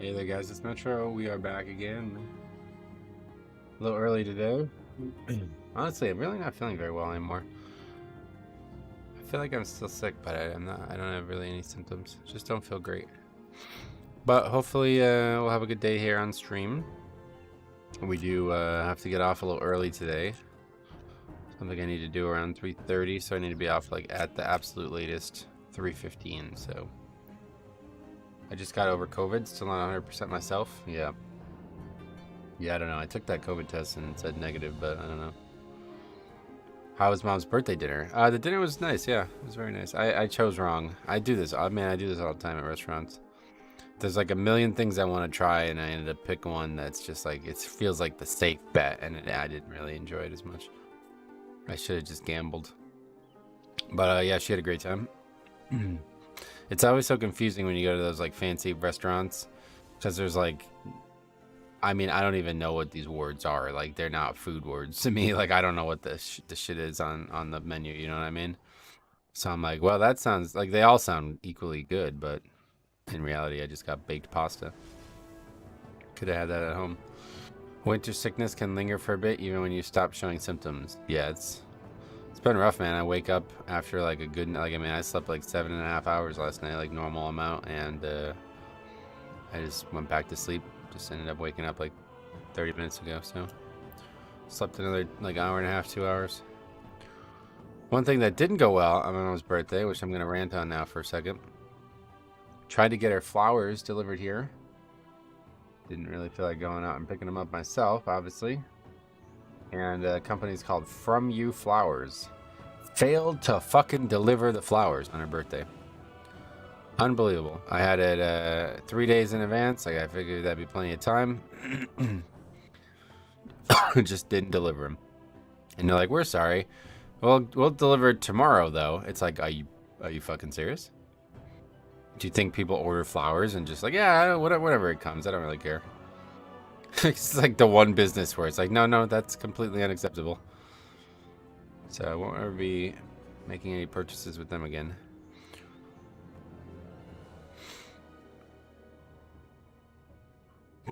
Hey there guys, it's Metro. We are back again. A little early today. Honestly, I'm really not feeling very well anymore. I feel like I'm still sick, but I'm not. I don't have really any symptoms. Just don't feel great. But hopefully we'll have a good day here on stream. We do have to get off a little early today. Something I need to do around 3:30, so I need to be off like at the absolute latest 3:15. So I just got over COVID, still not 100% myself. Yeah, I don't know. I took that COVID test and it said negative, but I don't know. How was Mom's birthday dinner? The dinner was nice. Yeah, it was very nice. I chose wrong. I do this. I mean, I do this all the time at restaurants. There's like a million things I want to try, and I ended up picking one that's just like, it feels like the safe bet, and I didn't really enjoy it as much. I should have just gambled. But yeah, she had a great time. It's always so confusing when you go to those like fancy restaurants, because there's like, I mean, I don't even know what these words are. Like, they're not food words to me. Like, I don't know what the shit is on the menu. You know what I mean? So I'm like, well, that sounds like they all sound equally good, but in reality, I just got baked pasta. Could have had that at home. Winter sickness can linger for a bit, even when you stop showing symptoms. Yeah, it's been rough, man. I wake up after like a good, like, I mean, I slept like 7.5 hours last night, like normal amount, and I just went back to sleep. Just ended up waking up like 30 minutes ago, so slept another like hour and a half, 2 hours. One thing that didn't go well on my mom's birthday, which I'm gonna rant on now for a second. Tried to get her flowers delivered here. Didn't really feel like going out and picking them up myself, obviously. And the company's called From You Flowers. Failed to fucking deliver the flowers on her birthday. Unbelievable. I had it 3 days in advance. Like, I figured that'd be plenty of time. Just didn't deliver them. And they're like, we're sorry. Well, we'll deliver it tomorrow, though. It's like, are you fucking serious? Do you think people order flowers and just like, yeah, whatever it comes, I don't really care. It's like the one business where it's like, no, that's completely unacceptable. So I won't ever be making any purchases with them again.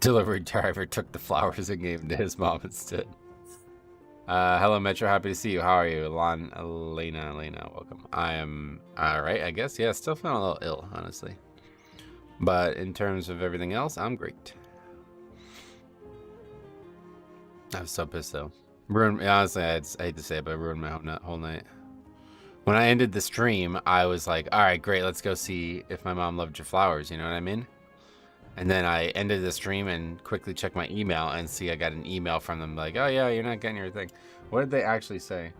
Delivery driver took the flowers and gave them to his mom instead. Hello, Metro. Happy to see you. How are you? Elena, welcome. I am alright, I guess. Yeah, still feeling a little ill, honestly. But in terms of everything else, I'm great. I was so pissed, though. Honestly, I hate to say it, but I ruined my whole night. When I ended the stream, I was like, alright, great. Let's go see if my mom loved your flowers. You know what I mean? And then I ended the stream and quickly checked my email and see I got an email from them like, oh yeah, you're not getting your thing. What did they actually say?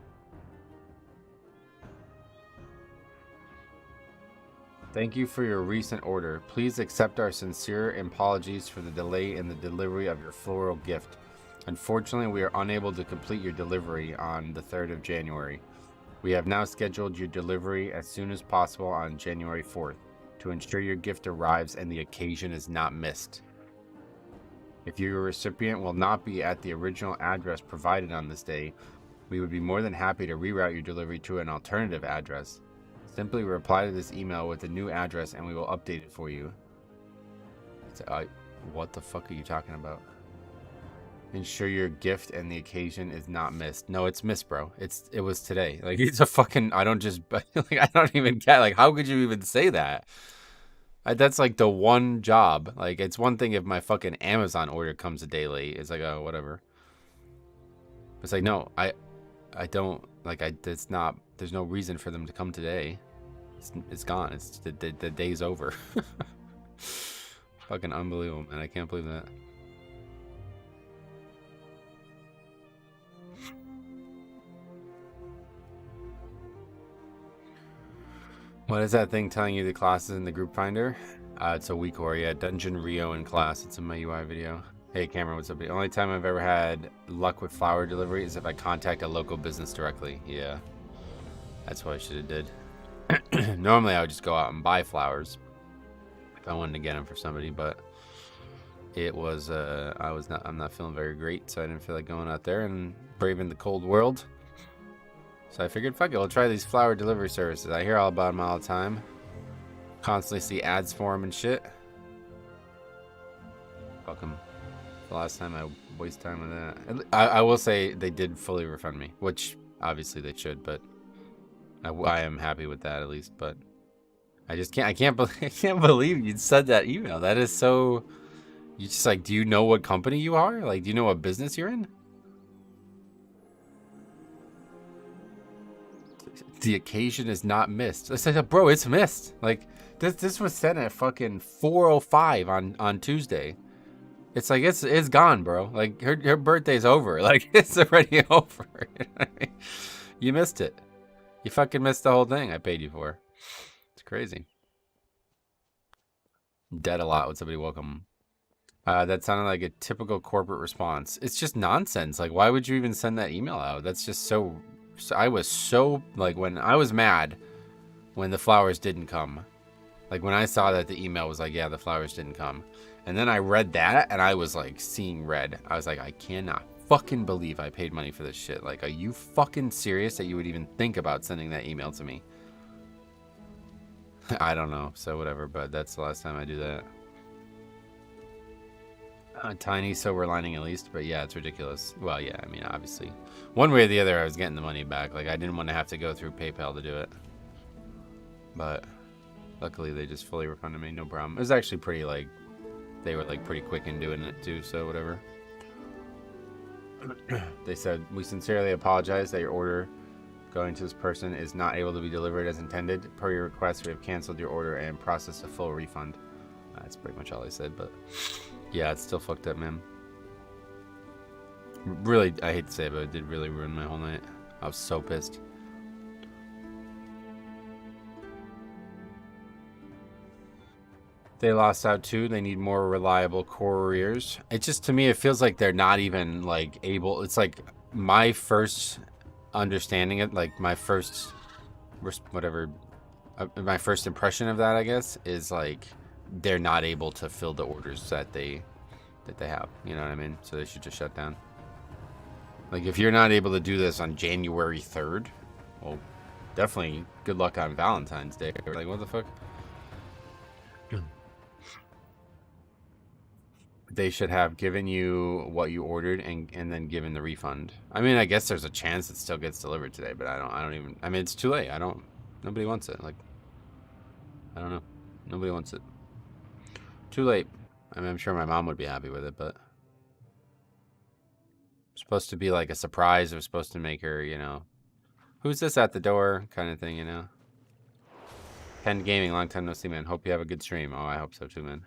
Thank you for your recent order. Please accept our sincere apologies for the delay in the delivery of your floral gift. Unfortunately, we are unable to complete your delivery on the 3rd of January. We have now scheduled your delivery as soon as possible on January 4th. To ensure your gift arrives and the occasion is not missed. If your recipient will not be at the original address provided on this day, we would be more than happy to reroute your delivery to an alternative address. Simply reply to this email with the new address and we will update it for you. What the fuck are you talking about? Ensure your gift and the occasion is not missed. No, it's missed, bro. It was today. Like, it's a fucking, I don't even get, like, how could you even say that? That's like the one job. Like, it's one thing if my fucking Amazon order comes a day late. It's like, oh, whatever. It's like, no, I don't, like, it's not, there's no reason for them to come today. It's gone. It's the day's over. Fucking unbelievable, man. I can't believe that. What is that thing telling you the classes in the group finder? It's a week or yeah, Dungeon Rio in class. It's in my UI video. Hey Cameron, what's up? The only time I've ever had luck with flower delivery is if I contact a local business directly. Yeah, that's what I should have did. Normally I would just go out and buy flowers if I wanted to get them for somebody, but it was I'm not feeling very great, so I didn't feel like going out there and braving the cold world. So I figured, fuck it, we'll try these flower delivery services. I hear all about them all the time. Constantly see ads for them and shit. welcome. The last time I waste time with that. I will say they did fully refund me, which obviously they should, but I am happy with that at least. But I just can't. I can't believe you said that email. That is so. You just like, do you know what company you are? Like, do you know what business you're in? The occasion is not missed. I said, bro, it's missed. Like, this was sent at fucking 4:05 on Tuesday. It's like it's gone, bro. Like her birthday's over. Like it's already over. You missed it. You fucking missed the whole thing I paid you for. It's crazy. Dead a lot. Would somebody welcome? That sounded like a typical corporate response. It's just nonsense. Like, why would you even send that email out? That's just so I was so, like, when I was mad when the flowers didn't come. Like, when I saw that the email was like, yeah, the flowers didn't come. And then I read that, and I was, like, seeing red. I was like, I cannot fucking believe I paid money for this shit. Like, are you fucking serious that you would even think about sending that email to me? I don't know. So, whatever, but that's the last time I do that. Tiny silver lining at least, but yeah, it's ridiculous. Well, yeah, I mean, obviously. One way or the other, I was getting the money back. Like, I didn't want to have to go through PayPal to do it. But luckily, they just fully refunded me, no problem. It was actually pretty, like, they were, like, pretty quick in doing it, too, so whatever. They said, we sincerely apologize that your order going to this person is not able to be delivered as intended. Per your request, we have canceled your order and processed a full refund. That's pretty much all they said, but yeah, it's still fucked up, man. Really, I hate to say it, but it did really ruin my whole night. I was so pissed. They lost out too. They need more reliable couriers. It just, to me, it feels like they're not even, like, able. It's like my first understanding it, like my first, whatever, my first impression of that, I guess, is like they're not able to fill the orders that they have. You know what I mean? So they should just shut down. Like, if you're not able to do this on January 3rd, well, definitely good luck on Valentine's Day. Like, what the fuck? They should have given you what you ordered and then given the refund. I mean, I guess there's a chance it still gets delivered today, but I don't even, I mean, it's too late. Nobody wants it. Like, I don't know. Nobody wants it. Too late. I mean, I'm sure my mom would be happy with it, but it's supposed to be like a surprise. It was supposed to make her, you know, who's this at the door kind of thing, you know? Pen Gaming, long time no see, man. Hope you have a good stream. Oh, I hope so too, man.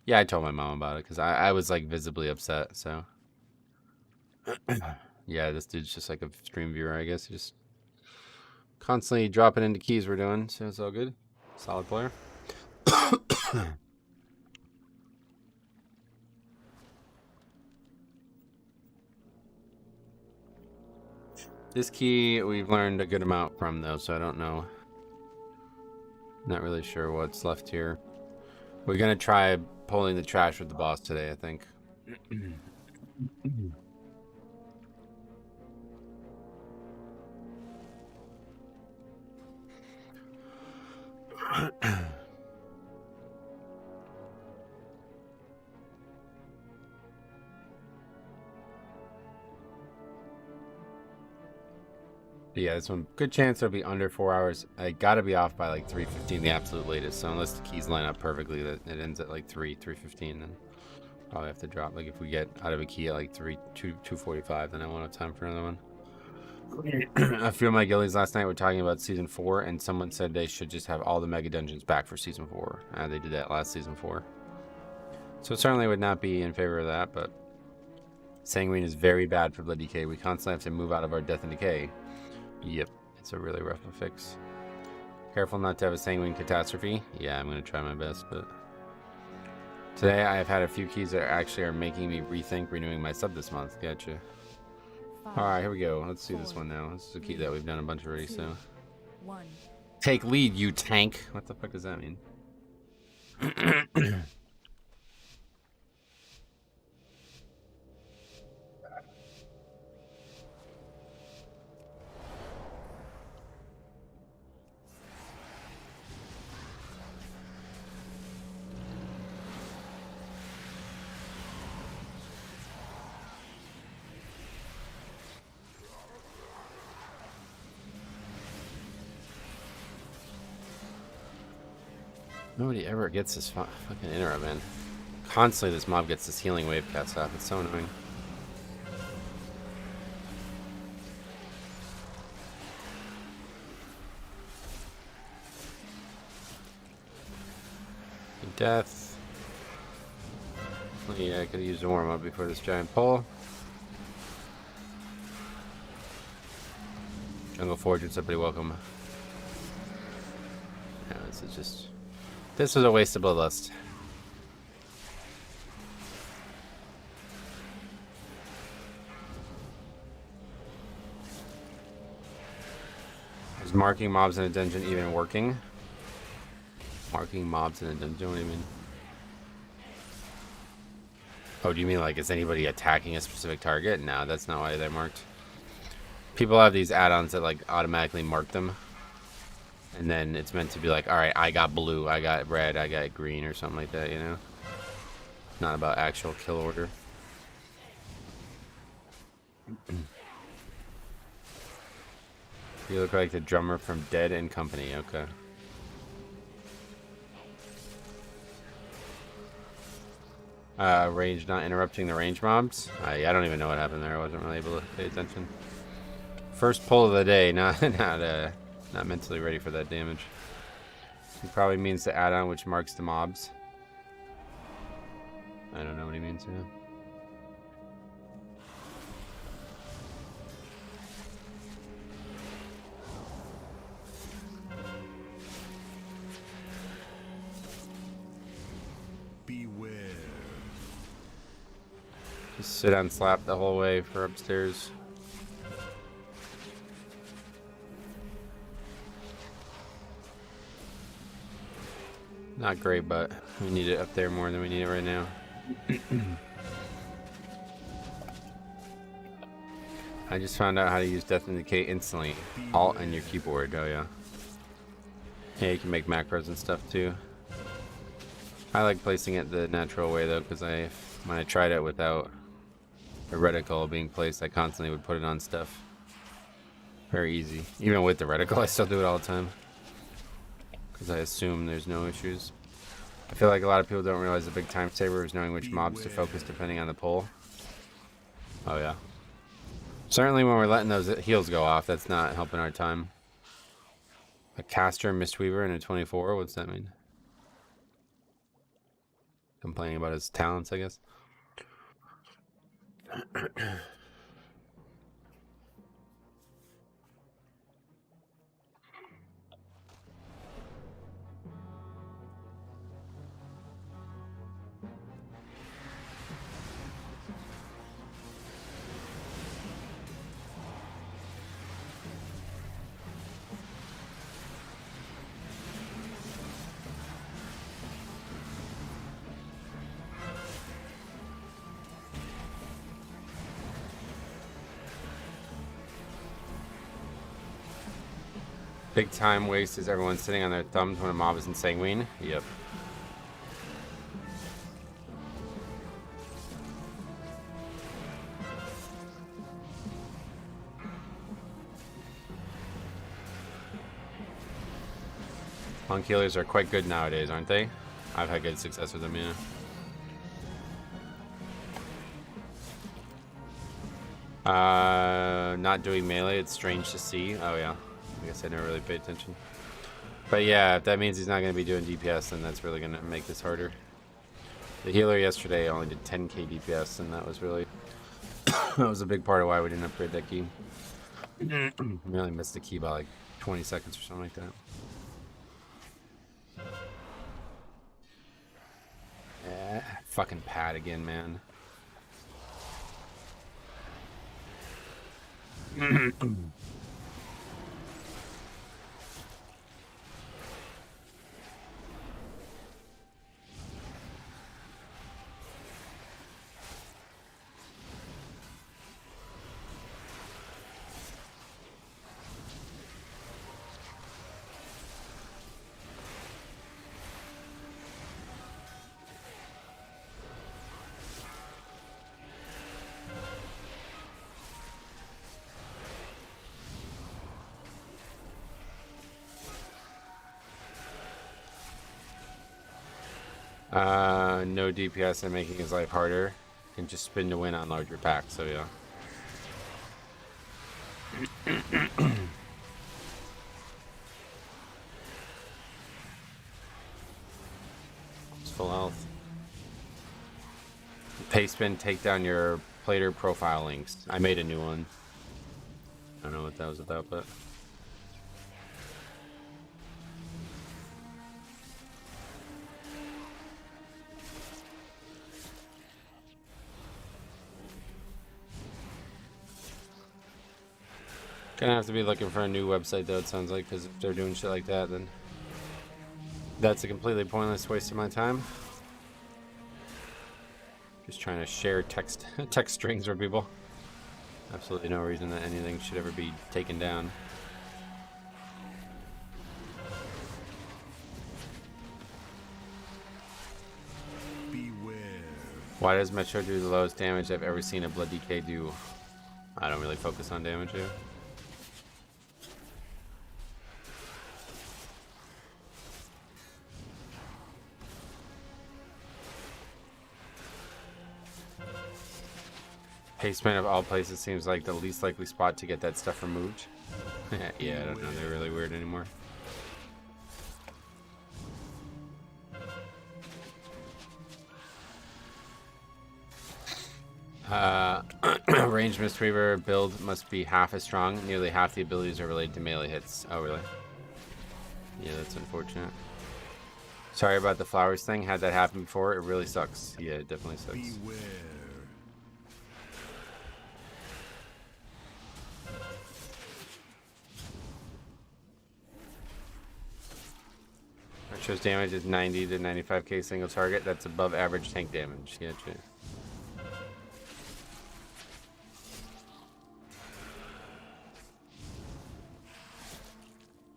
Yeah, I told my mom about it because I was like visibly upset, so. Yeah, this dude's just like a stream viewer, I guess. Just constantly dropping into keys we're doing, so it's all good. Solid player. This key we've learned a good amount from, though, so I don't know. Not really sure what's left here. We're gonna try pulling the trash with the boss today, I think. Yeah, this one, good chance it'll be under 4 hours. I gotta be off by like 3:15, the absolute latest. So unless the keys line up perfectly, that it ends at like 3:15, then probably have to drop. Like if we get out of a key at like 2:45, then I won't have time for another one. A few of my guildies last night were talking about season 4, and someone said they should just have all the mega dungeons back for season 4. They did that last season 4. So certainly would not be in favor of that, but Sanguine is very bad for Blood Decay. We constantly have to move out of our Death and Decay. Yep, it's a really rough fix. Careful not to have a Sanguine catastrophe. Yeah, I'm going to try my best, but today I have had a few keys that actually are making me rethink renewing my sub this month. Gotcha. Alright, here we go. Let's see this one now. This is a key that we've done a bunch already, so. Take lead, you tank. What the fuck does that mean? Nobody ever gets this fucking interrupt, man. Constantly this mob gets this healing wave cast off. It's so annoying. Death. Yeah, I could have used a warm-up before this giant pull. Jungle Forge, what's up, buddy? Welcome. Yeah, this is just... This was a waste of Bloodlust. Is marking mobs in a dungeon even working? Marking mobs in a dungeon? What do you mean? Oh, do you mean like is anybody attacking a specific target? No, that's not why they're marked. People have these add-ons that like automatically mark them. And then it's meant to be like, alright, I got blue, I got red, I got green or something like that, you know? Not about actual kill order. You look like the drummer from Dead and Company, okay. Range not interrupting the range mobs. I don't even know what happened there. I wasn't really able to pay attention. First pull of the day, not mentally ready for that damage. He probably means the add-on which marks the mobs. I don't know what he means here. Beware. Just sit on slap the whole way for upstairs. Not great, but we need it up there more than we need it right now. I just found out how to use Death and Decay instantly. Alt and your keyboard, oh yeah. Yeah, you can make macros and stuff too. I like placing it the natural way though, because when I tried it without the reticle being placed, I constantly would put it on stuff. Very easy. Even with the reticle, I still do it all the time. Because I assume there's no issues. I feel like a lot of people don't realize the big time saver is knowing which mobs to focus depending on the pull. Oh yeah. Certainly when we're letting those heals go off, that's not helping our time. A caster, Mistweaver, and a 24, what's that mean? Complaining about his talents, I guess. Big time waste is everyone sitting on their thumbs when a mob is insanguine. Yep. Monk healers are quite good nowadays, aren't they? I've had good success with them, yeah. Not doing melee, it's strange to see. Oh yeah. I guess I never really paid attention. But yeah, if that means he's not going to be doing DPS, then that's really going to make this harder. The healer yesterday only did 10k DPS, and that was really... that was a big part of why we didn't upgrade that key. We only missed the key by like 20 seconds or something like that. Fucking pad again, man. No DPS and making his life harder. Can just spin to win on larger packs, so yeah. It's full health. Paste spin, take down your plater profile links. I made a new one. I don't know what that was about, but... Gonna have to be looking for a new website though, it sounds like, because if they're doing shit like that, then that's a completely pointless waste of my time. Just trying to share text strings for people. Absolutely no reason that anything should ever be taken down. Beware. Why does Metro do the lowest damage I've ever seen a Blood DK do? I don't really focus on damage here. Paceman of all places seems like the least likely spot to get that stuff removed. Yeah, I don't know, they're really weird anymore. Range Mistweaver build must be half as strong. Nearly half the abilities are related to melee hits. Oh, really? Yeah, that's unfortunate. Sorry about the flowers thing. Had that happen before. It really sucks. Yeah, it definitely sucks. Beware. Metro's damage is 90 to 95k single target. That's above average tank damage. Yeah, true.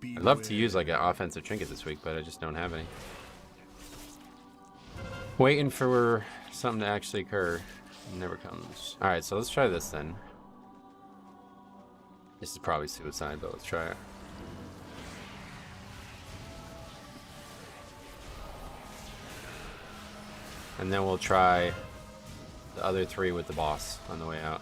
I'd love to use like an offensive trinket this week, but I just don't have any. Waiting for something to actually occur. It never comes. Alright, so let's try this then. This is probably suicide, but let's try it. And then we'll try the other three with the boss on the way out.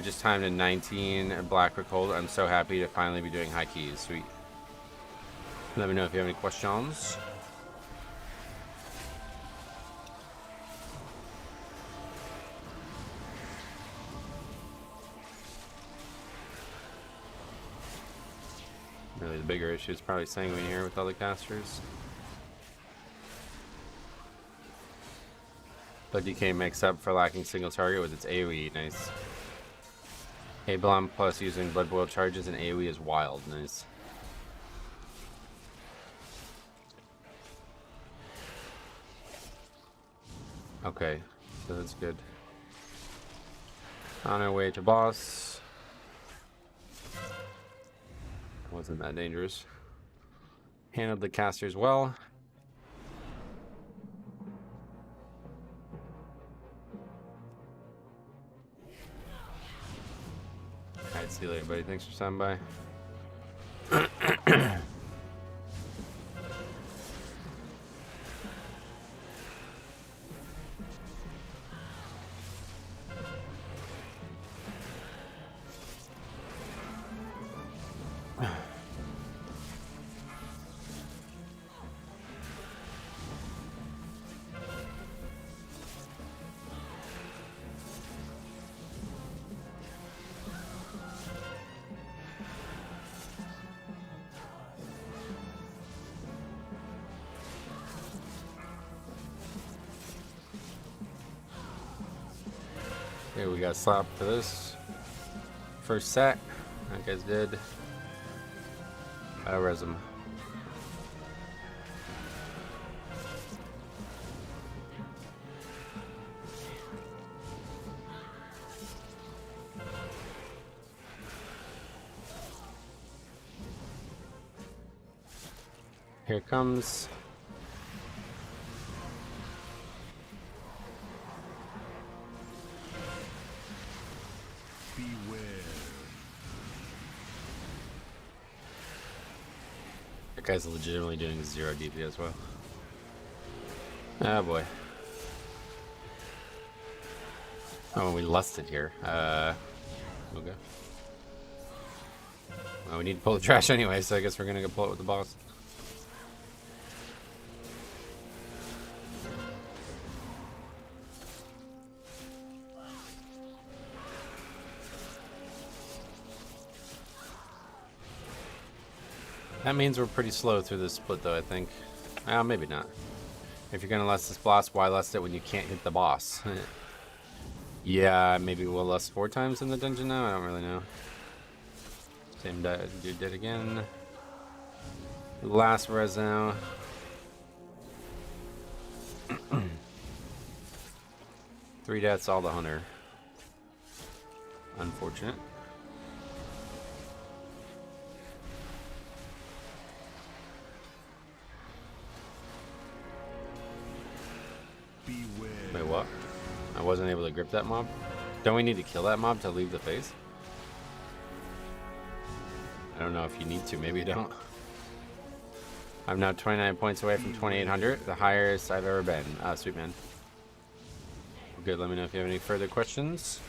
Just timed in 19 Black Cold. I'm so happy to finally be doing high keys. Sweet. Let me know if you have any questions. Really, the bigger issue is probably Sanguine here with all the casters. But DK makes up for lacking single target with its AoE. Nice. Ablom plus using Blood Boil charges and AoE is wild. Nice. Okay, so that's good. On our way to boss. Wasn't that dangerous. Handled the casters well. Alright, see you later, buddy. Thanks for stopping by. Okay, we got slap for this first set. That guy's dead. Res him. Here it comes. guy's legitimately doing 0 DP as well. Oh boy. Oh, we lusted here. Okay. Well, we need to pull the trash anyway, so I guess we're gonna go pull it with the boss. That means we're pretty slow through this split, though, I think. Maybe not. If you're gonna lust this boss, why lust it when you can't hit the boss? Yeah, maybe we'll lust 4 times in the dungeon now? I don't really know. Same dude did again. Last res now. 3 deaths, all the hunter. Unfortunate. Beware. Wait, what? I wasn't able to grip that mob? Don't we need to kill that mob to leave the phase? I don't know if you need to. Maybe you don't. I'm now 29 points away from 2,800, the highest I've ever been. Sweet man. Good, let me know if you have any further questions.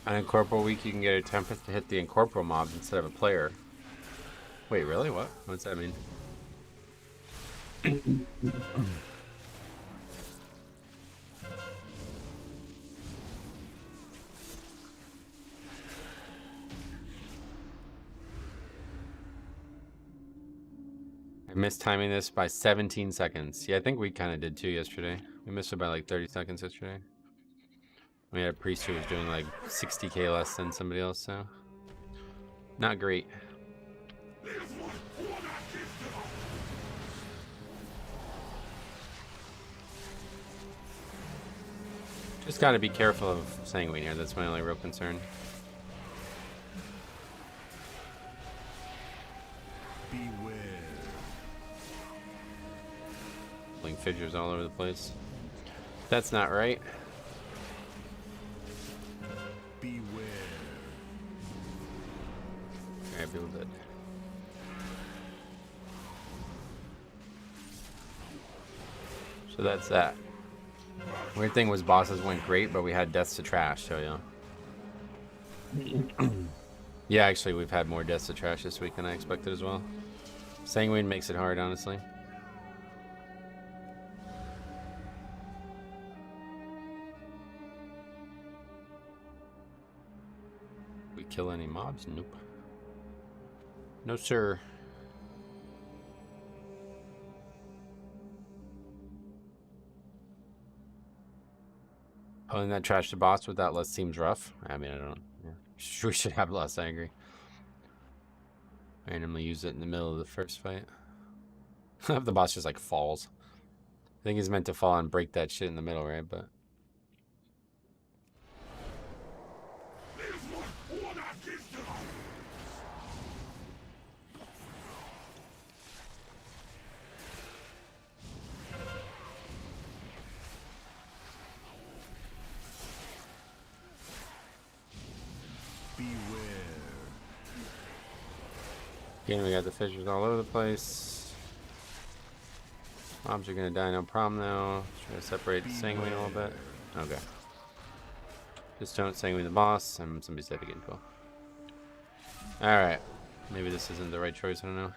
On Incorporeal week, you can get a Tempest to hit the Incorporeal mobs instead of a player. Wait, really? What? What's that mean? I missed timing this by 17 seconds. Yeah, I think we kind of did too yesterday. We missed it by like 30 seconds yesterday. We had a priest who was doing like 60k less than somebody else, so not great. Just got to be careful of Sanguine here. That's my only real concern. Beware. Pulling figures all over the place. That's not right. Beware. Alright, people dead. So that's that. Weird thing was bosses went great, but we had deaths to trash, so yeah. Yeah, actually we've had more deaths to trash this week than I expected as well. Sanguine makes it hard, honestly. We kill any mobs? Nope. No, sir. Pulling that trash to boss with that less seems rough. I mean, I don't know. Yeah. We should have less, I agree. Randomly use it in the middle of the first fight. The boss just like falls. I think he's meant to fall and break that shit in the middle, right? But again, we got the fissures all over the place. Mobs are gonna die, no problem though. Try to separate the Sanguine a little bit. Okay. Just don't Sanguine the boss, and somebody's dead again. Cool. Alright. Maybe this isn't the right choice, I don't know.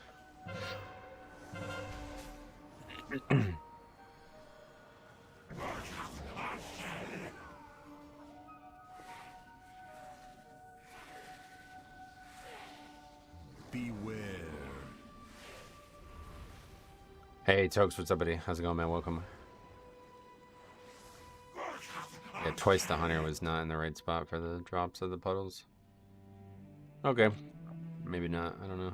Beware. Hey, Tokes, what's up, buddy? How's it going, man? Welcome. Yeah, twice the hunter was not in the right spot for the drops of the puddles. Okay. Maybe not. I don't know.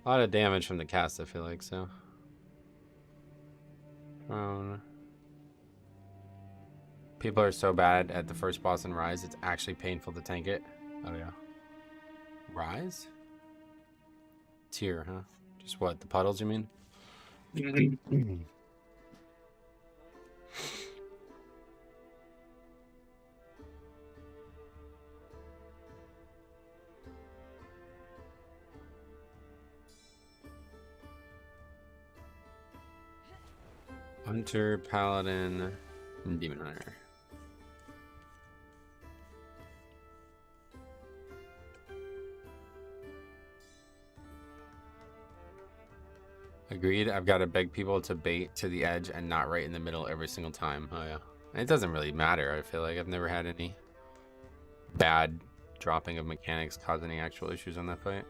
A lot of damage from the cast, I feel like, so. People are so bad at the first boss in Rise, it's actually painful to tank it. Oh, yeah. Rise? Tier, huh? Just what? The puddles, you mean? Hunter, Paladin, and Demon Hunter. Agreed. I've got to beg people to bait to the edge and not right in the middle every single time. Oh, yeah. It doesn't really matter. I feel like I've never had any bad dropping of mechanics cause any actual issues on that fight.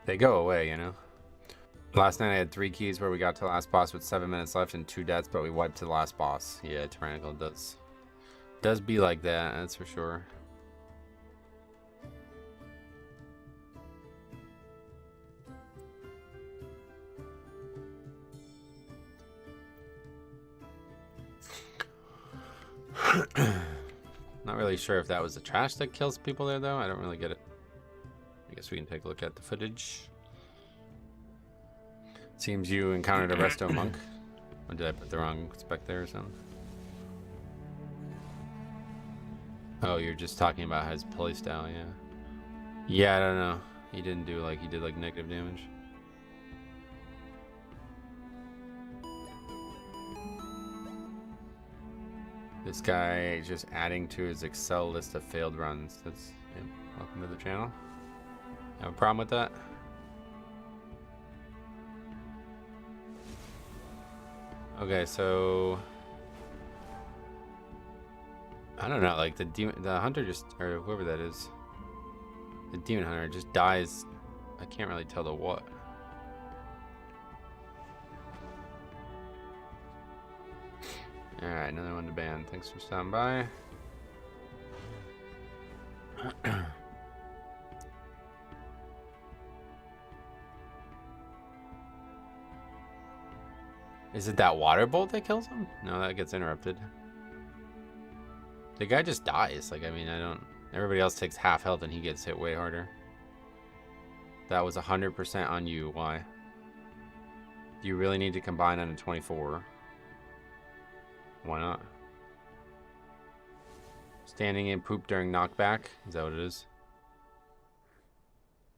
They go away, you know? Last night I had 3 keys where we got to the last boss with 7 minutes left and 2 deaths, but we wiped to the last boss. Yeah, Tyrannical does be like that, that's for sure. Not really sure if that was the trash that kills people there, though. I don't really get it. I guess we can take a look at the footage. Seems you encountered a resto monk. Or did I put the wrong spec there or something? Oh, you're just talking about his playstyle, yeah. Yeah, I don't know. He didn't do like, he did like negative damage. This guy just adding to his Excel list of failed runs. That's yep. Welcome to the channel. Have a problem with that? Okay, so I don't know, like the hunter just, or whoever that is, the demon hunter just dies. I can't really tell the what. Alright, another one to ban. Thanks for stopping by. Is it that water bolt that kills him? No, that gets interrupted. The guy just dies. Like, I mean, I don't... Everybody else takes half health and he gets hit way harder. That was 100% on you. Why? Do you really need to combine on a 24? Why not? Standing in poop during knockback? Is that what it is?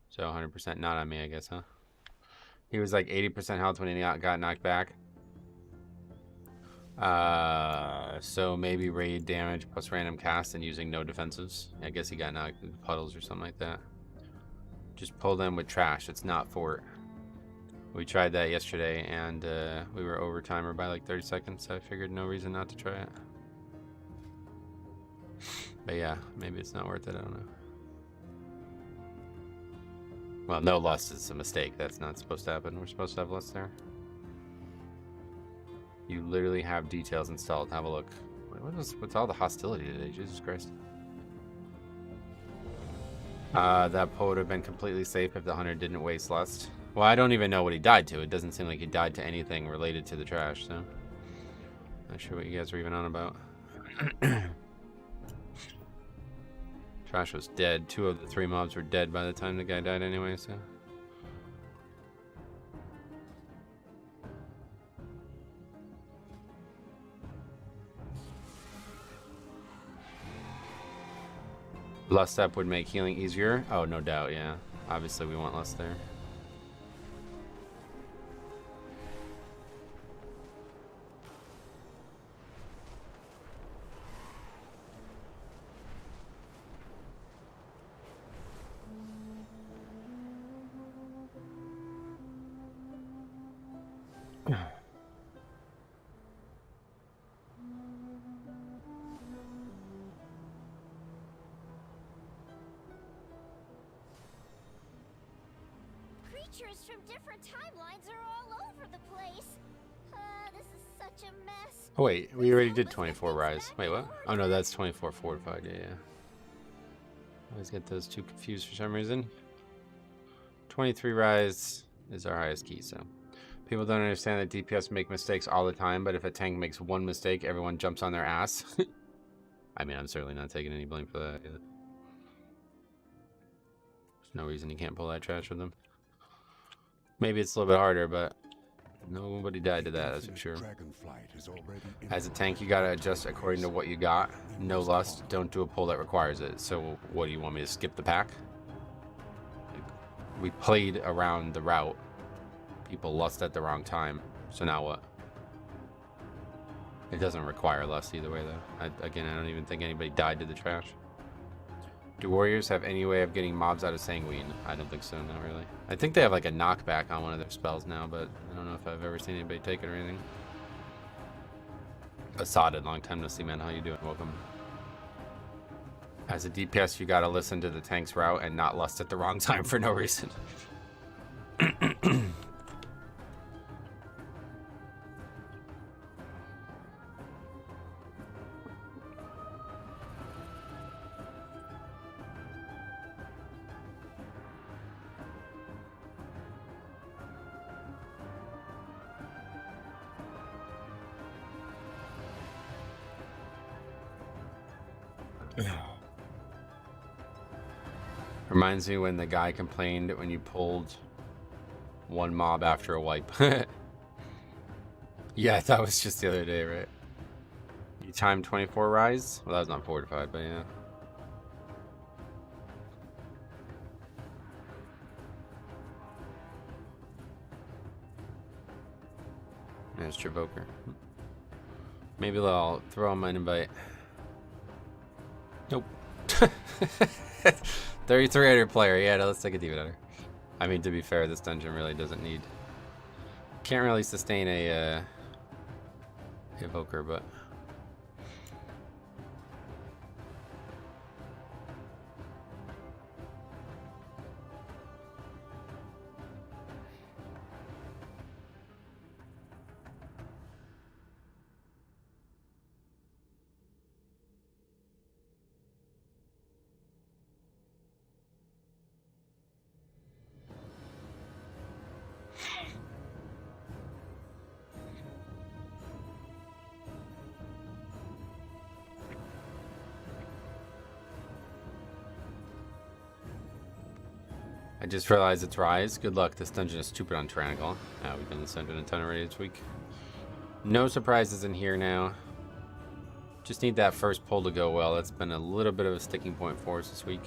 So 100% not on me, I guess, huh? He was like 80% health when he got knocked back. So maybe raid damage plus random cast and using no defensives. I guess he got knocked into puddles or something like that. Just pull them with trash. It's not fort. We tried that yesterday and we were over timer by like 30 seconds. So I figured no reason not to try it. But yeah, maybe it's not worth it. I don't know. Well, no lust is a mistake. That's not supposed to happen. We're supposed to have lust there. You literally have details installed. Have a look. What's all the hostility today? Jesus Christ. That poe would have been completely safe if the hunter didn't waste lust. Well, I don't even know what he died to. It doesn't seem like he died to anything related to the trash, so... Not sure what you guys are even on about. Trash was dead. 2 of the 3 mobs were dead by the time the guy died anyway, so... Lust up would make healing easier. Oh, no doubt, yeah. Obviously, we want lust there. Creatures from different timelines are all over the place. This is such a mess. Oh wait, we already did 24 rise. Wait, what? Oh no, that's 24 fortified. Yeah, yeah. Always get those two confused for some reason. 23 rise is our highest key, so. People don't understand that DPS make mistakes all the time, but if a tank makes one mistake, everyone jumps on their ass. I mean, I'm certainly not taking any blame for that either. There's no reason you can't pull that trash with them. Maybe it's a little bit harder, but nobody died to that, that's for sure. As a tank, you gotta adjust according to what you got. No lust, don't do a pull that requires it. So what do you want me to skip the pack? We played around the route. People lust at the wrong time. So now what? It doesn't require lust either way, though. Again, I don't even think anybody died to the trash. Do warriors have any way of getting mobs out of Sanguine? I don't think so, not really. I think they have like a knockback on one of their spells now, but I don't know if I've ever seen anybody take it or anything. Assaded, long time no see, man. How you doing? Welcome. As a DPS, you gotta listen to the tank's route and not lust at the wrong time for no reason. Reminds me when the guy complained when you pulled one mob after a wipe. Yeah, that was just the other day, right? You timed 24 rise? Well, that was not fortified, but yeah. There's Travoker. Maybe I'll throw him an invite. Nope. 3,300 player. Yeah, no, let's take a demon hunter. I mean, to be fair, this dungeon really doesn't need. Can't really sustain a evoker, but. I just realized it's Rise. Good luck. This dungeon is stupid on Tyrannical. We've done this dungeon a ton already this week. No surprises in here now. Just need that first pull to go well. That's been a little bit of a sticking point for us this week.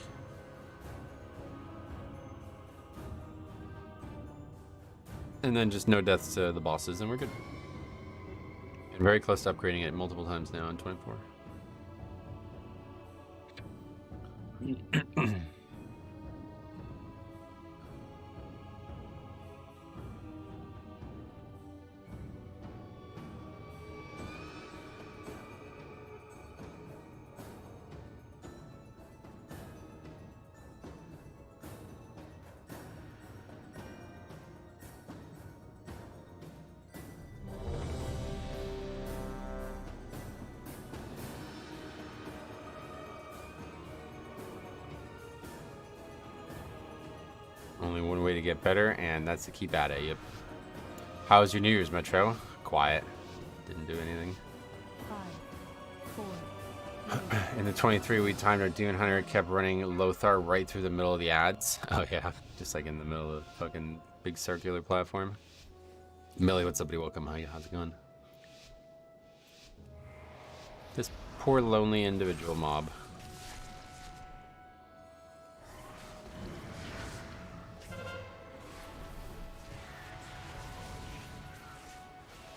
And then just no deaths to the bosses, and we're good. And very close to upgrading it multiple times now in 24. Only one way to get better, and that's to keep at it. Yep. How was your New Year's, Metro? Quiet. Didn't do anything. 5, 4, In the 23, we timed our Demon Hunter, kept running Lothar right through the middle of the ads. Oh yeah, just like in the middle of the fucking big circular platform. Millie, what's up, buddy? Welcome. How's it going? This poor lonely individual mob.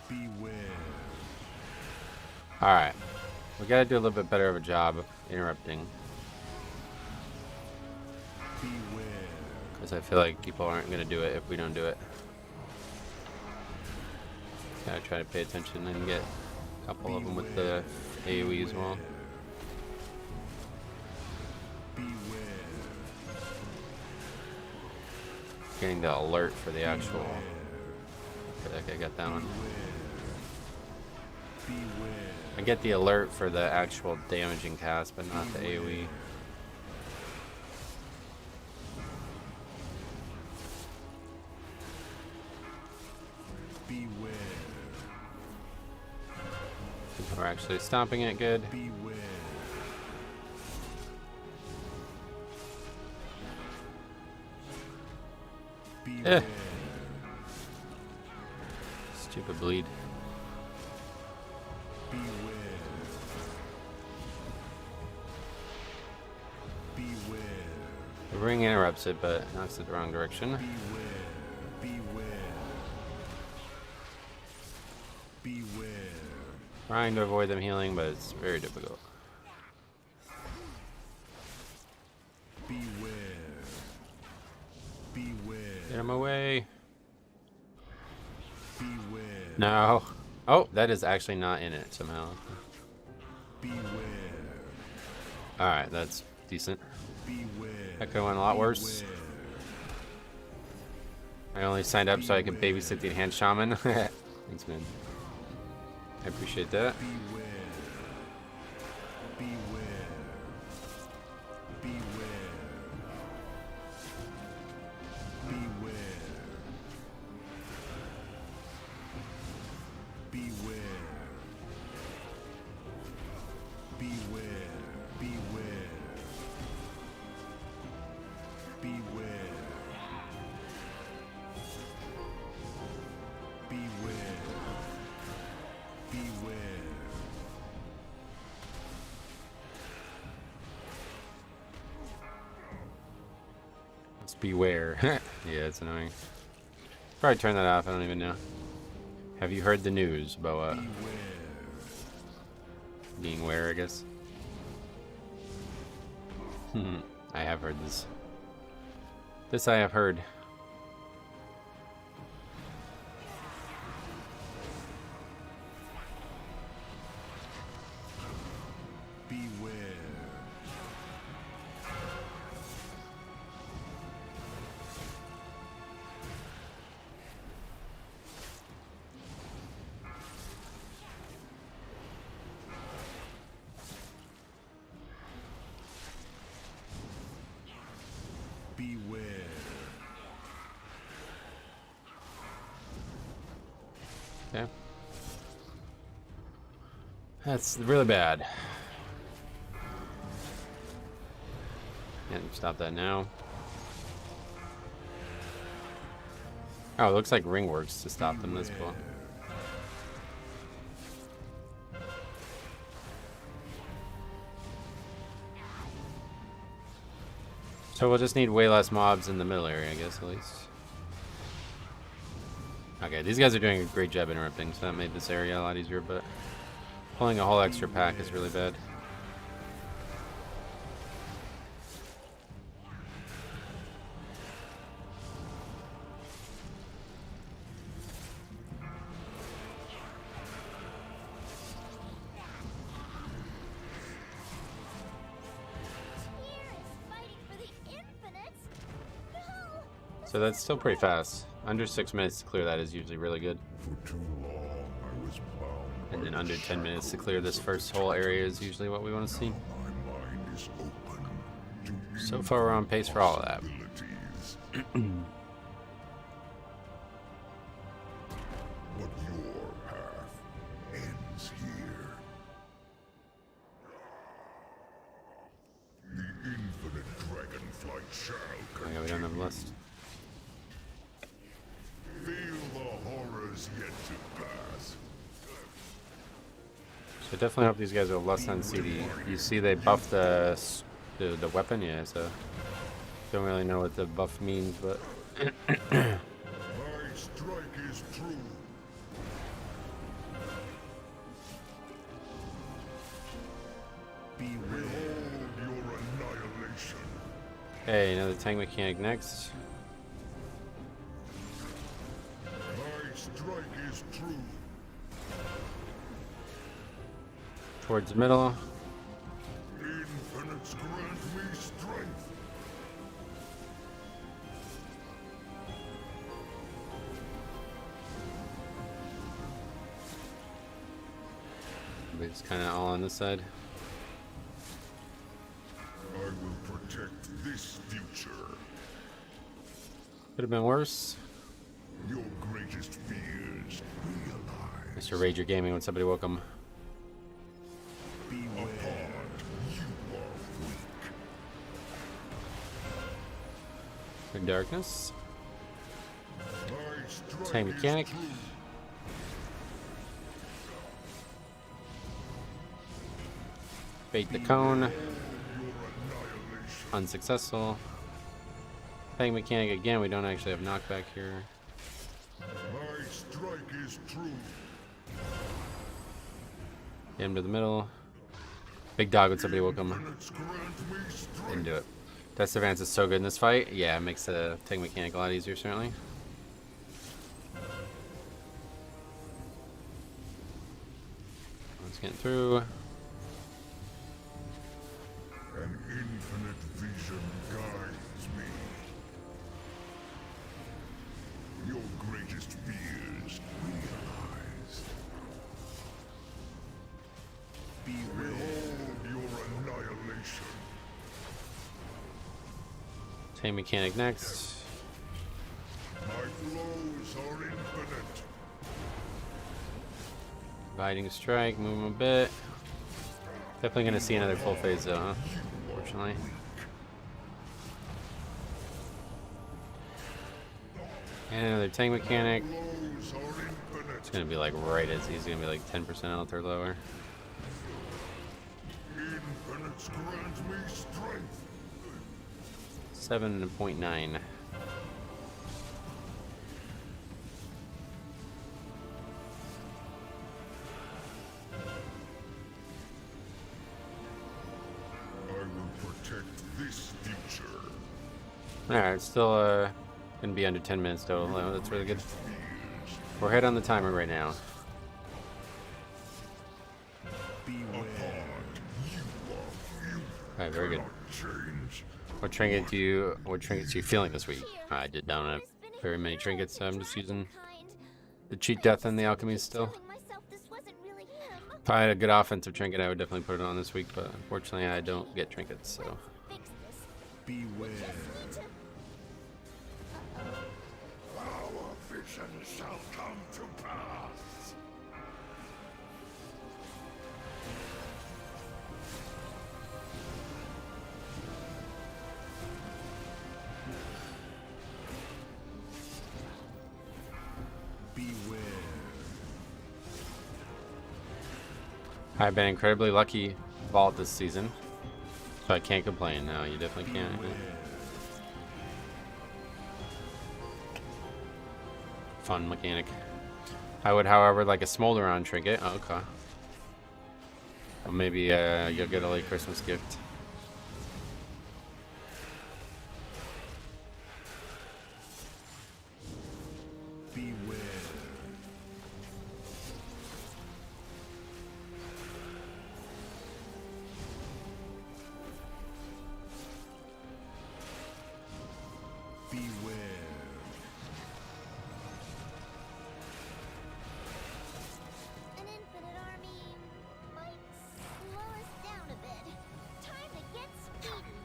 Beware. Alright. We gotta do a little bit better of a job of interrupting. Beware. Because I feel like people aren't gonna do it if we don't do it. Gotta try to pay attention and get a couple of them with the AoE as well. Beware. Getting the alert for the actual. I feel like I got that one. Beware. I get the alert for the actual damaging cast, but not the AoE. Beware. We're actually stomping it good. Beware. Beware. Stupid bleed. Beware. Beware. The ring interrupts it, but knocks it the wrong direction. Beware. Beware. Beware. Trying to avoid them healing, but it's very difficult. Beware. Beware. Get him away. Beware. No. Oh, that is actually not in it somehow. Beware. Alright, that's decent. Beware. That could have went a lot worse. Beware. I only signed up so I could babysit the enhanced shaman. Thanks, man. I appreciate that. Beware. Beware. Beware. Beware. Beware. Beware. Beware. Beware. Beware. Beware. Let's beware. Yeah, it's annoying. Probably turn that off, I don't even know. Have you heard the news, Boa? Beware. Being where, I guess. I have heard this. This I have heard. Beware. Beware. Okay. That's really bad. Can't stop that now. Oh, it looks like ring works to stop them. That's cool. So we'll just need way less mobs in the middle area, I guess, at least. Okay, these guys are doing a great job interrupting, so that made this area a lot easier, but pulling a whole extra pack is really bad. Tyr is fighting for the infinite. No. So that's still pretty fast. Under 6 minutes to clear that is usually really good. For too long I was bound. And then by under the 10 minutes to shackles clear this first whole area is usually what we want to see. My mind is open to So far we're on pace for all of that. possibilities. But your path ends here. The infinite dragonflight shall Oh continue. yeah, we don't have a list. Feel the horrors yet to pass. So definitely hope these guys are less on CD. You see they buffed the weapon, yeah, so don't really know what the buff means, but My strike is true. Beware. Behold your annihilation. hey, another tank mechanic next. My strike is true. Towards the middle. Infinites grant me strength. Everybody's kind of all on this side. I will protect this future. Could have been worse. Your greatest fears Mr. Rager Gaming, what's up, buddy? Welcome. Beware. Good darkness. My strike Tank is mechanic. true. Bait the cone. Your annihilation. Unsuccessful. Tank mechanic again. We don't actually have knockback here. My strike is true. Get him to the middle. Big dog, what's up, buddy? Welcome. Infinite grant me strength. Didn't do it. Test advance is so good in this fight. Yeah, it makes the tank mechanic a lot easier, certainly. Let's get through. An infinite vision guides me. Your greatest fears realized. Beware. Behold your annihilation. Tank mechanic next. My blows are infinite. Biting strike, move him a bit. Definitely gonna see another full phase though, huh? Unfortunately. And another tank mechanic. Blows are infinite. It's gonna be like right as he's gonna be like 10% health or lower. Infinite grant me strength. 7.9. I will protect this future. Alright, still gonna be under 10 minutes though. That's really good. We're ahead on the timer right now. Beware. Alright, very good. Change. What trinkets are you feeling this week? I did not have very many trinkets, so I'm just using the cheat death and the alchemy still. Telling myself this wasn't really him. If I had a good offensive trinket, I would definitely put it on this week, but unfortunately I don't get trinkets, so. Fix this. Beware. Need to. Our vision shall come to pass. Beware. I've been incredibly lucky vault this season, so I can't complain. No, you definitely can't. Fun mechanic. I would, however, like a smolder on trinket. Oh, okay. Well, maybe you'll get a late Christmas gift. Beware. Beware. An infinite army might slow us down a bit. Time to get speedy.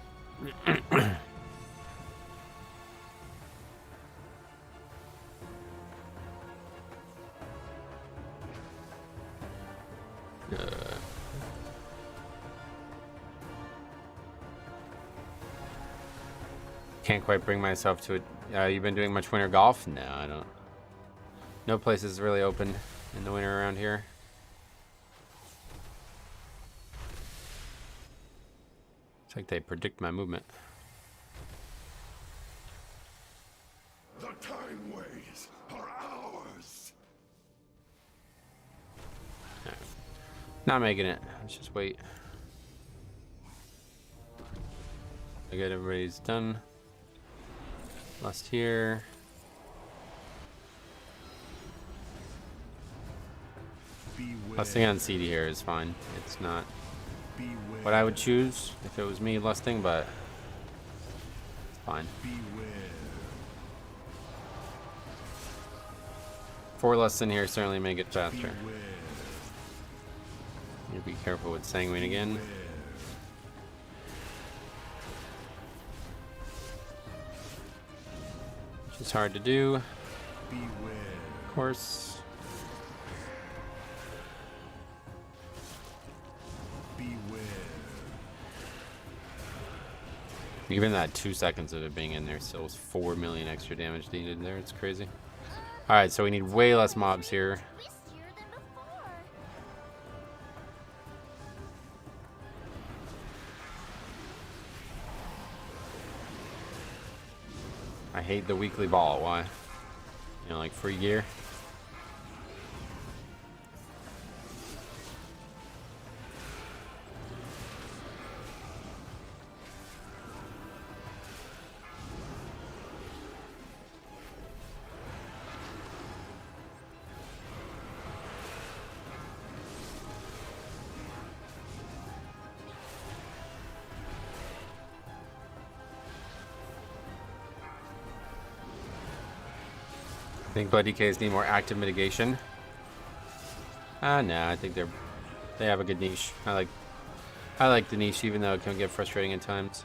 Can't quite bring myself to it. You've been doing much winter golf? No, I don't. No place is really open in the winter around here. It's like they predict my movement. The time ways are ours. Alright. Not making it. Let's just wait. I got everybody's done. Lust here. Beware. Lusting on CD here is fine. It's not Beware. what I would choose if it was me lusting, but it's fine. Beware. 4 lusts in here certainly make it faster. Beware. You be careful with sanguine again. Beware. Which is hard to do, Beware. of course. beware. Even that 2 seconds of it being in there still was 4 million extra damage needed there. It's crazy. Alright, so we need way less mobs here. Twistier than before. I hate the weekly ball. Why? You know, like free gear. I think Blood DKs need more active mitigation. No, I think they have a good niche. I like the niche, even though it can get frustrating at times.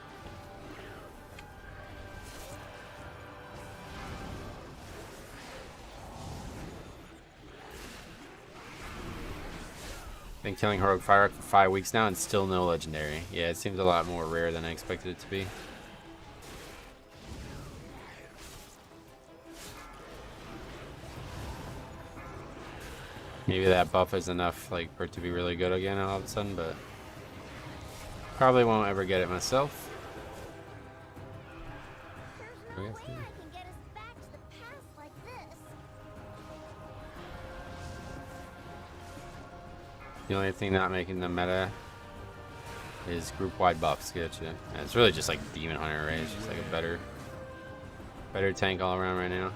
Been killing Heroic Fire for 5 weeks now and still no legendary. Yeah, it seems a lot more rare than I expected it to be. Maybe that buff is enough, like, for it to be really good again all of a sudden, but probably won't ever get it myself. There's no way I can get us back to the past like this. The only thing not making the meta is group-wide buffs. Gotcha. Yeah, it's really just like Demon Hunter, right? It's just like a better tank all around right now.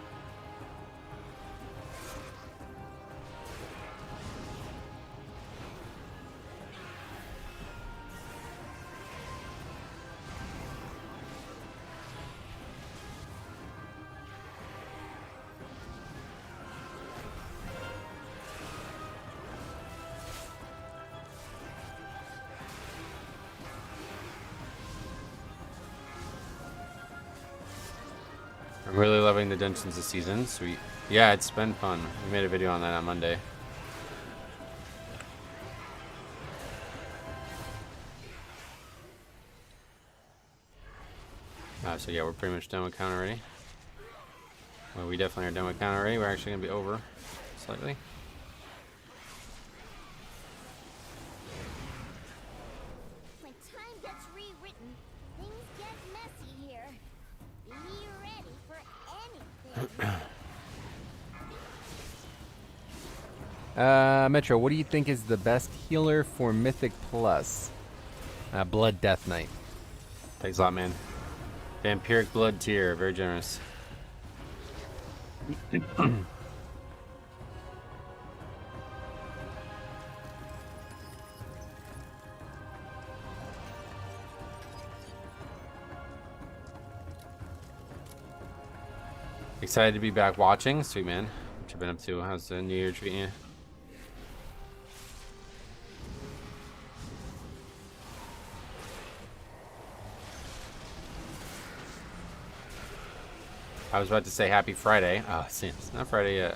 I'm really loving the Dungeons this season. Sweet. Yeah, it's been fun. We made a video on that on Monday. So yeah, we're pretty much done with count already. Well, we definitely are done with count already. We're actually going to be over slightly. When time gets rewritten, things get messy here. Be ready for anything. Metro, what do you think is the best healer for Mythic Plus? Blood Death Knight. Thanks a lot, man. Vampiric Blood tier, very generous. Excited to be back watching. Sweet, man. What you been up to? How's the New Year treating you? I was about to say Happy Friday. Oh, it's not Friday yet.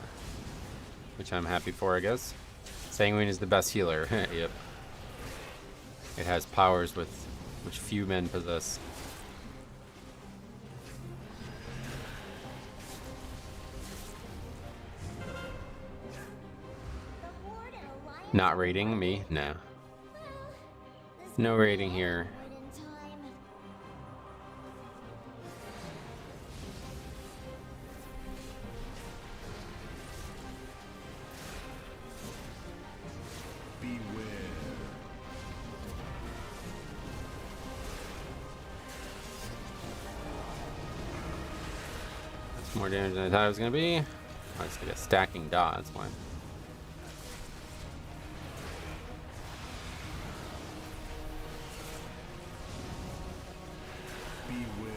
Which I'm happy for, I guess. Sanguine is the best healer. Yep. It has powers which few men possess. The Horde and Alliance Not rating me? No. this No rating here. point in time. Beware. That's more damage than I thought it was going to be. Oh, it's like a stacking dot, that's why. Beware.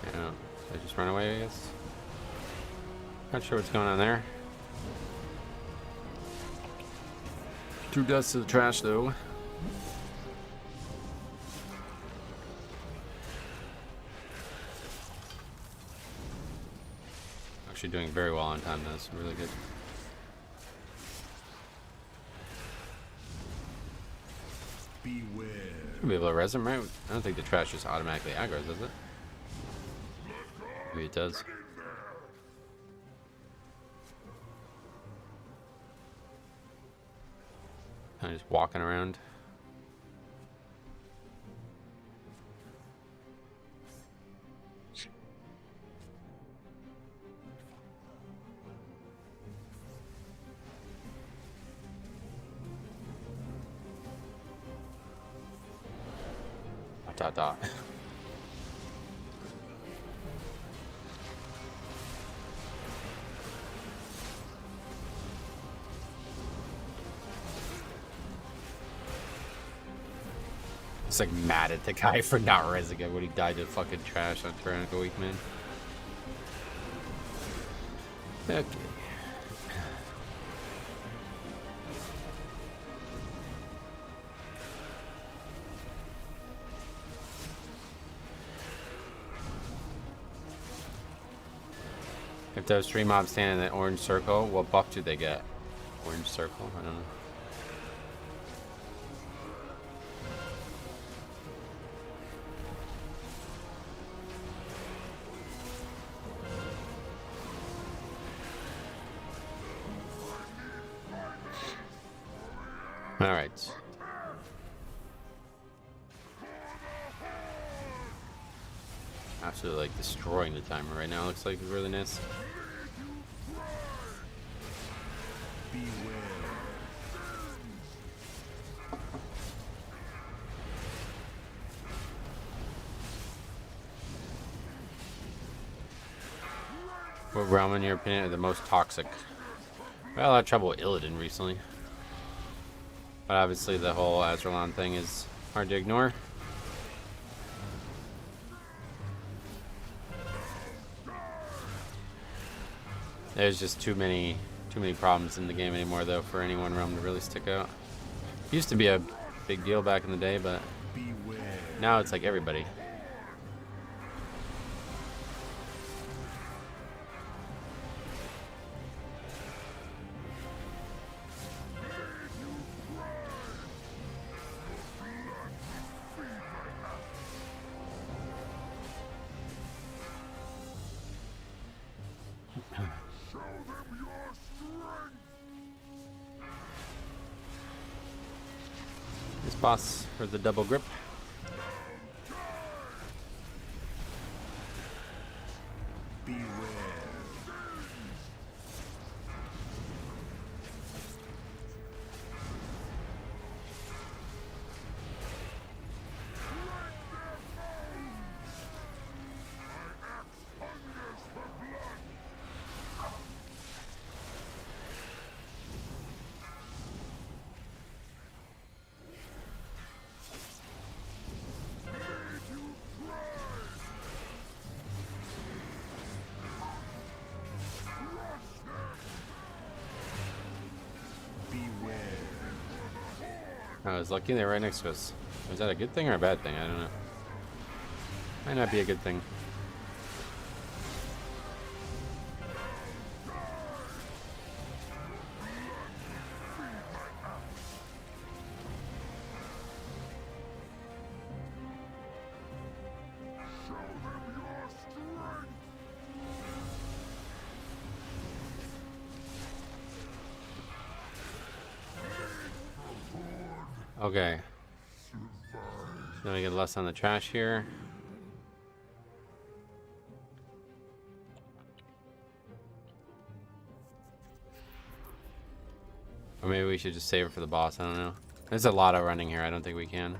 Yeah, so I just run away, I guess. Not sure what's going on there. Threw dust to the trash, though. Actually doing very well on time, though. It's really good. Should be able to res him, right? I don't think the trash just automatically aggroes, does it? Maybe it does. Kind of just walking around. Dot dot. It's like mad at the guy for not resing it when he died to fucking trash on Tyrannical Weak Man. Okay. If those 3 mobs stand in that orange circle, what buff do they get? Orange circle? I don't know. All right. Absolutely like destroying the timer right now. Looks like it's really nice. Beware. What realm, in your opinion, are the most toxic? Well, I had trouble with Illidan recently. But obviously the whole Azralan thing is hard to ignore. There's just too many problems in the game anymore, though, for any one realm to really stick out. Used to be a big deal back in the day, but Beware. now it's like everybody. This boss for the double grip. Beware. I was lucky they're right next to us. Was that a good thing or a bad thing? I don't know. Might not be a good thing. Okay. Then we get less on the trash here. Or maybe we should just save it for the boss. I don't know. There's a lot of running here. I don't think we can.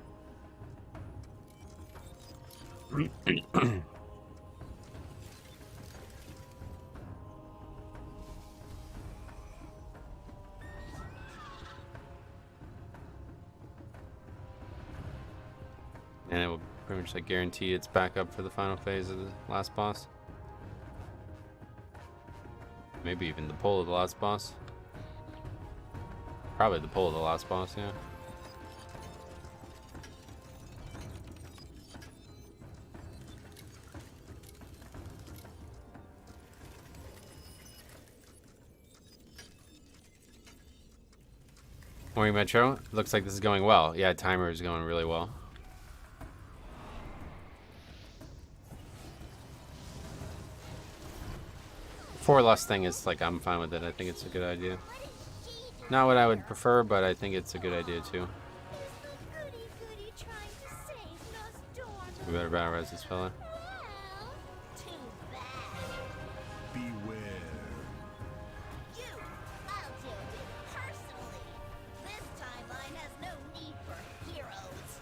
And it will pretty much like guarantee it's back up for the final phase of the last boss. Maybe even the pull of the last boss. Probably the pull of the last boss, yeah. Morning Metro, looks like this is going well. Yeah, timer is going really well. 4 less thing is like, I'm fine with it. I think it's a good idea. What is she doing? Not what I would prefer, but I think it's a good idea too. Is the goody goody trying to save Nostorm? We better battle res this fella. Well, too bad. Beware. You, I'll deal with personally. This timeline has no need for heroes.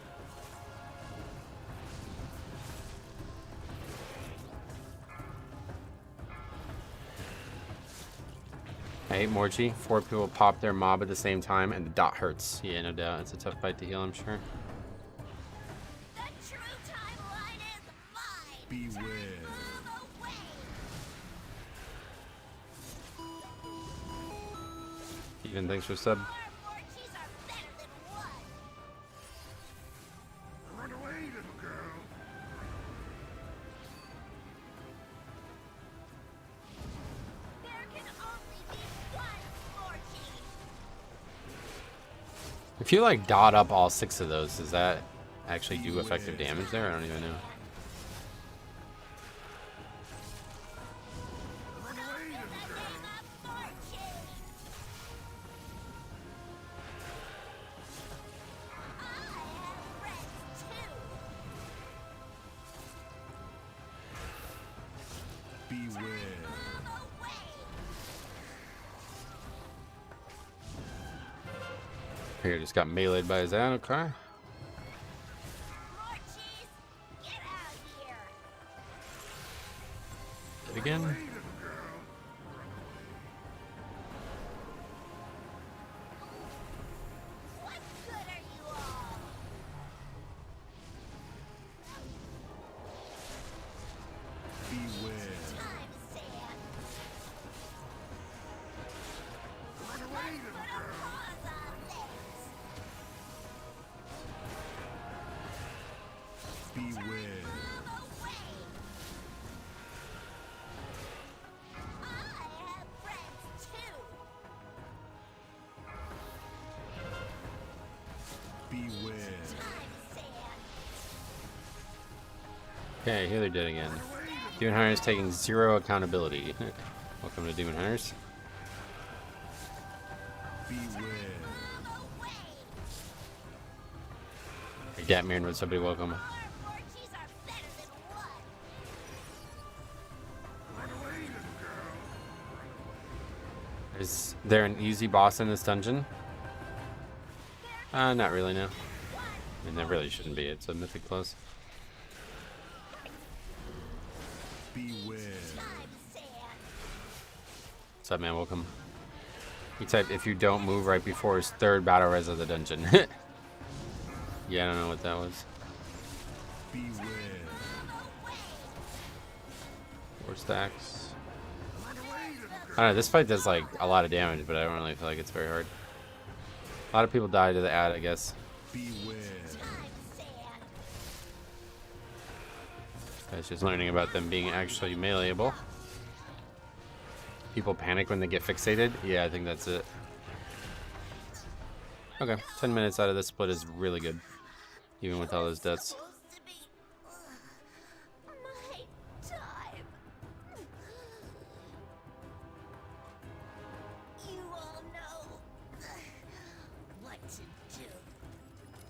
I hate Morchi. 4 people pop their mob at the same time, and the dot hurts. Yeah, no doubt. It's a tough fight to heal, I'm sure. The true timeline is mine. Beware. Move away. Even thanks for sub. Our Morchis are better than one. Run away, little girl. There can only be one Morchi. If you like dot up all 6 of those, does that actually do effective damage there? I don't even know. Run away, little girl. Beware. Here, just got meleeed by his own car. Again. Beware. Run away, little girl. Beware. Beware. Okay, here they're dead again. Demon Hunters taking 0 accountability. Welcome to Demon Hunters. Beware. Hey, Gatmirn, would somebody welcome? Is there an easy boss in this dungeon? Not really, no. I mean, there really shouldn't be. It's a Mythic Plus. Beware. What's up, man? Welcome. He typed, if you don't move right before his 3rd battle res of the dungeon. Yeah, I don't know what that was. Beware. 4 stacks. I don't know, this fight does like a lot of damage, but I don't really feel like it's very hard. A lot of people die to the ad, I guess. Beware. Guys just learning about them being actually meleeable. People panic when they get fixated. Yeah, I think that's it. Okay, 10 minutes out of this split is really good. Even with all those deaths.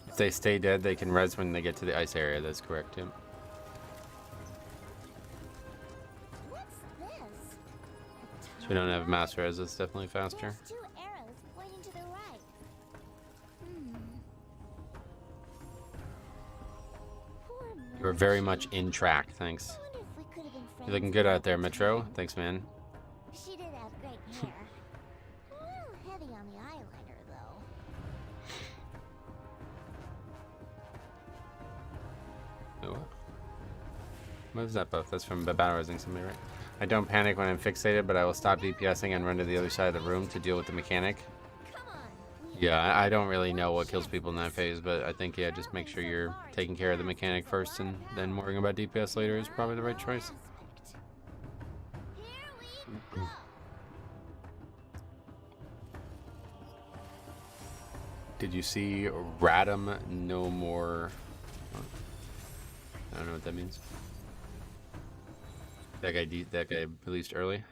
If they stay dead, they can res when they get to the ice area. That's correct, Tim. What's this? So we don't have mass res, it's definitely faster. There's 2 arrows pointing to the right. Poor You were very Mercy. much in track, thanks. I wonder if we could have been friends You're looking good out there, all the Metro. time. Thanks, man. She did have great hair. A little heavy on the eyeliner, though. Oh, what is that buff? That's from battle resing somebody, right? I don't panic when I'm fixated, but I will stop DPSing and run to the other side of the room to deal with the mechanic. Come on. Yeah, I don't really know what kills people in that phase, but I think, yeah, just make sure you're taking care of the mechanic first and then worrying about DPS later is probably the right choice. Here we go. Did you see Radam No More? I don't know what that means. That guy released early.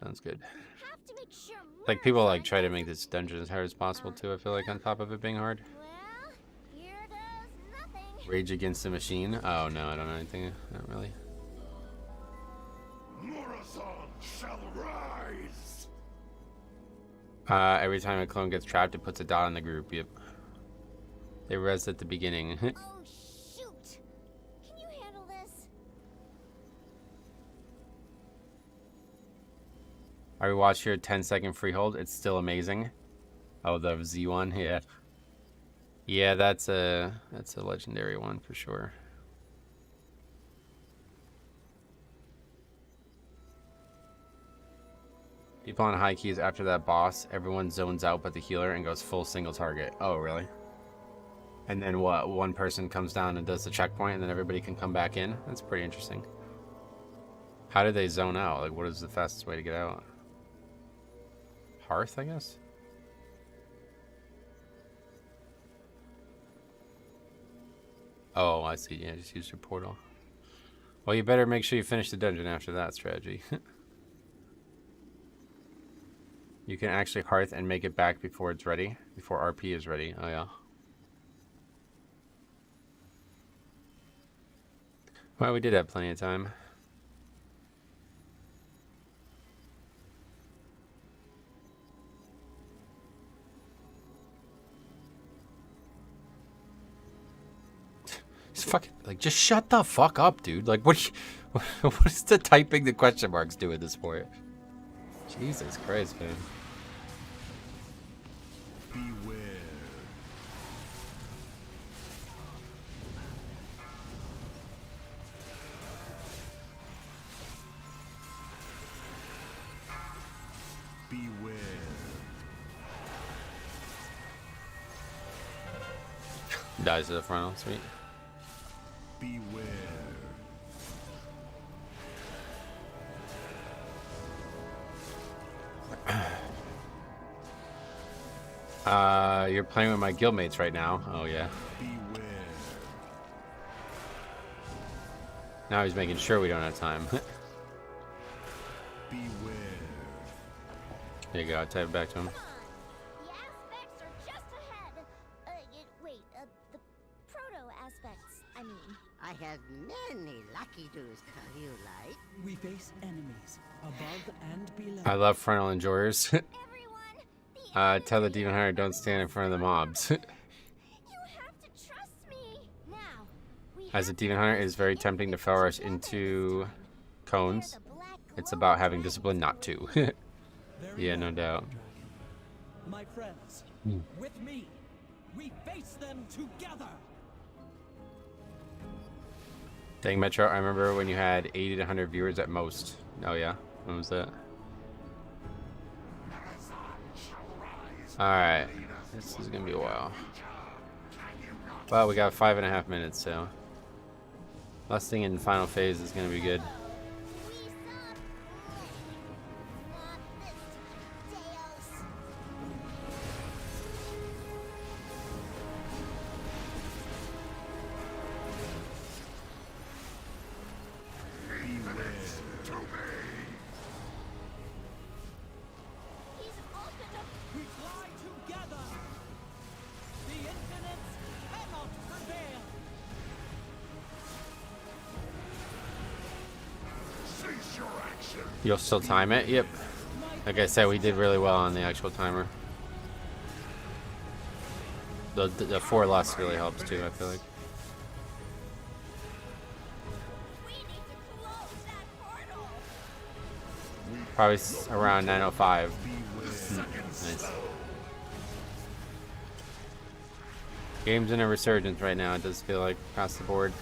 Sounds good. Have to make sure Like people like Mura-san try to gets make this dungeon as hard as possible too. I feel like on top of it being hard. Well, here goes nothing. Rage Against the Machine. Oh no, I don't know anything. Not really. Mura-san shall rise. Every time a clone gets trapped, it puts a dot on the group. Yep. They res at the beginning. Oh shoot! Can you handle this? I rewatched your 10-second freehold. It's still amazing. Oh, the Z one, yeah. Yeah, that's a legendary one for sure. People on high keys after that boss, everyone zones out but the healer and goes full single target. Oh, really? And then what? One person comes down and does the checkpoint and then everybody can come back in? That's pretty interesting. How do they zone out? Like, what is the fastest way to get out? Hearth, I guess? Oh, I see. Yeah, just use your portal. Well, you better make sure you finish the dungeon after that strategy. You can actually hearth and make it back before it's ready. Before RP is ready. Oh, yeah. Well, we did have plenty of time. Just fucking, like, just shut the fuck up, dude. Like, what is the typing the question marks do at this point? Jesus Christ, man. Beware. Beware. Dies to the frontal, sweet. Beware. You're playing with my guildmates right now. Oh, yeah. Beware. Now he's making sure we don't have time. Beware. There you go, I type it back to him. Come on. The aspects are just ahead. Wait, the proto aspects, I mean. I have many lucky do's tell you like. We face enemies above and below. I love frontal enjoyers. Everyone, Tell the demon hunter don't stand in front of the mobs. you have to trust me. Now, we As a have demon to hunter, it use is very the tempting to infinite fell rush weapons. into Where cones. the black It's glow about having dragon discipline not to. Very Yeah, no well, doubt. Dragon. My friends, with me, we face them together. Dang, Metro, I remember when you had 80 to 100 viewers at most. Oh, yeah? When was that? Alright. This is gonna be a while. Well, we got 5.5 minutes, so... Lusting in final phase is gonna be good. We suck. Not this time, Deus. He's opened up. We fly together. The infinites cannot prevail. Cease your action. You'll still time it? Yep. Like I said, we did really well on the actual timer. The 4 lust really helps too, I feel like. We need to close that portal. Probably around 9:05. Nice. Game's in a resurgence right now, it does feel like, across the board.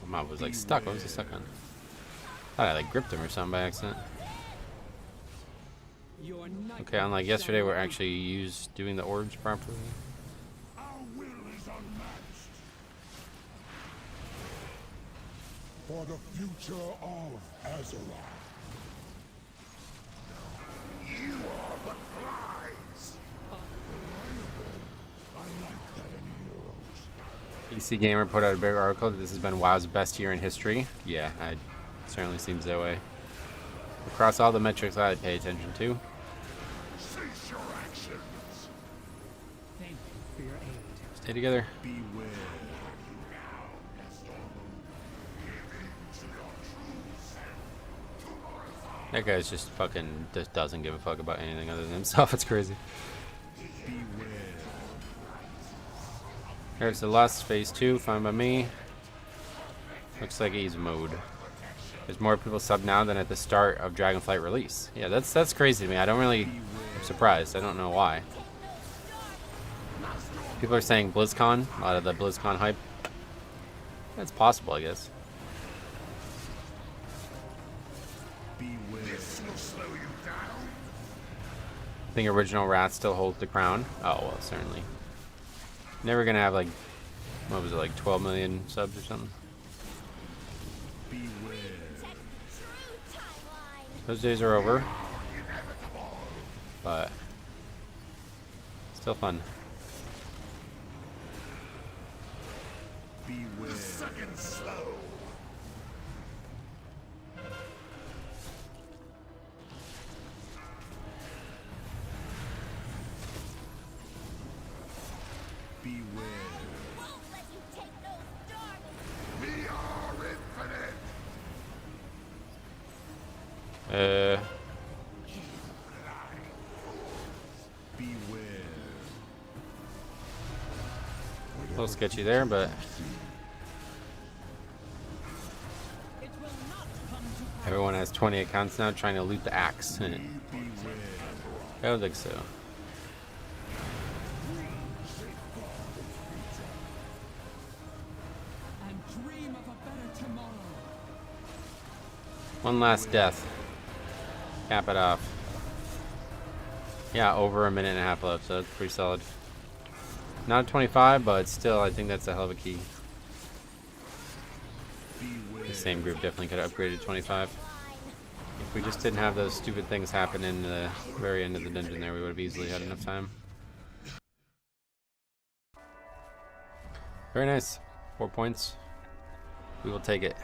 My mob was like stuck. What was he stuck on? I thought I like gripped him or something by accident. Your Okay, unlike yesterday, we're actually doing the orbs properly. Our will is unmatched. For the future of Azeroth. You are but flies. I like that in heroes. PC Gamer put out a big article that this has been WoW's best year in history. Yeah, it certainly seems that way. Across all the metrics I pay attention to. Cease your actions. Thank you for your aid. Stay together. Beware. That guy's just fucking just doesn't give a fuck about anything other than himself. It's crazy. Beware. Here's the last phase 2, fine by me. Looks like easy mode. There's more people sub now than at the start of Dragonflight release. Yeah, that's crazy to me. I don't really. I'm surprised. I don't know why. People are saying BlizzCon. A lot of the BlizzCon hype. That's possible, I guess. This will slow you down. I think original Wrath still holds the crown. Oh well, certainly. Never gonna have like, what was it, like 12 million subs or something? Beware. Check the true timeline. Those days are over. But still fun. Beware. Second slow. Beware. Won't let you take those dark. We are infinite. Beware. A little sketchy there, but It will not come to pass. everyone has 20 accounts now trying to loot the axe. I Beware. don't think so. And dream of a better tomorrow. One last death. Cap it off. Yeah, over a minute and a half left, so that's pretty solid. Not 25, but still, I think that's a hell of a key. Beware. The same group definitely could have upgraded 25. If we just didn't have those stupid things happen in the very end of the dungeon there, we would have easily had enough time. Very nice. 4 points. We will take it.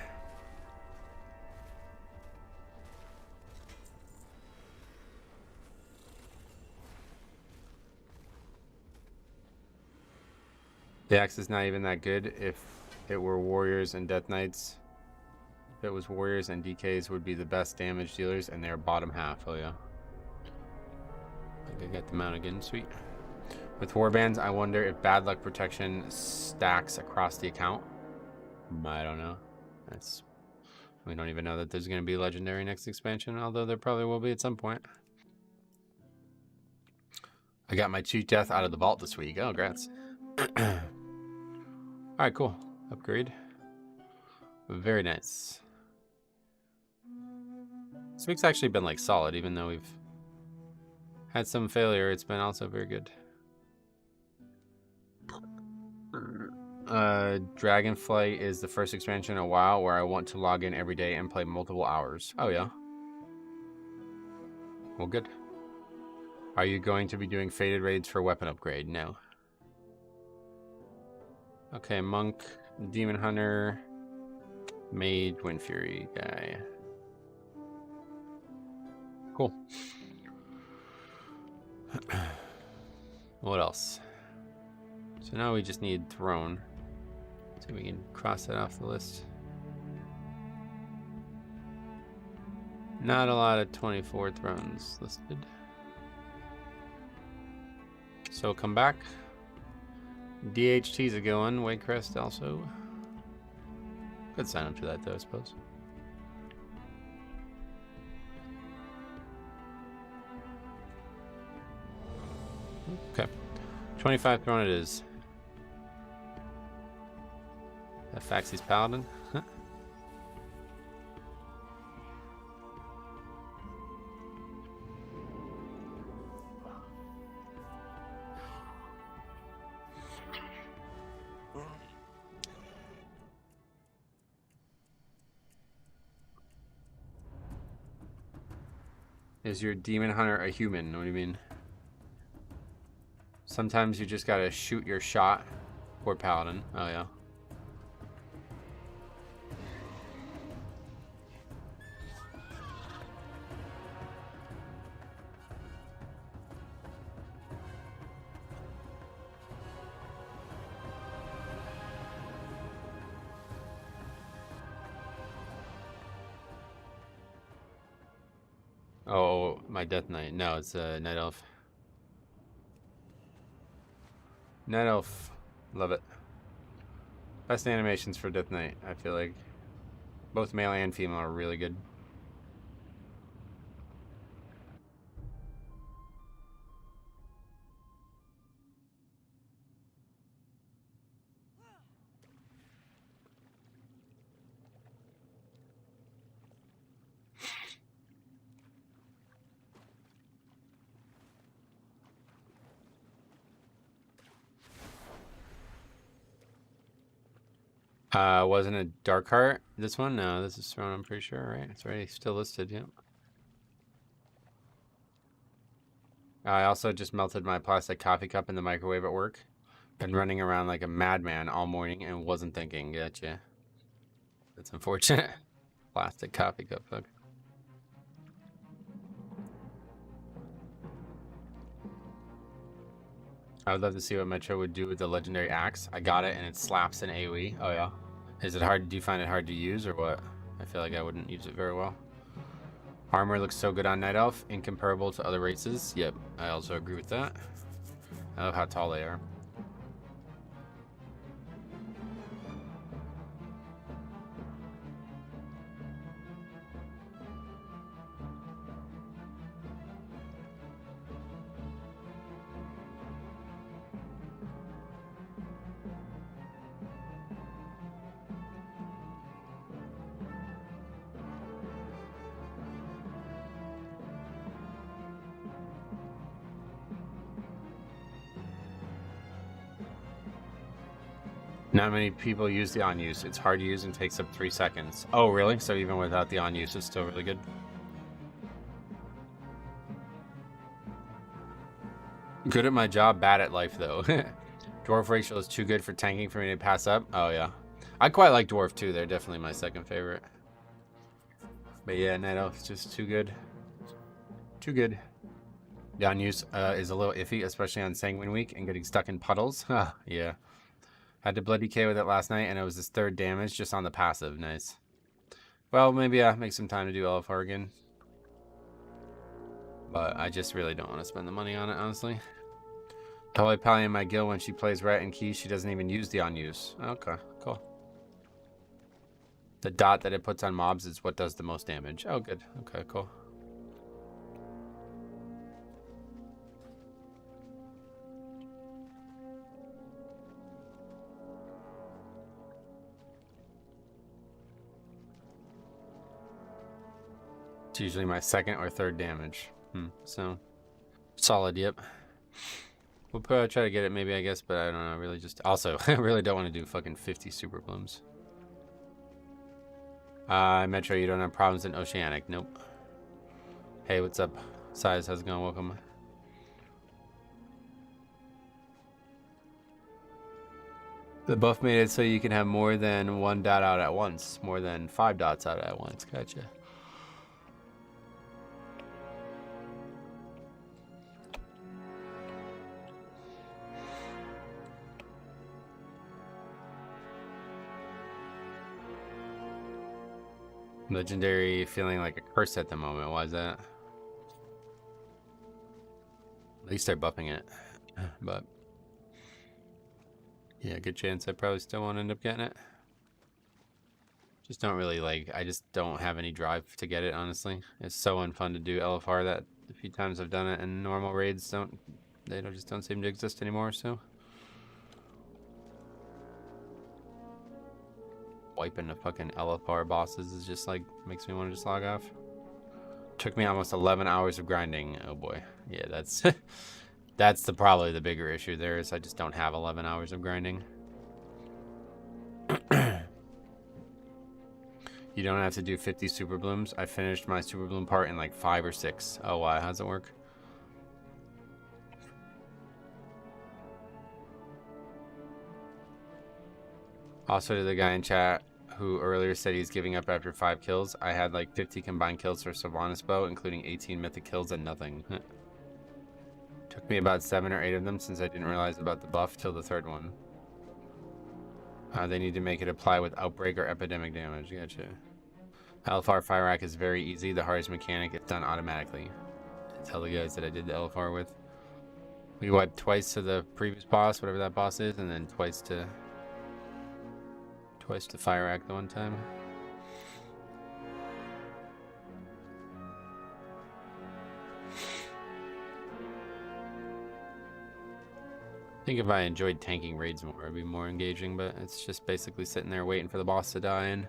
The axe is not even that good if it were warriors and death knights. If it was warriors and DKs would be the best damage dealers and they're bottom half. Oh yeah. I think I got the mount again, sweet. With warbands, I wonder if bad luck protection stacks across the account. I don't know. We don't even know that there's going to be legendary next expansion, although there probably will be at some point. I got my cheat death out of the vault this week. Oh, grats. Alright, cool. Upgrade. Very nice. This week's actually been like solid, even though we've had some failure. It's been also very good. Dragonflight is the first expansion in a while where I want to log in every day and play multiple hours. Oh yeah. Well, good. Are you going to be doing faded raids for weapon upgrade? No. Okay, monk, demon hunter, mage, wind fury guy. Cool. What else? So now we just need throne. So we can cross that off the list. Not a lot of 24 thrones listed. So come back. DHT's a going. Waycrest also. Could sign up to that though, I suppose. Okay. 25 throne it is. That Faxy's Paladin. Huh. Is your demon hunter a human? What do you mean? Sometimes you just gotta shoot your shot. Poor Paladin. Oh yeah. Oh, my Death Knight. No, it's a Night Elf. Night Elf. Love it. Best animations for Death Knight, I feel like. Both male and female are really good. Wasn't a Darkheart this one? No, this is Throne, I'm pretty sure, right? It's already still listed, yep. I also just melted my plastic coffee cup in the microwave at work. Been running around like a madman all morning and wasn't thinking. Gotcha. That's unfortunate. Plastic coffee cup, fuck. I would love to see what Metro would do with the legendary axe. I got it and it slaps in AoE. Oh yeah. Is it hard? Do you find it hard to use or what? I feel like I wouldn't use it very well. Armor looks so good on Night Elf, incomparable to other races. Yep, I also agree with that. I love how tall they are. Not many people use the on-use. It's hard to use and takes up 3 seconds. Oh, really? So even without the on-use, it's still really good? Good at my job, bad at life, though. Dwarf Racial is too good for tanking for me to pass up. Oh, yeah. I quite like Dwarf, too. They're definitely my second favorite. But yeah, Night Elf is just too good. Too good. The on-use is a little iffy, especially on Sanguine Week and getting stuck in puddles. Yeah. Had to Blood DK with it last night, and it was his 3rd damage just on the passive. Nice. Well, maybe make some time to do LFR again. But I just really don't want to spend the money on it, honestly. Totally Pally in my guild when she plays Rat and Key, she doesn't even use the on-use. Okay, cool. The dot that it puts on mobs is what does the most damage. Oh, good. Okay, cool. It's usually my 2nd or 3rd damage. So, solid, yep. We'll probably try to get it maybe, I guess, but I don't know, really just... Also, I really don't want to do fucking 50 Super Blooms. Metro, you don't have problems in Oceanic? Nope. Hey, what's up? Size, how's it going? Welcome. The buff made it so you can have more than 1 dot out at once. More than 5 dots out at once. Gotcha. Legendary feeling like a curse at the moment. Why is that? At least they're buffing it. But yeah, good chance I probably still won't end up getting it. Just don't really like, I just don't have any drive to get it, honestly. It's so unfun to do LFR that the few times I've done it and normal raids just don't seem to exist anymore, so. Wiping the fucking LFR bosses is just like, makes me want to just log off. Took me almost 11 hours of grinding. Oh boy. Yeah, that's that's probably the bigger issue there is I just don't have 11 hours of grinding. You don't have to do 50 Super Blooms. I finished my Super Bloom part in like 5 or 6. Oh, why? How's it work? Also, to the guy in chat who earlier said he's giving up after 5 kills, I had like 50 combined kills for Sylvanas Bow, including 18 mythic kills and nothing. Took me about 7 or 8 of them since I didn't realize about the buff till the 3rd one. They need to make it apply with outbreak or epidemic damage. Gotcha. LFR fire rack is very easy. The hardest mechanic, it's done automatically. I tell the guys that I did the LFR with. We wiped twice to the previous boss, whatever that boss is, and then twice to fire rack the one time. I think if I enjoyed tanking raids more, it'd be more engaging, but it's just basically sitting there waiting for the boss to die, and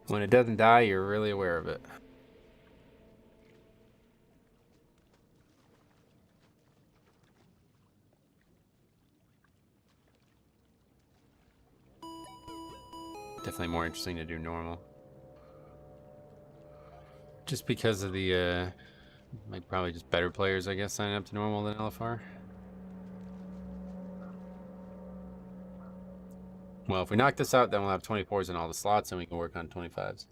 when it doesn't die, you're really aware of it. Definitely more interesting to do normal. Just because of the, like probably just better players, I guess, signing up to normal than LFR. Well, if we knock this out, then we'll have 24s in all the slots, and we can work on 25s.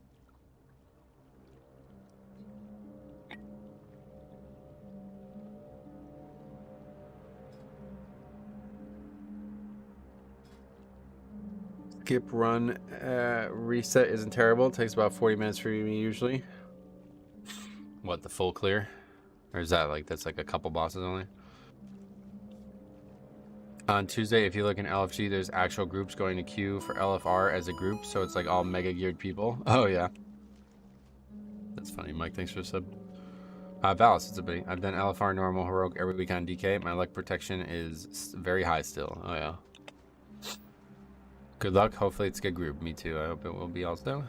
Skip run reset isn't terrible. It takes about 40 minutes for me usually. What, the full clear? Or is that like, that's like a couple bosses only? On Tuesday, if you look in LFG, there's actual groups going to queue for LFR as a group, so it's like all mega geared people. Oh yeah. That's funny, Mike. Thanks for the sub. Valis, it's a buddy. I've done LFR normal heroic every week on DK. My luck protection is very high still. Oh yeah. Good luck. Hopefully it's a good group. Me too. I hope it will be also.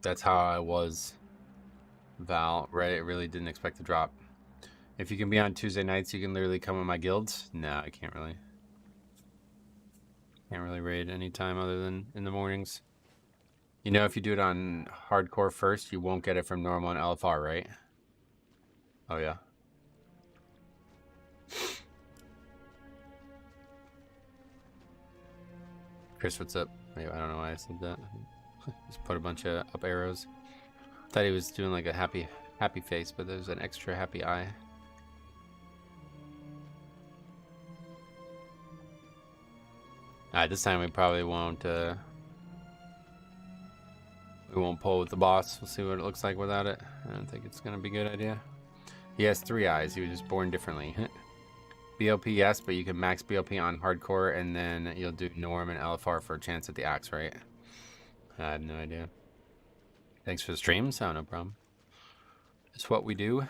That's how I was, Val. Right? I really didn't expect to drop. If you can be on Tuesday nights, you can literally come in my guilds. No, I can't really. Can't really raid anytime other than in the mornings. You know, if you do it on hardcore first, you won't get it from normal and LFR, right? Oh, yeah. Chris, what's up? Maybe, I don't know why I said that. Just put a bunch of up arrows. Thought he was doing like a happy face, but there's an extra happy eye. Alright, this time we probably won't pull with the boss. We'll see what it looks like without it. I don't think it's gonna be a good idea. He has 3 eyes. He was just born differently. BOP, yes, but you can max BOP on hardcore, and then you'll do norm and LFR for a chance at the axe, right? I have no idea. Thanks for the stream. So no problem. It's what we do.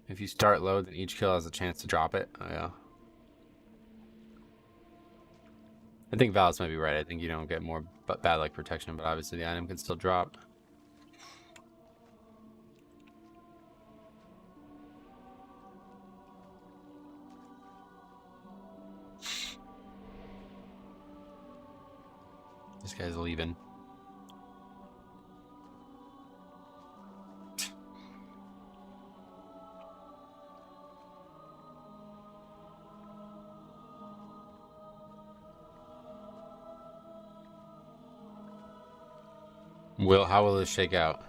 If you start low, then each kill has a chance to drop it. Oh yeah. I think Valis might be right. I think you don't get more bad luck protection, but obviously the item can still drop. This guy's leaving. How will this shake out?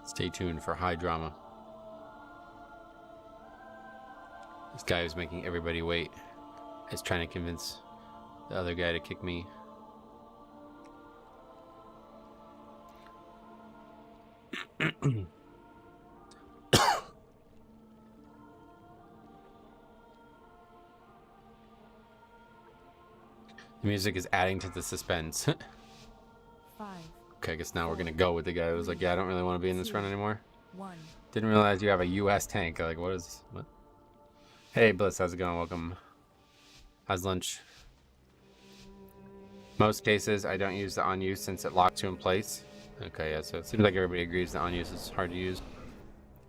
Stay tuned for high drama. This guy is making everybody wait. Is trying to convince the other guy to kick me. The music is adding to the suspense. 5. Okay, I guess now we're gonna go with the guy who was like, yeah, I don't really want to be in this run anymore. 1. Didn't realize you have a US tank. Like, what? Hey, Bliss, how's it going? Welcome. How's lunch? Most cases, I don't use the on use since it locks you in place. Okay, yeah, so it seems like everybody agrees the on use is hard to use.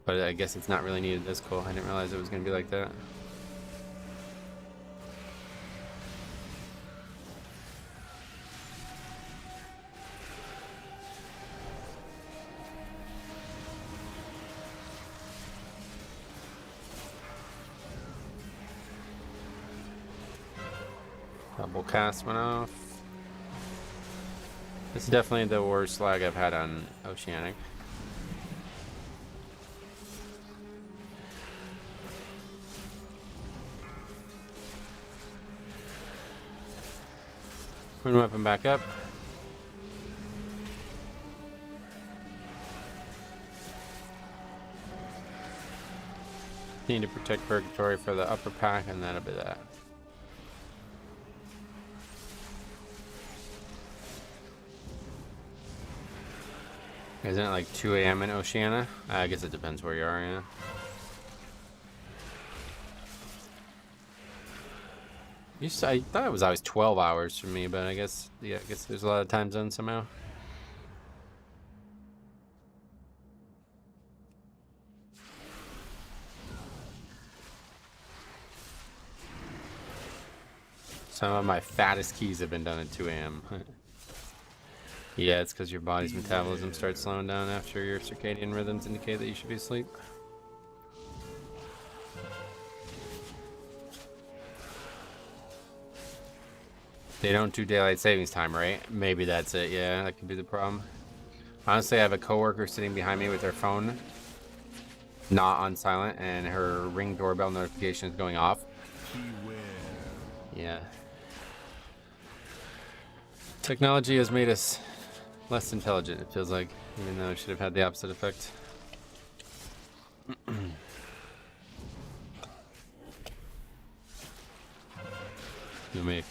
But I guess it's not really needed this cool. I didn't realize it was gonna be like that. Double cast went off. This is definitely the worst lag I've had on Oceanic. Rune weapon back up. Need to protect Purgatory for the upper pack, and that'll be that. Isn't it like 2 a.m. in Oceania? I guess it depends where you are, yeah. I thought it was always 12 hours for me, but I guess, yeah, I guess there's a lot of time zones somehow. Some of my fattest keys have been done at 2 a.m. Yeah, it's because your body's metabolism starts slowing down after your circadian rhythms indicate that you should be asleep. They don't do daylight savings time, right? Maybe that's it. Yeah, that could be the problem. Honestly, I have a coworker sitting behind me with her phone not on silent, and her Ring doorbell notification is going off. Beware. Yeah. Technology has made us less intelligent, it feels like, even though it should have had the opposite effect. You make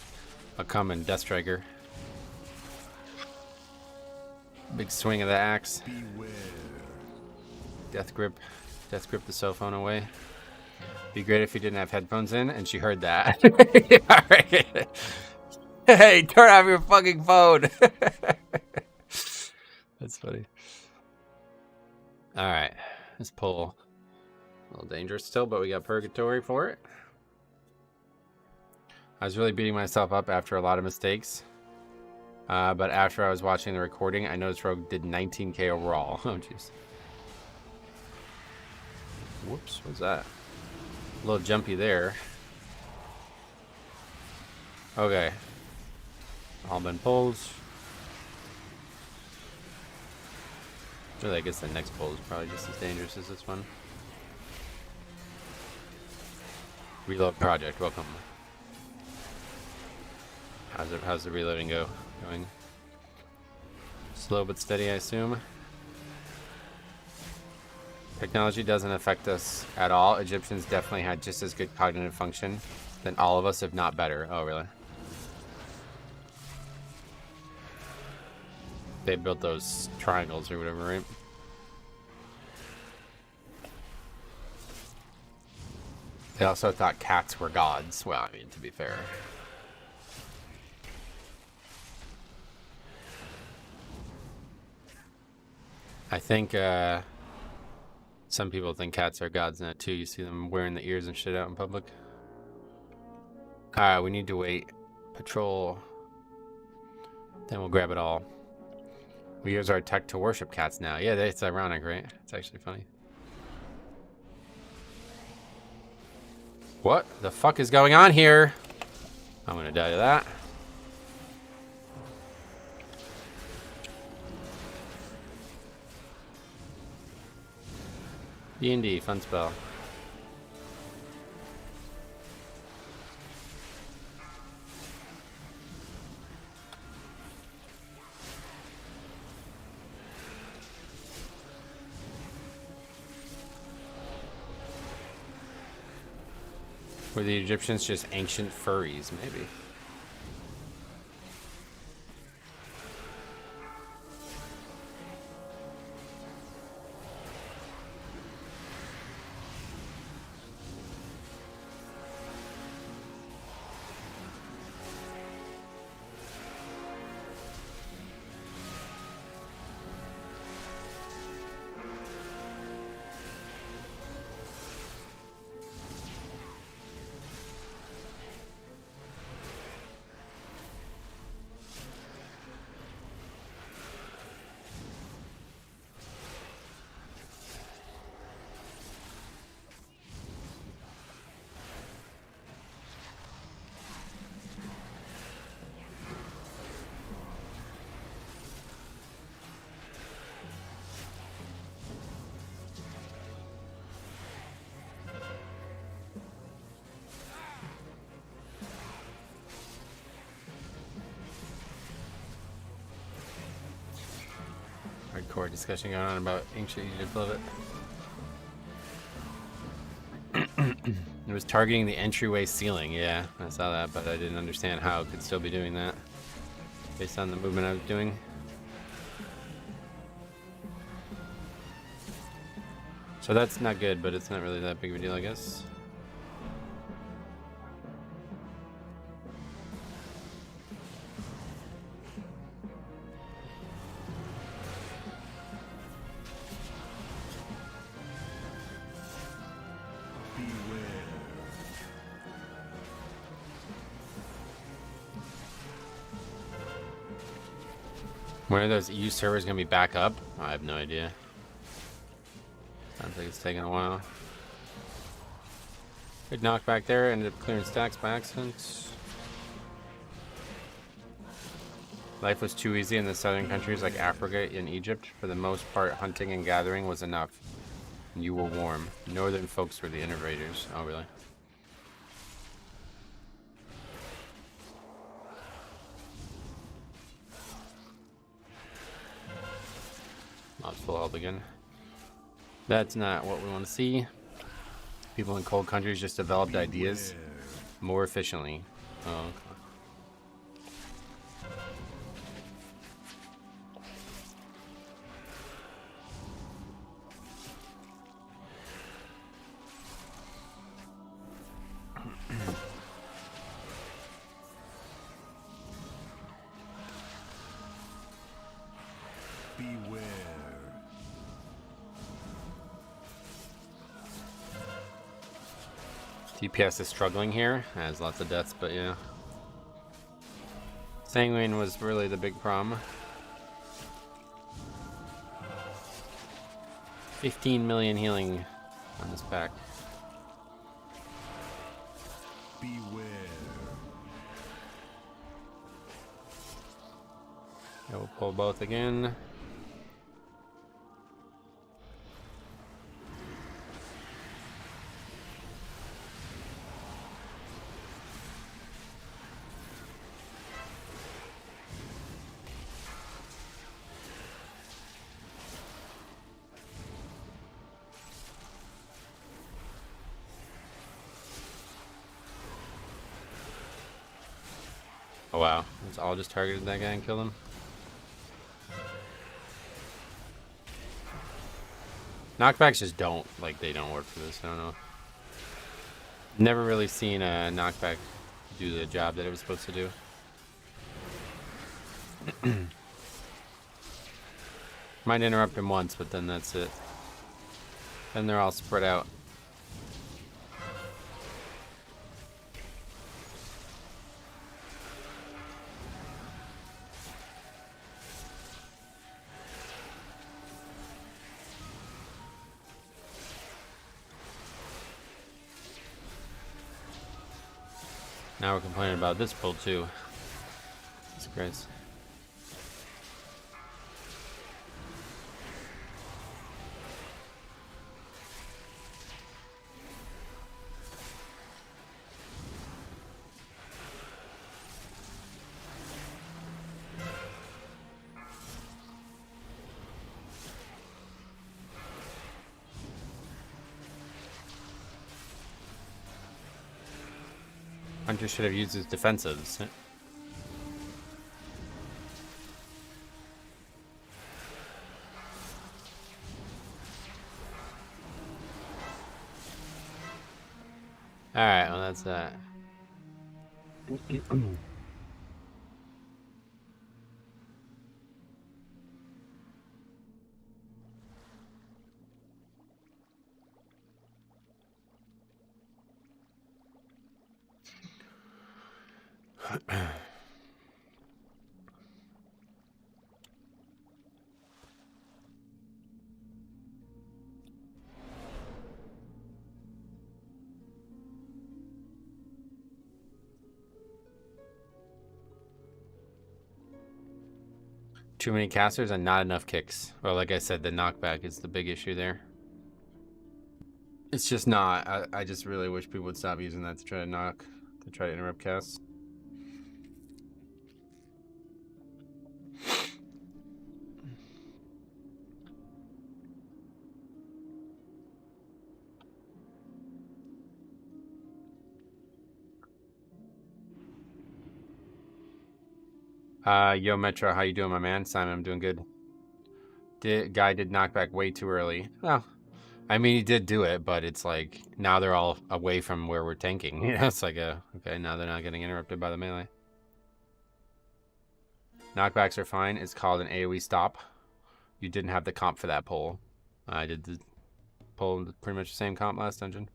a common Death Striker. Big swing of the axe. Beware. Death grip the cell phone away. Be great if you didn't have headphones in, and she heard that. Alright. Hey, turn off your fucking phone. That's funny. Alright. Let's pull. A little dangerous still, but we got Purgatory for it. I was really beating myself up after a lot of mistakes. But after I was watching the recording, I noticed Rogue did 19k overall. Oh, jeez. Whoops, what's that? A little jumpy there. Okay. All been pulls. Really, I guess the next pull is probably just as dangerous as this one. Reload project, welcome. How's the reloading going? Slow but steady, I assume. Technology doesn't affect us at all. Egyptians definitely had just as good cognitive function than all of us, if not better. Oh, really? They built those triangles or whatever, right? They also thought cats were gods. Well, I mean, to be fair. I think some people think cats are gods now too. You see them wearing the ears and shit out in public. Alright, we need to wait. Patrol. Then we'll grab it all. We use our tech to worship cats now. Yeah, it's ironic, right? It's actually funny. What the fuck is going on here? I'm gonna die to that. D&D, fun spell. Were the Egyptians just ancient furries, maybe? Discord discussion going on about ancient Egypt a little bit. It was targeting the entryway ceiling. Yeah, I saw that, but I didn't understand how it could still be doing that based on the movement I was doing. So that's not good, but it's not really that big of a deal, I guess. When are those EU servers gonna be back up? I have no idea. Sounds like it's taking a while. Good knockback there, ended up clearing stacks by accident. Life was too easy in the southern countries like Africa and Egypt. For the most part, hunting and gathering was enough. You were warm. Northern folks were the innovators. Oh, really? Not full health again. That's not what we want to see. People in cold countries just developed ideas more efficiently. Oh, okay. Beware. DPS is struggling here. Has lots of deaths, but yeah. Sanguine was really the big problem. 15 million healing on this pack. Beware. Yeah, we'll pull both again. Oh wow, it's all just targeted that guy and killed him. Knockbacks just don't, like, they don't work for this, I don't know. Never really seen a knockback do the job that it was supposed to do. Might interrupt him once, but then that's it. Then they're all spread out. Now we're complaining about this pull too. It's great. Hunter should have used his defensives. Alright, well that's that. Too many casters and not enough kicks. Well, like I said, the knockback is the big issue there. It's just not. I just really wish people would stop using that to try to interrupt casts. Yo, Metro, how you doing, my man? Simon, I'm doing good. Guy did knockback way too early. Well, I mean, he did do it, but it's like, now they're all away from where we're tanking. You know, it's like, okay, now they're not getting interrupted by the melee. Knockbacks are fine. It's called an AoE stop. You didn't have the comp for that pull. I did the pull pretty much the same comp last dungeon.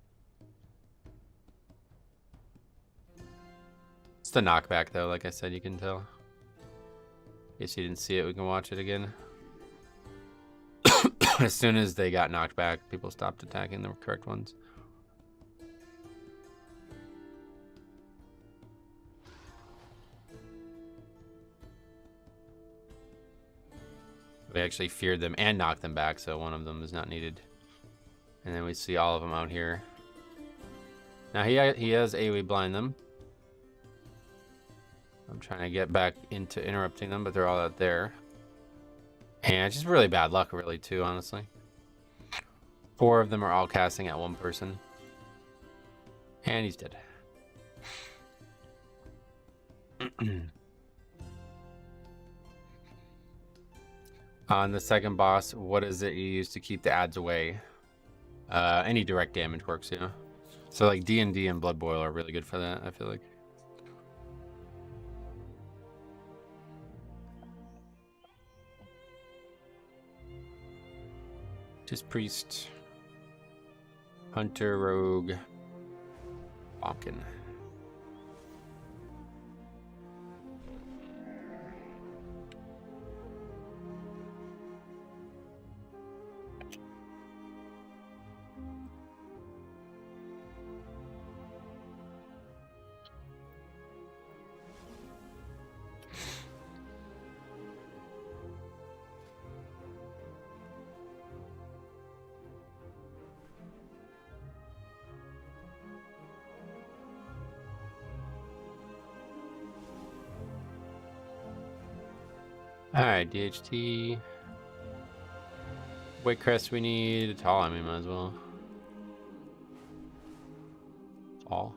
It's the knockback, though, like I said, you can tell. In case you didn't see it, we can watch it again. As soon as they got knocked back, people stopped attacking the correct ones. We actually feared them and knocked them back, so one of them is not needed. And then we see all of them out here. Now he has AoE blind them. I'm trying to get back into interrupting them, but they're all out there. And it's just really bad luck, really, too, honestly. 4 of them are all casting at one person. And he's dead. On the second boss, what is it you use to keep the ads away? Any direct damage works, yeah. So like D&D and Blood Boil are really good for that, I feel like. Just Priest, Hunter, Rogue, Pumpkin. Alright, DHT. Weight crest we need. A tall, I mean, might as well. Tall.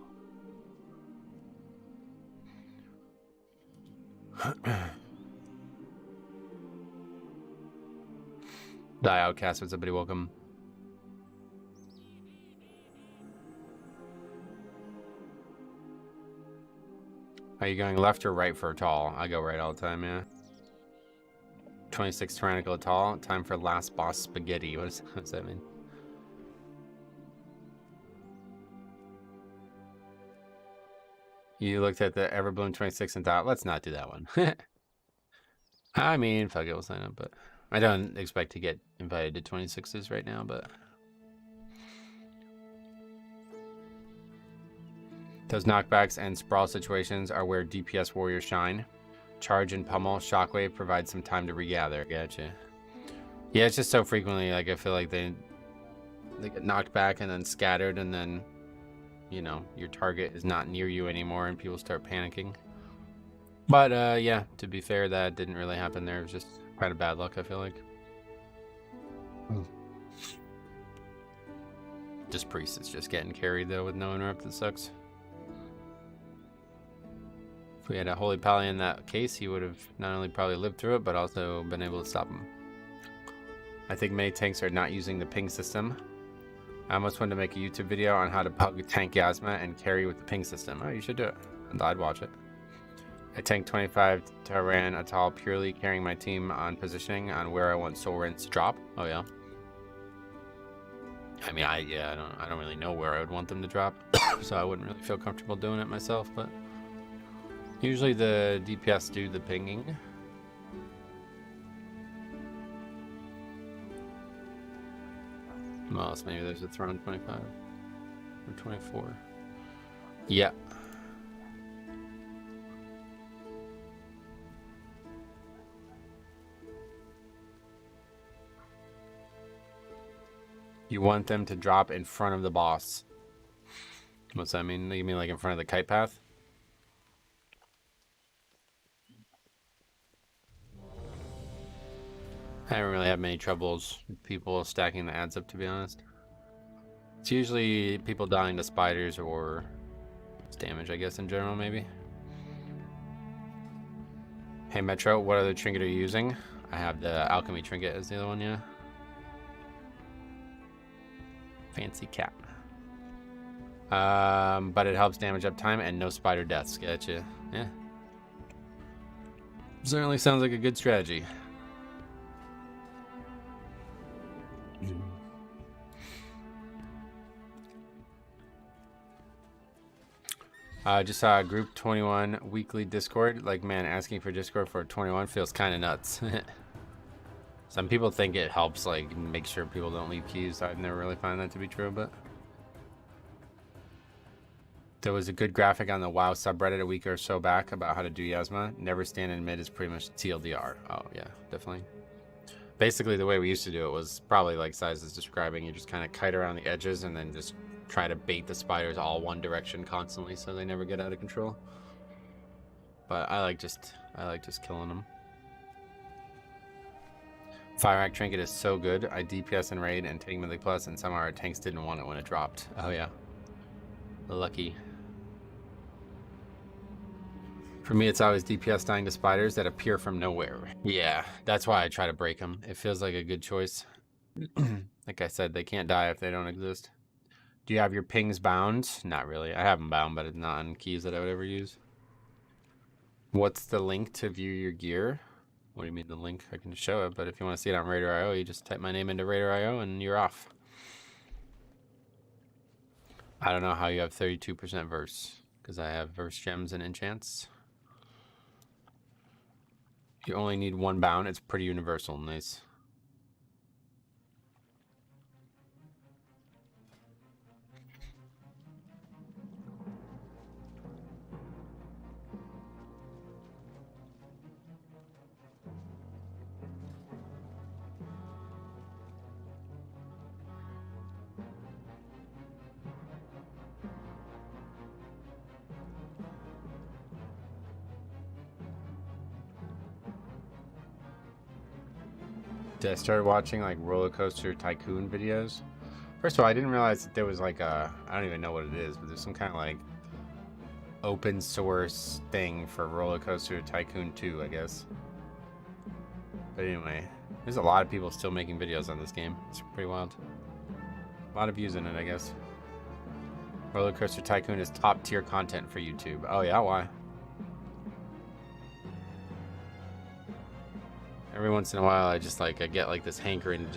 Die Outcast, what's up, buddy? Welcome. Are you going left or right for a tall? I go right all the time, yeah. 26 Tyrannical tall. Time for last boss spaghetti. What does that mean? You looked at the Everbloom 26 and thought, let's not do that one. I mean, fuck it, we'll sign up, but I don't expect to get invited to 26s right now, but those knockbacks and sprawl situations are where DPS warriors shine. Charge and pummel, shockwave provides some time to regather. Gotcha. Yeah, it's just so frequently, like, I feel like they get knocked back and then scattered, and then, you know, your target is not near you anymore and people start panicking. But yeah, to be fair, that didn't really happen there. It was just kind of bad luck, I feel like. Just Priest is just getting carried though with no interrupt. That sucks. If we had a Holy Pally in that case, he would have not only probably lived through it, but also been able to stop him. I think many tanks are not using the ping system. I almost wanted to make a YouTube video on how to pug tank Yasma and carry with the ping system. Oh, you should do it. And I'd watch it. I tanked 25 Tyran Atal purely carrying my team on positioning on where I want Soul Rinse to drop. Oh yeah. I mean, I don't really know where I would want them to drop, so I wouldn't really feel comfortable doing it myself. But usually the DPS do the pinging. Well, else maybe there's a throne 25 or 24. Yeah. You want them to drop in front of the boss. What's that mean? You mean like in front of the kite path? I haven't really had many troubles with people stacking the ads up, to be honest. It's usually people dying to spiders or it's damage, I guess, in general, maybe. Hey Metro, what other trinket are you using? I have the alchemy trinket as the other one, yeah. Fancy cat. But it helps damage uptime and no spider deaths. Gotcha. Yeah. Certainly sounds like a good strategy. Just saw group 21 weekly Discord. Like, man, asking for Discord for 21 feels kind of nuts. Some people think it helps, like, make sure people don't leave keys. I've never really found that to be true, but there was a good graphic on the WoW subreddit a week or so back about how to do Yasma. Never stand in mid is pretty much TLDR. Oh, yeah, definitely. Basically, the way we used to do it was probably like Size is describing. You just kind of kite around the edges and then just try to bait the spiders all one direction constantly so they never get out of control. But I like just killing them. Fire Act Trinket is so good. I DPS in raid and take Mythic Plus, and somehow our tanks didn't want it when it dropped. Oh yeah. Lucky. For me, it's always DPS dying to spiders that appear from nowhere. Yeah, that's why I try to break them. It feels like a good choice. Like I said, they can't die if they don't exist. Do you have your pings bound? Not really. I have them bound, but it's not on keys that I would ever use. What's the link to view your gear? What do you mean the link? I can show it, but if you want to see it on Raider.io, you just type my name into Raider.io and you're off. I don't know how you have 32% verse, because I have verse gems and enchants. You only need one bound. It's pretty universal. Nice. I started watching like roller coaster tycoon videos. First of all, I didn't realize that there was like a, I don't even know what it is, but there's some kind of like open source thing for roller coaster tycoon 2, I guess. But anyway, there's a lot of people still making videos on this game. It's pretty wild. A lot of views in it, I guess. Roller coaster tycoon is top tier content for YouTube. Oh yeah, why? Every once in a while, I get like this hankering to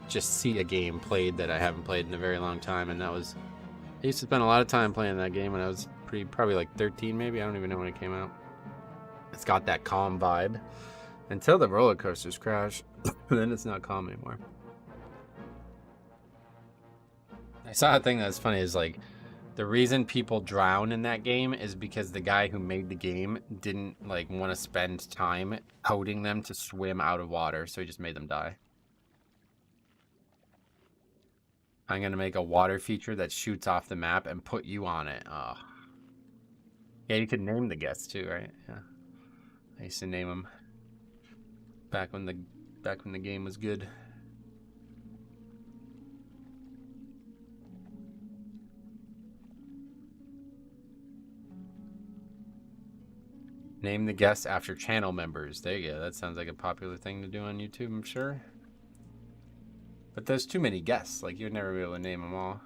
just see a game played that I haven't played in a very long time, and that was, I used to spend a lot of time playing that game when I was probably like 13 maybe. I don't even know when it came out. It's got that calm vibe until the roller coasters crash. Then it's not calm anymore. I saw a thing that's funny is like, the reason people drown in that game is because the guy who made the game didn't like want to spend time coding them to swim out of water, so he just made them die. I'm gonna make a water feature that shoots off the map and put you on it. Oh. Yeah, you could name the guests too, right? Yeah. I used to name them back when the game was good. Name the guests after channel members. There you go. That sounds like a popular thing to do on YouTube, I'm sure. But there's too many guests. Like, you'd never be able to name them all.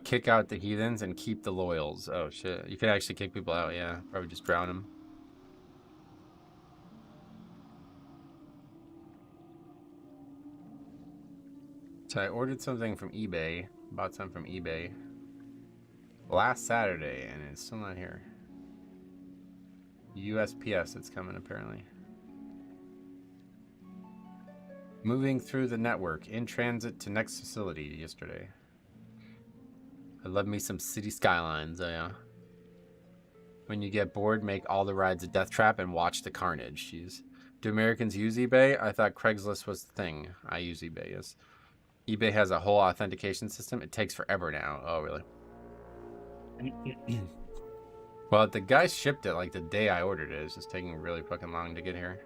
Kick out the heathens and keep the loyals. Oh shit. You could actually kick people out, yeah. Probably just drown them. So I ordered something from eBay. Bought some from eBay last Saturday and it's still not here. USPS, it's coming apparently. Moving through the network. In transit to next facility yesterday. I love me some city skylines, oh yeah. When you get bored, make all the rides a death trap and watch the carnage. Jeez. Do Americans use eBay? I thought Craigslist was the thing. I use eBay, yes. eBay has a whole authentication system. It takes forever now. Oh, really? Well, the guy shipped it like the day I ordered it. It's just taking really fucking long to get here.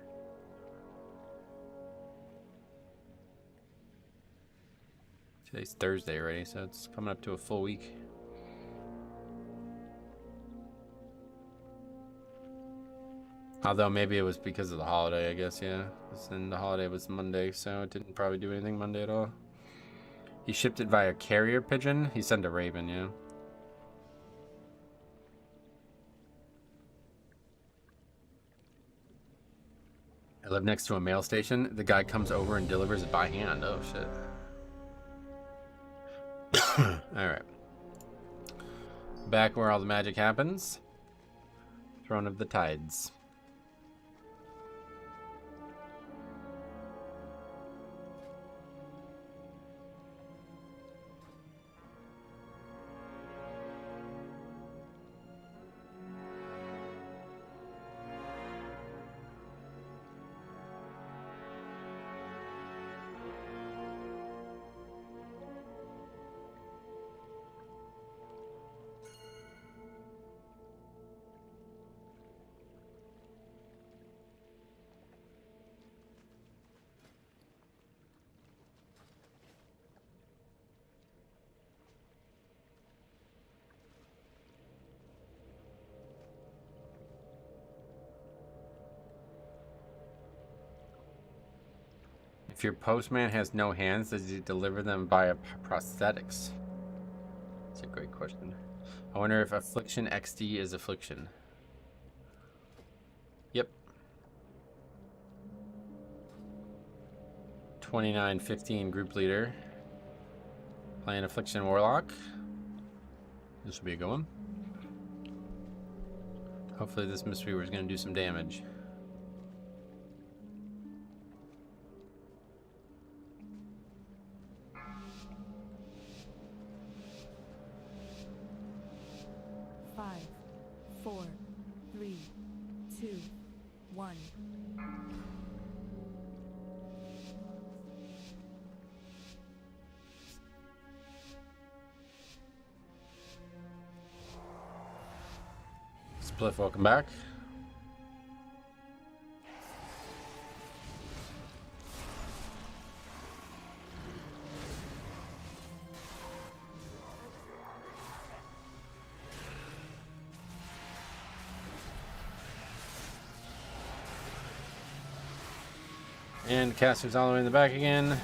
Today's Thursday already, so it's coming up to a full week. Although maybe it was because of the holiday, I guess, yeah. And the holiday was Monday, so it didn't probably do anything Monday at all. He shipped it via carrier pigeon. He sent a Raven, yeah. I live next to a mail station. The guy comes over and delivers it by hand. Oh, shit. Alright. Back where all the magic happens. Throne of the Tides. If your postman has no hands, does he deliver them via prosthetics? That's a great question. I wonder if Affliction XD is Affliction. Yep. 2915 group leader. Playing Affliction Warlock. This will be a good one. Hopefully this Mistweaver is going to do some damage. Spliff, welcome back. And caster's all the way in the back again.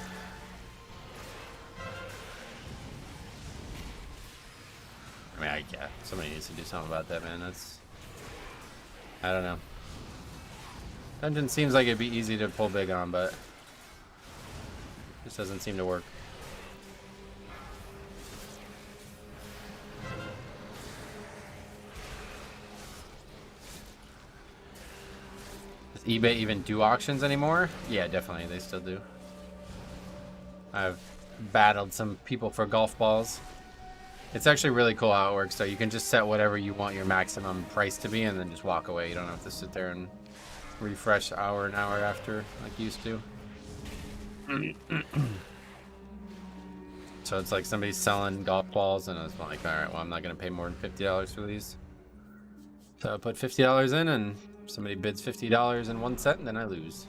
I mean, yeah, somebody needs to do something about that, man. That's... I don't know. Dungeon seems like it'd be easy to pull big on, but this doesn't seem to work. Does eBay even do auctions anymore? Yeah, definitely. They still do. I've battled some people for golf balls. It's actually really cool how it works, though. You can just set whatever you want your maximum price to be and then just walk away. You don't have to sit there and refresh an hour after like you used to. So it's like somebody's selling golf balls and it's like, alright, well, I'm not going to pay more than $50 for these. So I put $50 in and somebody bids $50 in 1 set and then I lose.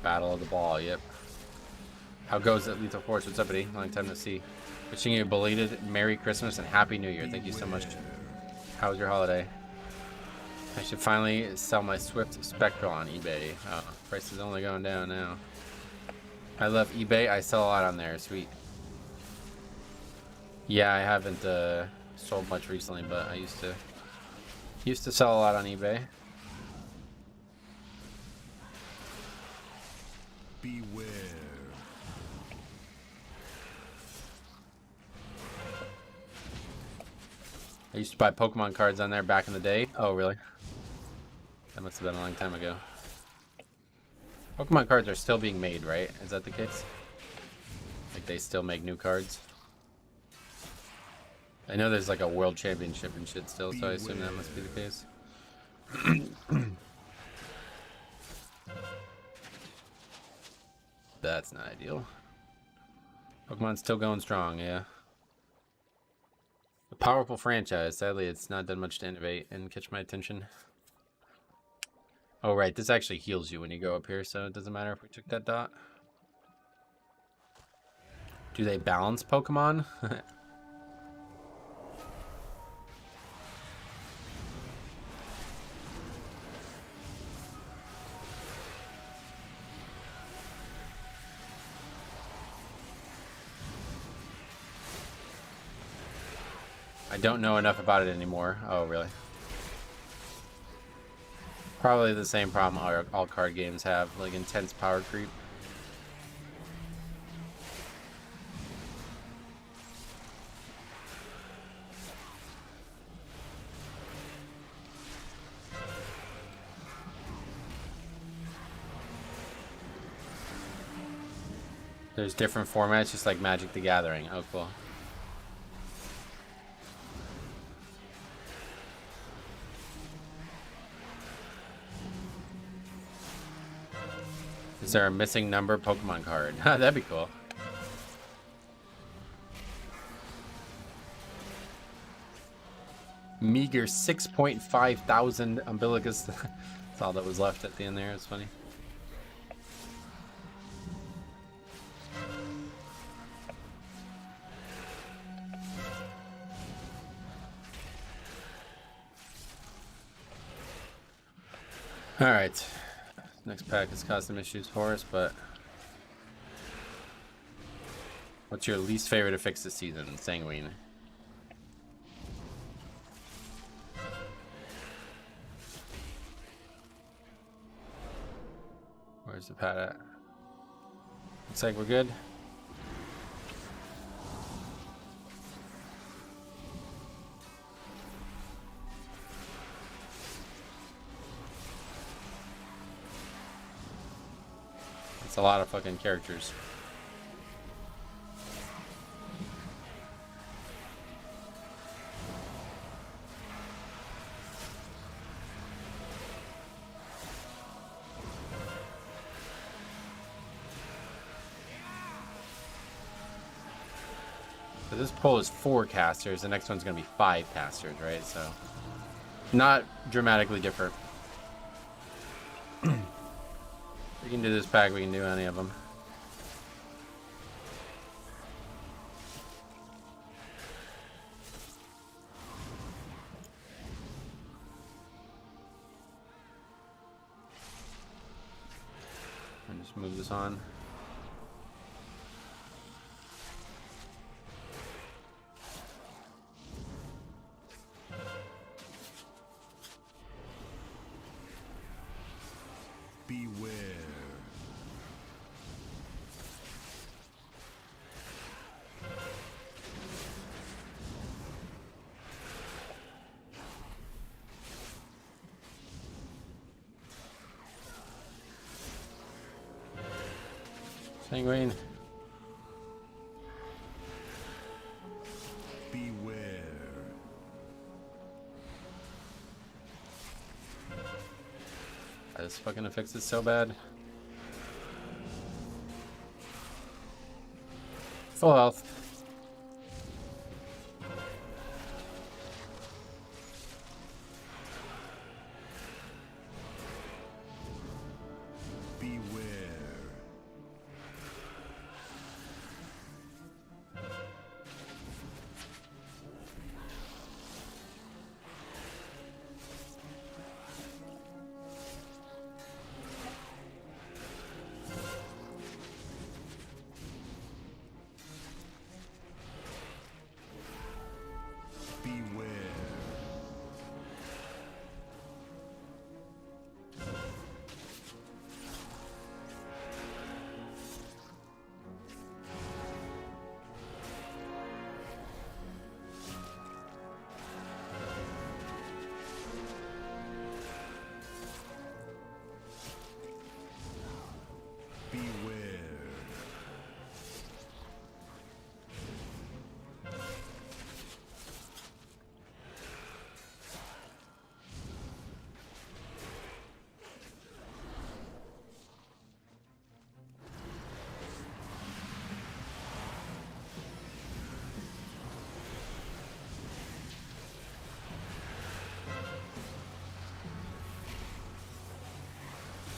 Battle of the ball, yep. How goes it, Lethal Force? What's up, buddy? Long time to see. Wishing you a belated Merry Christmas and Happy New Year. Thank you so much. How was your holiday? I should finally sell my Swift Spectral on eBay. Oh, price is only going down now. I love eBay. I sell a lot on there. Sweet. Yeah, I haven't sold much recently, but I used to sell a lot on eBay. Beware. I used to buy Pokemon cards on there back in the day. Oh, really? That must have been a long time ago. Pokemon cards are still being made, right? Is that the case? Like, they still make new cards? I know there's like a world championship and shit still, so I assume that must be the case. That's not ideal. Pokemon's still going strong, yeah. A powerful franchise. Sadly, it's not done much to innovate and catch my attention. Oh, right. This actually heals you when you go up here, so it doesn't matter if we took that dot. Do they balance Pokemon? I don't know enough about it anymore. Oh, really? Probably the same problem all card games have, like intense power creep. There's different formats, just like Magic the Gathering. Oh, cool. Is there a missing number Pokemon card? That'd be cool. Meager 6.5 thousand umbilicus. That's all that was left at the end there. It's funny. All right. Next pack is caused some issues for us, but what's your least favorite to fix this season? Sanguine. Where's the pad at? Looks like we're good. It's a lot of fucking characters. So this pull is 4 casters. The next one's gonna be 5 casters, right? So not dramatically different. We can do this pack, we can do any of them. And just move this on. Beware. Sanguine. Beware. This fucking fix it so bad. Full health. Beware.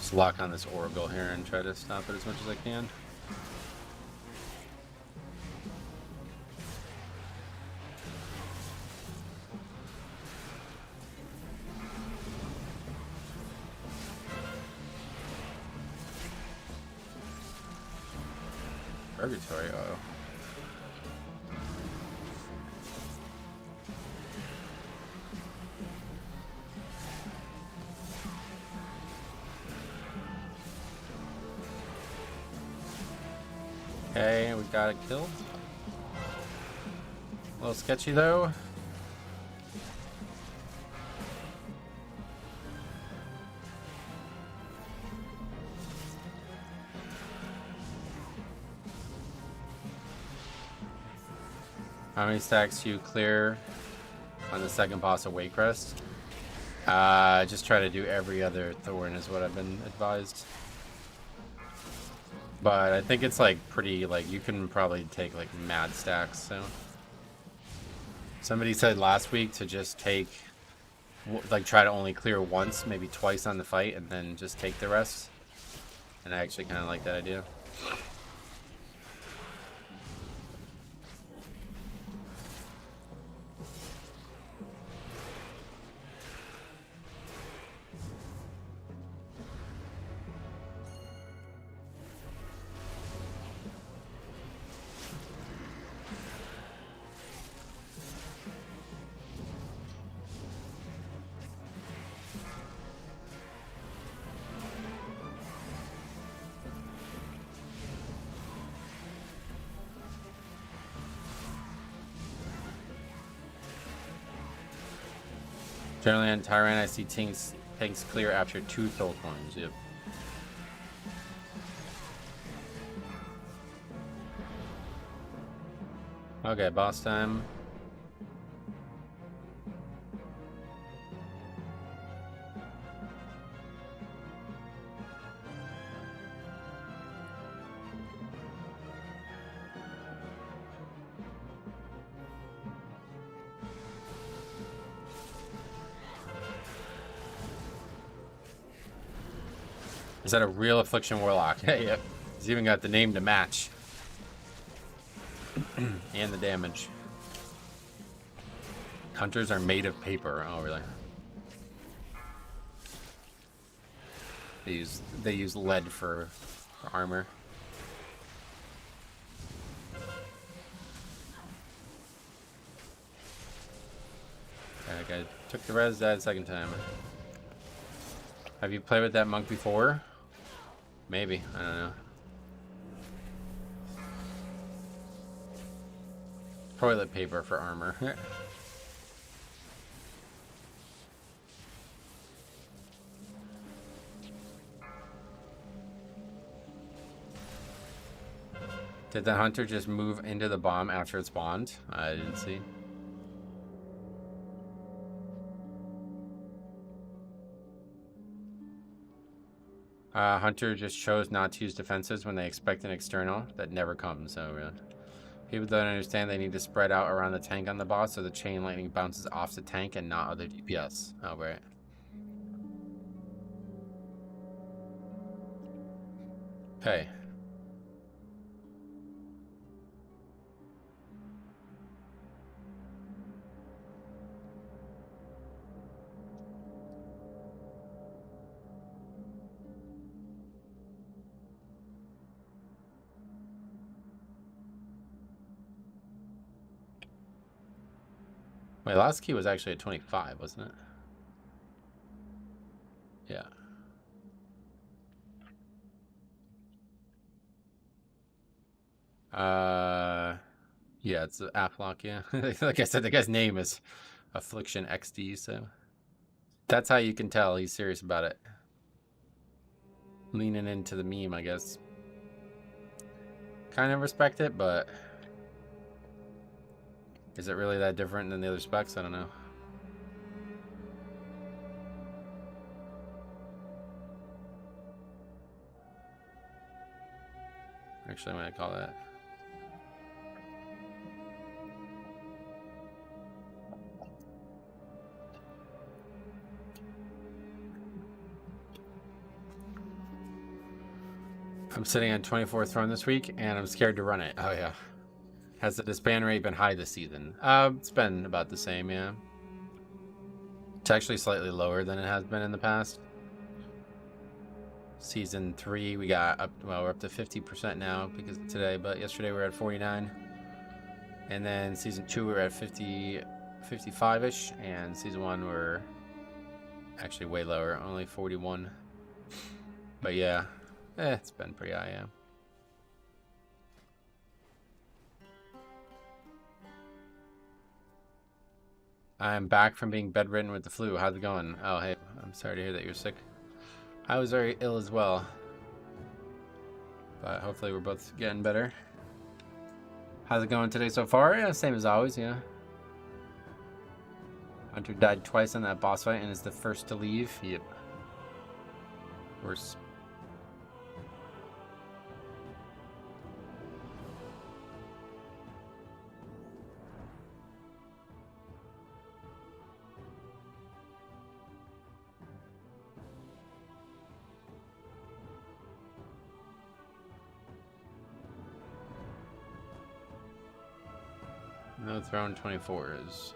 Just lock on this Oracle here and try to stop it as much as I can. Purgatory, oh. Okay, we got it killed. A little sketchy though. How many stacks do you clear on the second boss of Waycrest? Just try to do every other Thorn is what I've been advised. But I think it's like pretty, like you can probably take like mad stacks, so. Somebody said last week to just take, like try to only clear once, maybe twice on the fight, and then just take the rest. And I actually kind of like that idea. Generally on Tyrant, I see tanks clear after 2 soul coins. Yep. Okay, boss time. Is that a real Affliction Warlock? Yep. He's even got the name to match. And the damage. Hunters are made of paper. Oh, really? They use lead for armor. That guy took the res, died second time. Have you played with that monk before? Maybe, I don't know. Toilet paper for armor. Did the hunter just move into the bomb after it spawned? I didn't see. Hunter just chose not to use defenses when they expect an external that never comes. So really, people don't understand they need to spread out around the tank on the boss so the chain lightning bounces off the tank and not other DPS. Oh, right. Okay. My last key was actually at 25, wasn't it? Yeah. Yeah, it's Aflock, yeah. Like I said, the guy's name is Affliction XD, so that's how you can tell he's serious about it. Leaning into the meme, I guess. Kind of respect it, but is it really that different than the other specs? I don't know. Actually, I'm gonna call that. I'm sitting on 24th run this week, and I'm scared to run it. Oh, yeah. Has the disband rate been high this season? It's been about the same, yeah. It's actually slightly lower than it has been in the past. Season 3, we got up, well, we're up to 50% now because of today, but yesterday we were at 49. And then season 2, we were at 55-ish, and season 1, we're actually way lower, only 41. But yeah, it's been pretty high, yeah. I'm back from being bedridden with the flu. How's it going? Oh, hey, I'm sorry to hear that you're sick. I was very ill as well. But hopefully we're both getting better. How's it going today so far? Yeah, same as always, yeah. Hunter died twice on that boss fight and is the first to leave. Yep. Worse. No throne 24s.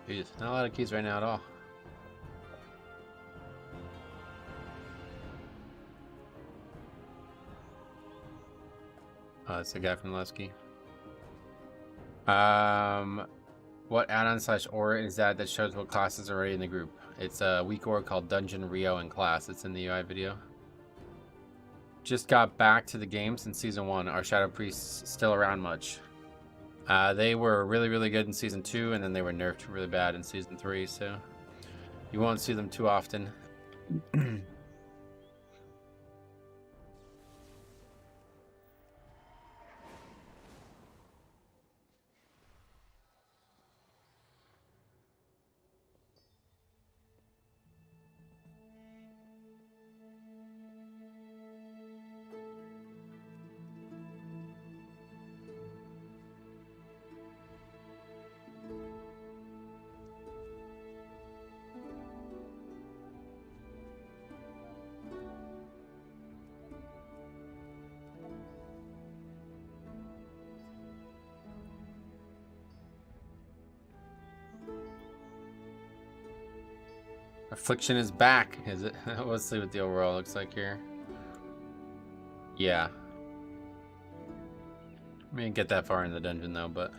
Jeez, not a lot of keys right now at all. Oh, that's the guy from Lusky. What add-on / aura is that shows what classes are already in the group? It's a weak aura called Dungeon Rio and class. It's in the UI video. Just got back to the game since season 1. Are Shadow Priests still around much? They were really, really good in season 2, and then they were nerfed really bad in season 3, so you won't see them too often. Affliction is back, is it? Let's see what the overall looks like here. Yeah. I didn't get that far in the dungeon though, but...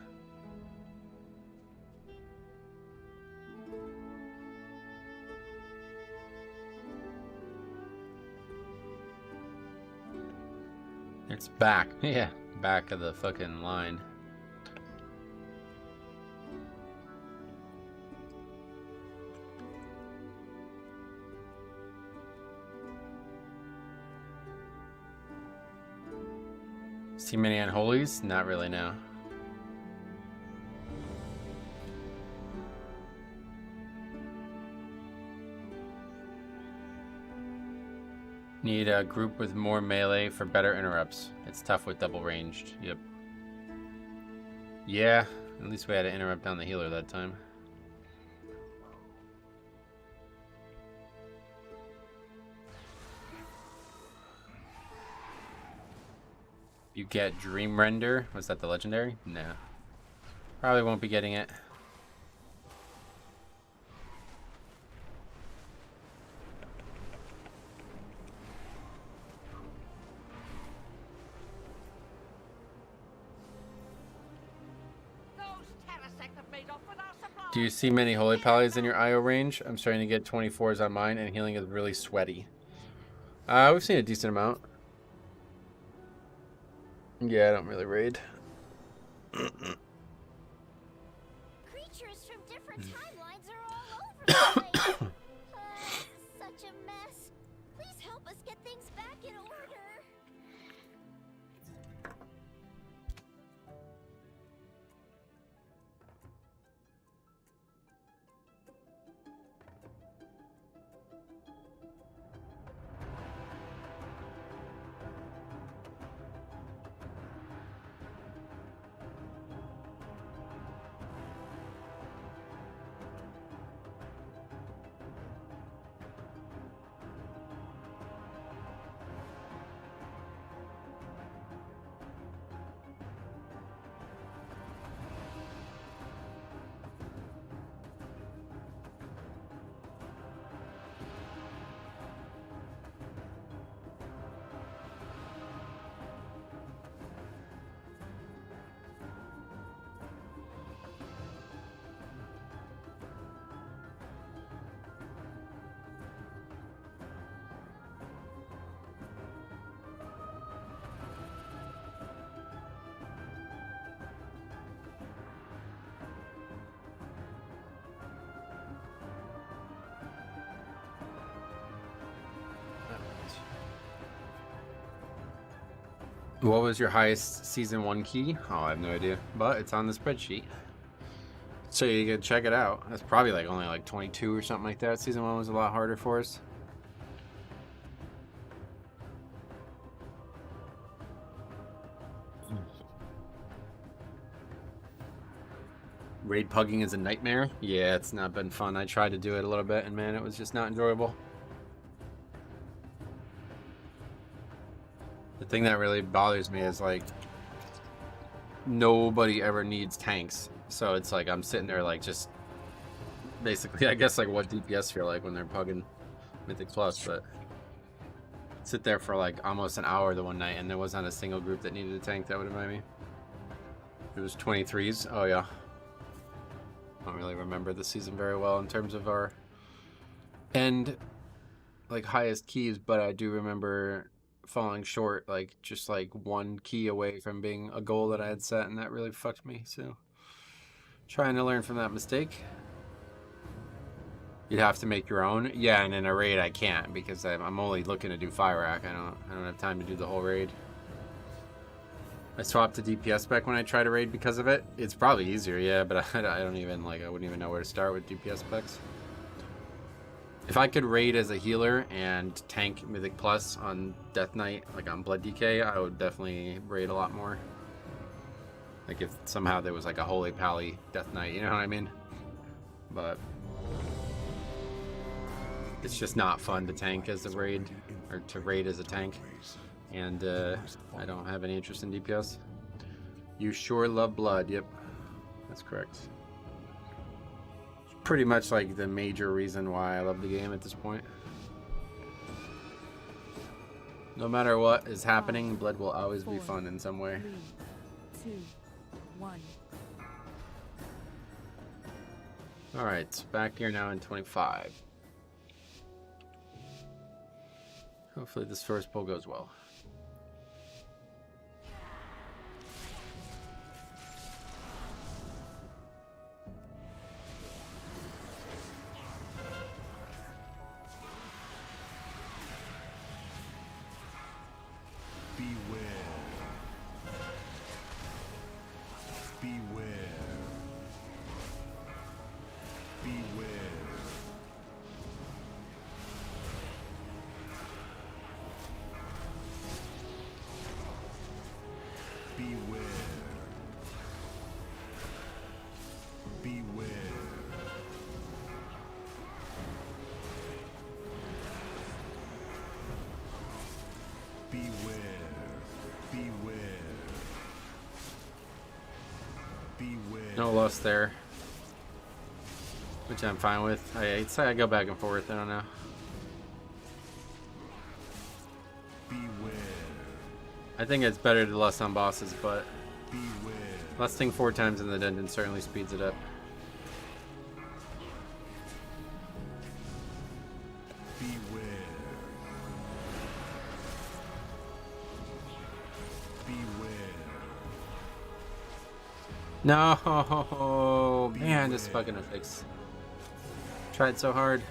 It's back. Yeah, back of the fucking line. See many unholies? Not really, no. Need a group with more melee for better interrupts. It's tough with double ranged. Yep. Yeah, at least we had to interrupt down the healer that time. You get Dream Render. Was that the legendary? No. Probably won't be getting it. Do you see many Holy Pallies in your IO range? I'm starting to get 24s on mine, and healing is really sweaty. We've seen a decent amount. Yeah, I don't really raid. Creatures from different timelines are all over the place. Such a mess. Please help us get things back in order. What was your highest season 1 key? Oh, I have no idea, but it's on the spreadsheet, so you can check it out. That's probably like only like 22 or something like that. Season 1 was a lot harder for us. Raid pugging is a nightmare. Yeah, it's not been fun. I tried to do it a little bit, and man, it was just not enjoyable. The thing that really bothers me is like nobody ever needs tanks, so it's like I'm sitting there like just basically, I guess, like what DPS feel like when they're pugging Mythic Plus, but sit there for like almost an hour the one night, and there wasn't a single group that needed a tank that would invite me. It was 23s. Oh yeah. I don't really remember the season very well in terms of our end like highest keys, but I do remember falling short, like just like one key away from being a goal that I had set, and that really fucked me. So trying to learn from that mistake. You'd have to make your own. Yeah, and in a raid I can't because I'm only looking to do fire rack. I don't have time to do the whole raid. I swapped to DPS spec when I try to raid because of it. It's probably easier, yeah, but I don't even like, I wouldn't even know where to start with DPS specs. If I could raid as a healer and tank Mythic Plus on Death Knight, like on Blood DK, I would definitely raid a lot more. Like if somehow there was like a Holy Pally Death Knight, you know what I mean? But it's just not fun to tank as a raid, or to raid as a tank. And I don't have any interest in DPS. You sure love blood. Yep, that's correct. Pretty much like the major reason why I love the game at this point. No matter what is happening, blood will always be fun in some way. 3, 2, 1. Alright, back here now in 25. Hopefully this first pull goes well. No loss there, which I'm fine with. I'd say I go back and forth. I don't know. Beware. I think it's better to lust on bosses, but Beware. lusting 4 times in the dungeon certainly speeds it up. Beware. Beware. No, man, this fucking fix. Tried so hard.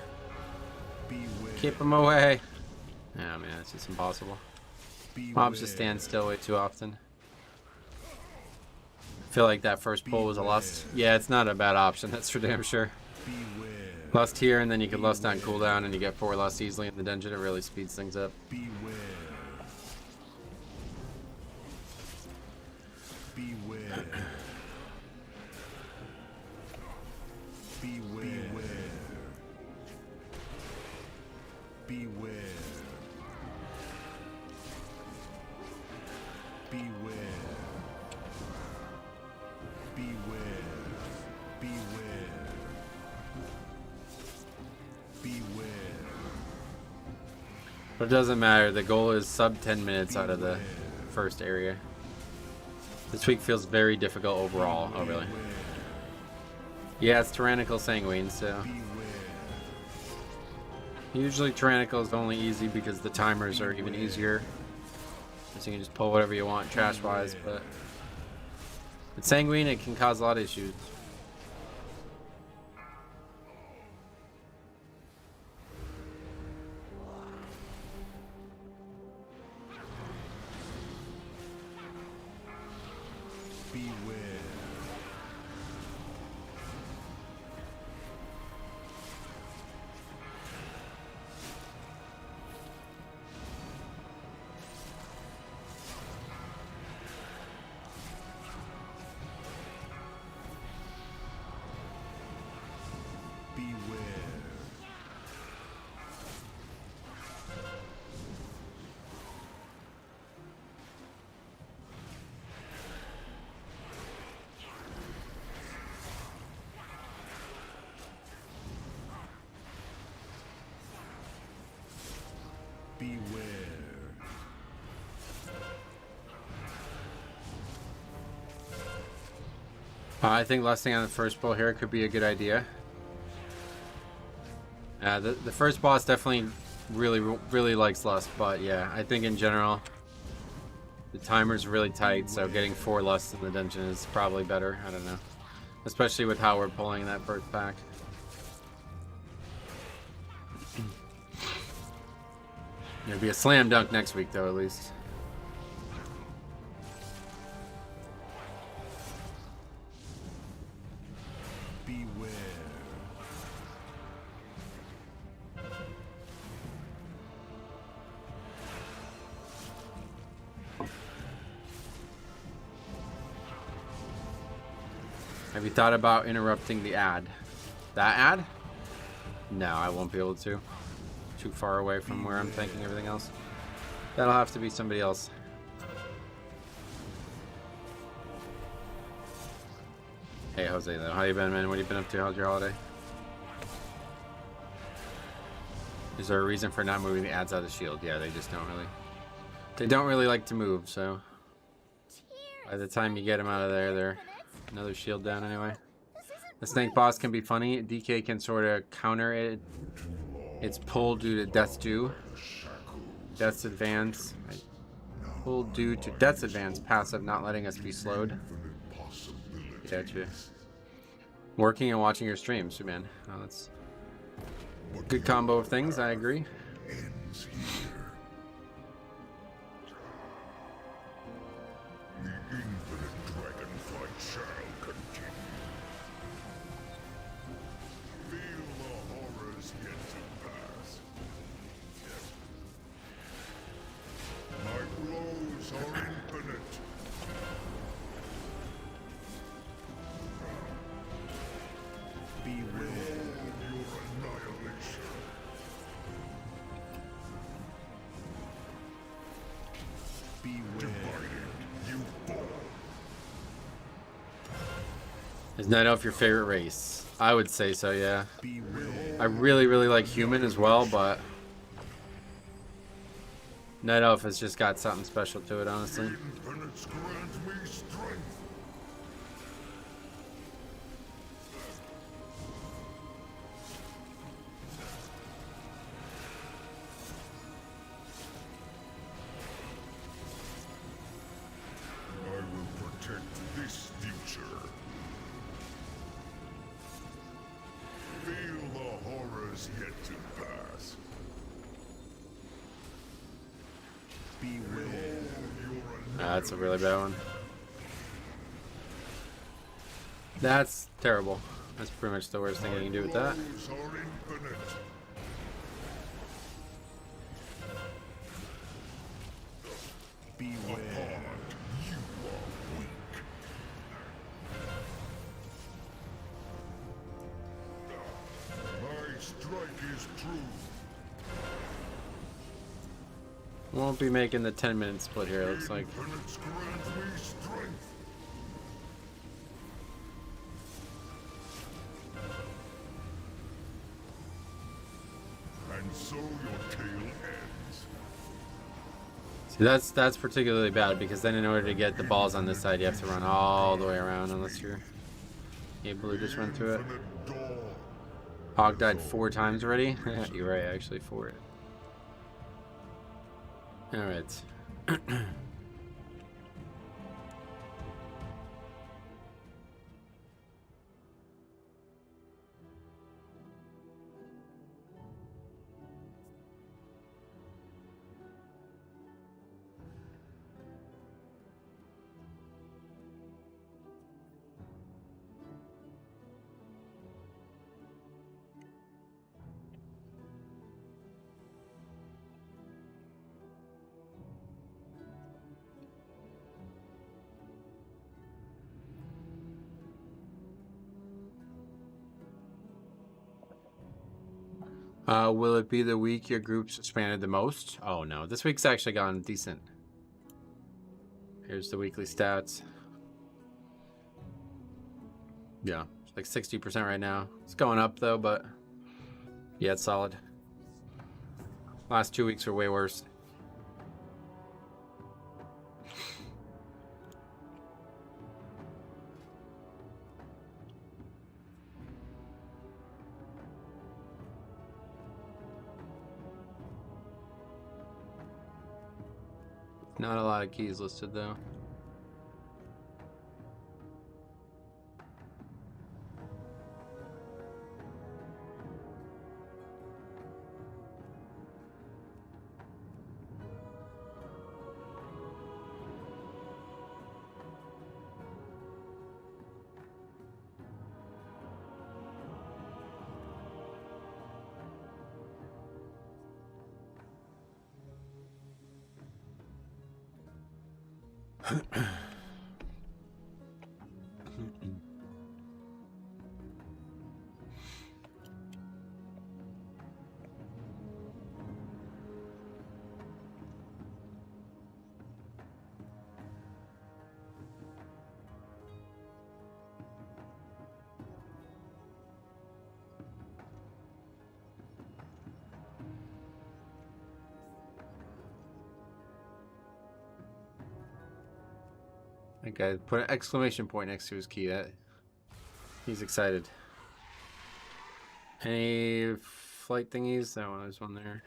Beware. Keep him away. Oh man, it's just impossible. Beware. Mobs just stand still way too often. I feel like that first pull was a lust. Yeah, it's not a bad option, that's for damn sure. Beware. Lust here, and then you can lust on cooldown, and you get 4 lust easily in the dungeon. It really speeds things up. Beware. Beware. Beware. Beware. Beware. Beware. Beware. Beware. But it doesn't matter. The goal is sub 10 minutes out of the first area. This week feels very difficult overall. Oh, really? Yeah, it's Tyrannical Sanguine, so... Usually Tyrannical is only easy because the timers are even easier. So you can just pull whatever you want trash-wise, but... With Sanguine, it can cause a lot of issues. Beware. Beware. Beware. I think lusting on the first pull here could be a good idea. The first boss definitely really likes lust, but yeah, I think in general the timer's really tight, so getting 4 lusts in the dungeon is probably better. I don't know, especially with how we're pulling that first pack. It'll be a slam dunk next week, though, at least. Beware. Have you thought about interrupting the ad? That ad? No, I won't be able to. Too far away from where I'm thinking everything else. That'll have to be somebody else. Hey Jose, though, how you been, man? What have you been up to? How's your holiday? Is there a reason for not moving the ads out of Shield? Yeah, they just don't really. They don't really like to move, so by the time you get them out of there, they're another shield down anyway. The snake boss can be funny. DK can sort of counter it. It's pull due to Death's Due. Death's Advance. Pull due to Death's Advance. Passive not letting us be slowed. Gotcha. Working and watching your streams, man. Oh, that's a good combo of things, I agree. Ends here. The infinite dragonflight shall continue. Feel the horrors yet to pass. My blows are infinite. Beware. Your annihilation. Is Night Elf your favorite race? I would say so, yeah. Beware. I really, really like human as well, but Night Elf has just got something special to it, honestly. Infinite grant me strength. I will protect this future. Feel the horrors yet to pass. Beware. That's a really bad one. That's terrible. That's pretty much the worst thing I can do with that. Blows are infinite. Beware. Apart, you are weak. My strike is true. Won't be making the 10-minute split here, it looks like. Infinite grant me strength. And so your tale ends. See, that's particularly bad because then in order to get the balls on this side, you have to run all the way around unless you're able to just run through it. Infinite dawn. Hog died 4 times already. You're right, actually 4. All right. Will it be the week your group's expanded the most? Oh no, this week's actually gone decent. Here's the weekly stats. Yeah, it's like 60% right now. It's going up though, but yeah, it's solid. Last 2 weeks were way worse. Not a lot of keys listed though. That guy put an exclamation point next to his key. That he's excited. Any flight thingies? That one, there's one there.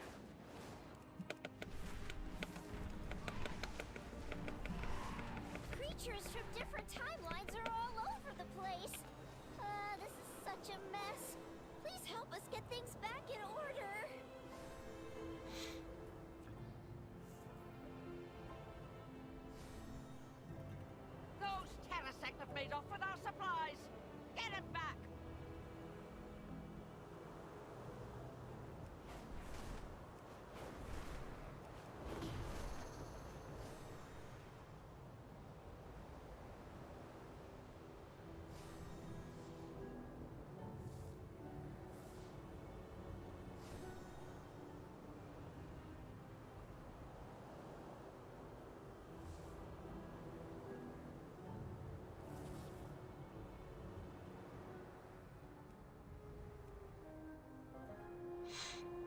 Creatures from different timelines are all over the place. This is such a mess. Please help us get things back in order. Those Terrasect have made off with our supplies. Get it back.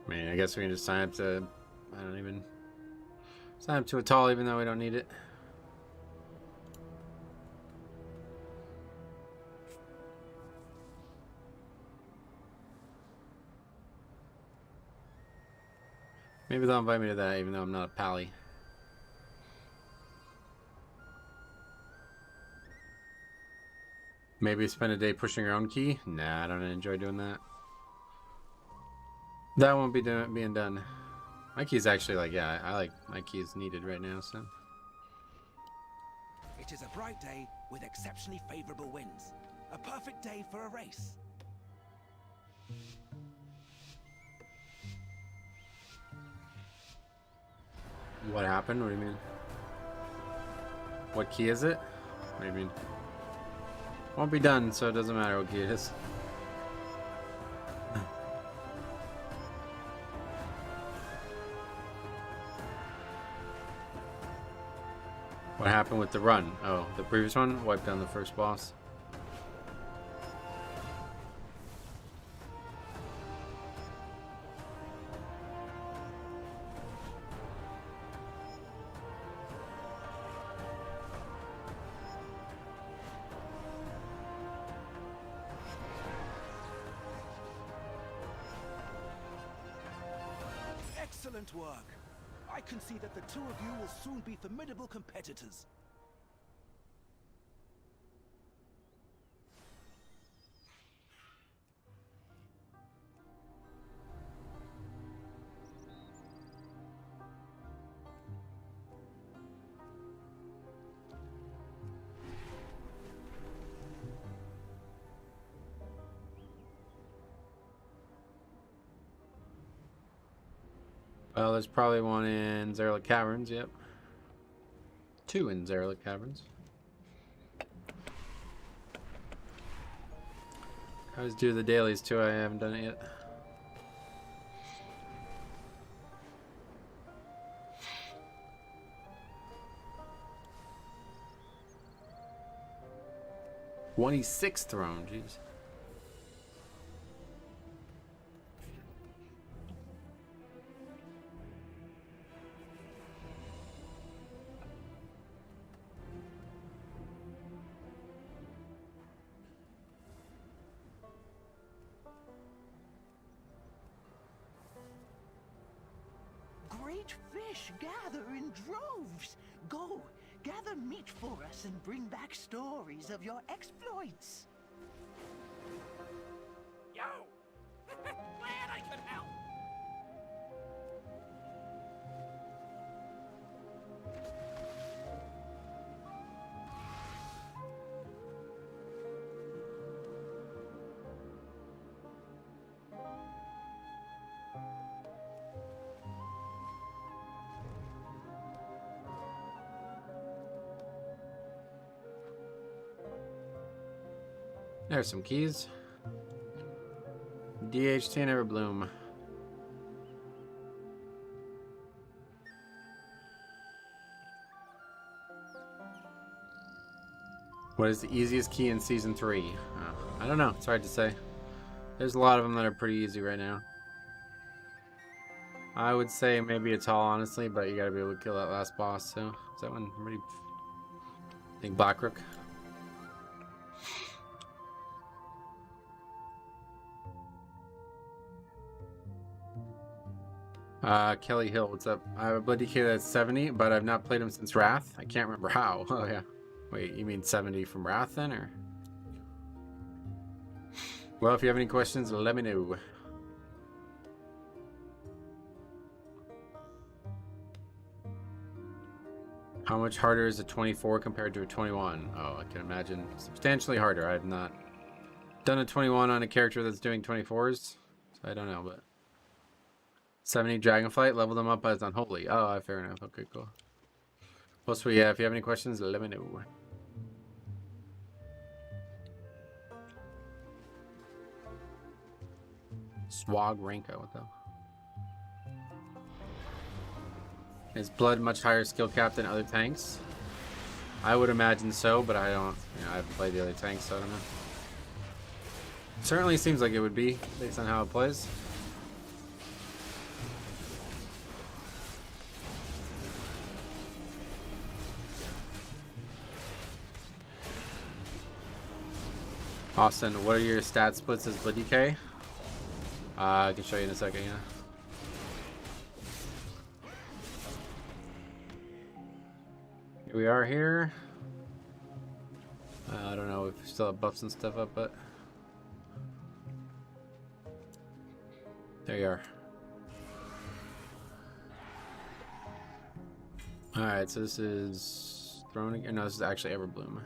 I mean, I guess we can just sign up to... I don't even... Sign up to a tall even though we don't need it. Maybe they'll invite me to that even though I'm not a pally. Maybe spend a day pushing your own key? Nah, I don't enjoy doing that. That won't be being done. My key's actually like, yeah, I like my keys needed right now, so. It is a bright day with exceptionally favorable winds. A perfect day for a race. What happened? What do you mean? What key is it? What do you mean? Won't be done, so it doesn't matter what key it is. What happened with the run? Oh, the previous one wiped down the first boss. Excellent work. I can see that the two of you will soon be formidable competitors. Well, there's probably one in Zerla Caverns, yep. Two in Zerla Caverns. I always do the dailies too, I haven't done it yet. $26th throne, jeez. Great fish gather in droves. Go, gather meat for us and bring back stories of your exploits. Yo! Glad I could help! There's some keys. DHT and Everbloom. What is the easiest key in Season 3? I don't know. It's hard to say. There's a lot of them that are pretty easy right now. I would say maybe a tall, honestly, but you gotta be able to kill that last boss, so... Is that one pretty... I think Blackrook. Kelly Hill, what's up? I have a Blood DK that's 70, but I've not played him since Wrath. I can't remember how. Oh, yeah. Wait, you mean 70 from Wrath then, or? Well, if you have any questions, let me know. How much harder is a 24 compared to a 21? Oh, I can imagine substantially harder. I have not done a 21 on a character that's doing 24s, so I don't know, but... 70 Dragonflight, level them up as Unholy. Oh, fair enough. Okay, cool. Well, sweet. Yeah, if you have any questions, let me know. Swag Ranko, what the hell? Is Blood much higher skill cap than other tanks? I would imagine so, but I don't, I haven't played the other tanks, so I don't know. Certainly seems like it would be, based on how it plays. Austin, what are your stat splits as Blood DK? I can show you in a second, yeah. Here we are here. I don't know if we still have buffs and stuff up, but there you are. Alright, so this is Throne again. No, this is actually Everbloom.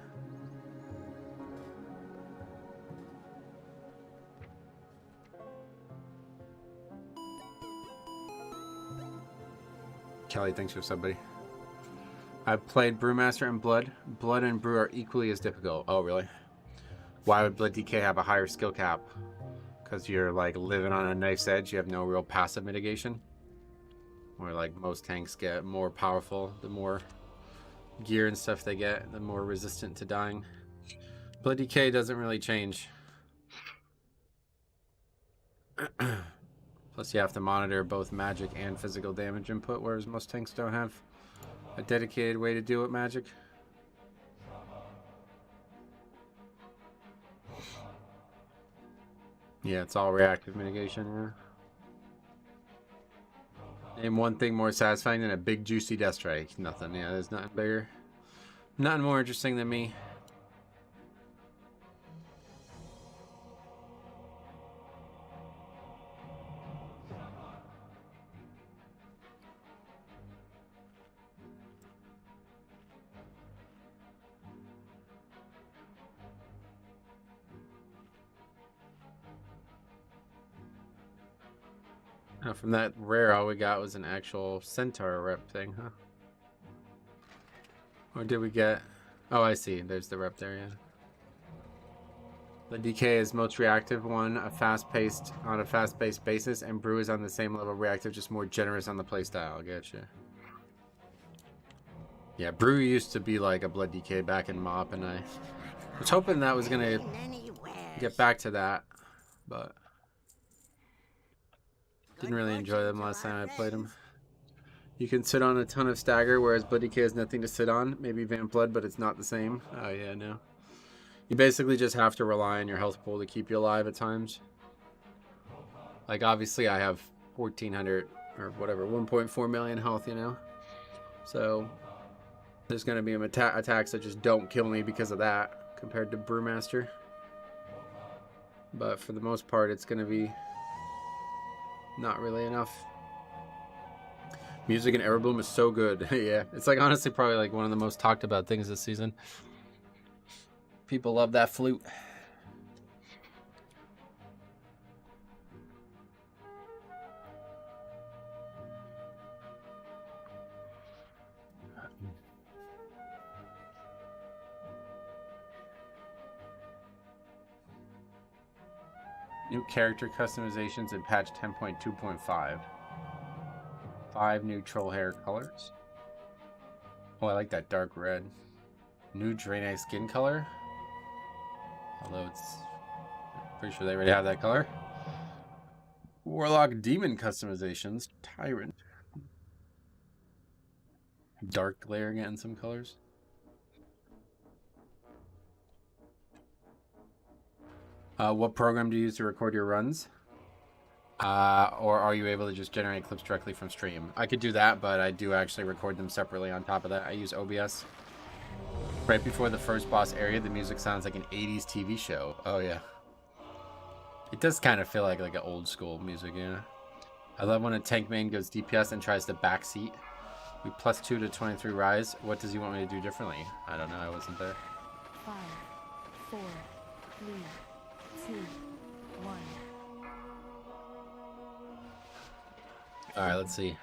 Kelly, thanks for sub, buddy. I've played Brewmaster and Blood. Blood and Brew are equally as difficult. Oh, really? Why would Blood DK have a higher skill cap? Because you're like living on a knife's edge. You have no real passive mitigation. Or like most tanks get more powerful, the more gear and stuff they get, the more resistant to dying. Blood DK doesn't really change. Plus you have to monitor both magic and physical damage input, whereas most tanks don't have a dedicated way to deal with magic. Yeah, it's all reactive mitigation, yeah. Name one thing more satisfying than a big juicy death strike. Nothing, yeah, there's nothing bigger. Nothing more interesting than me. Oh, from that rare, all we got was an actual centaur rep thing, huh? Or did we get... Oh, I see. There's the rep there, yeah. The DK is most reactive one, on a fast-paced basis, and Brew is on the same level reactive, just more generous on the playstyle. Gotcha. Yeah, Brew used to be like a Blood DK back in MOP, and I was hoping that was gonna get back to that, but didn't really enjoy them last time I played them. You can sit on a ton of stagger, whereas Blood DK has nothing to sit on. Maybe Vamp Blood, but it's not the same. Oh yeah, no. You basically just have to rely on your health pool to keep you alive at times. Like obviously I have 1400 or whatever, 1.4 million health, you know. So there's gonna be attacks that just don't kill me because of that, compared to Brewmaster. But for the most part, it's gonna be not really enough. Music in Everbloom is so good. Yeah, it's like honestly probably like one of the most talked about things this season. People love that flute. New character customizations in patch 10.2.5. 5 new troll hair colors. Oh, I like that dark red. New Draenei skin color. Although it's pretty sure they already have that color. Warlock demon customizations. Tyrant. Dark glare again in some colors. What program do you use to record your runs? Or are you able to just generate clips directly from stream? I could do that, but I do actually record them separately on top of that. I use OBS. Right before the first boss area, the music sounds like an 80s TV show. Oh, yeah. It does kind of feel like an old school music, you know? I love when a tank main goes DPS and tries to backseat. We +2 to 23 rise. What does he want me to do differently? I don't know. I wasn't there. 5, 4, 3, 2, 1. Alright, let's see.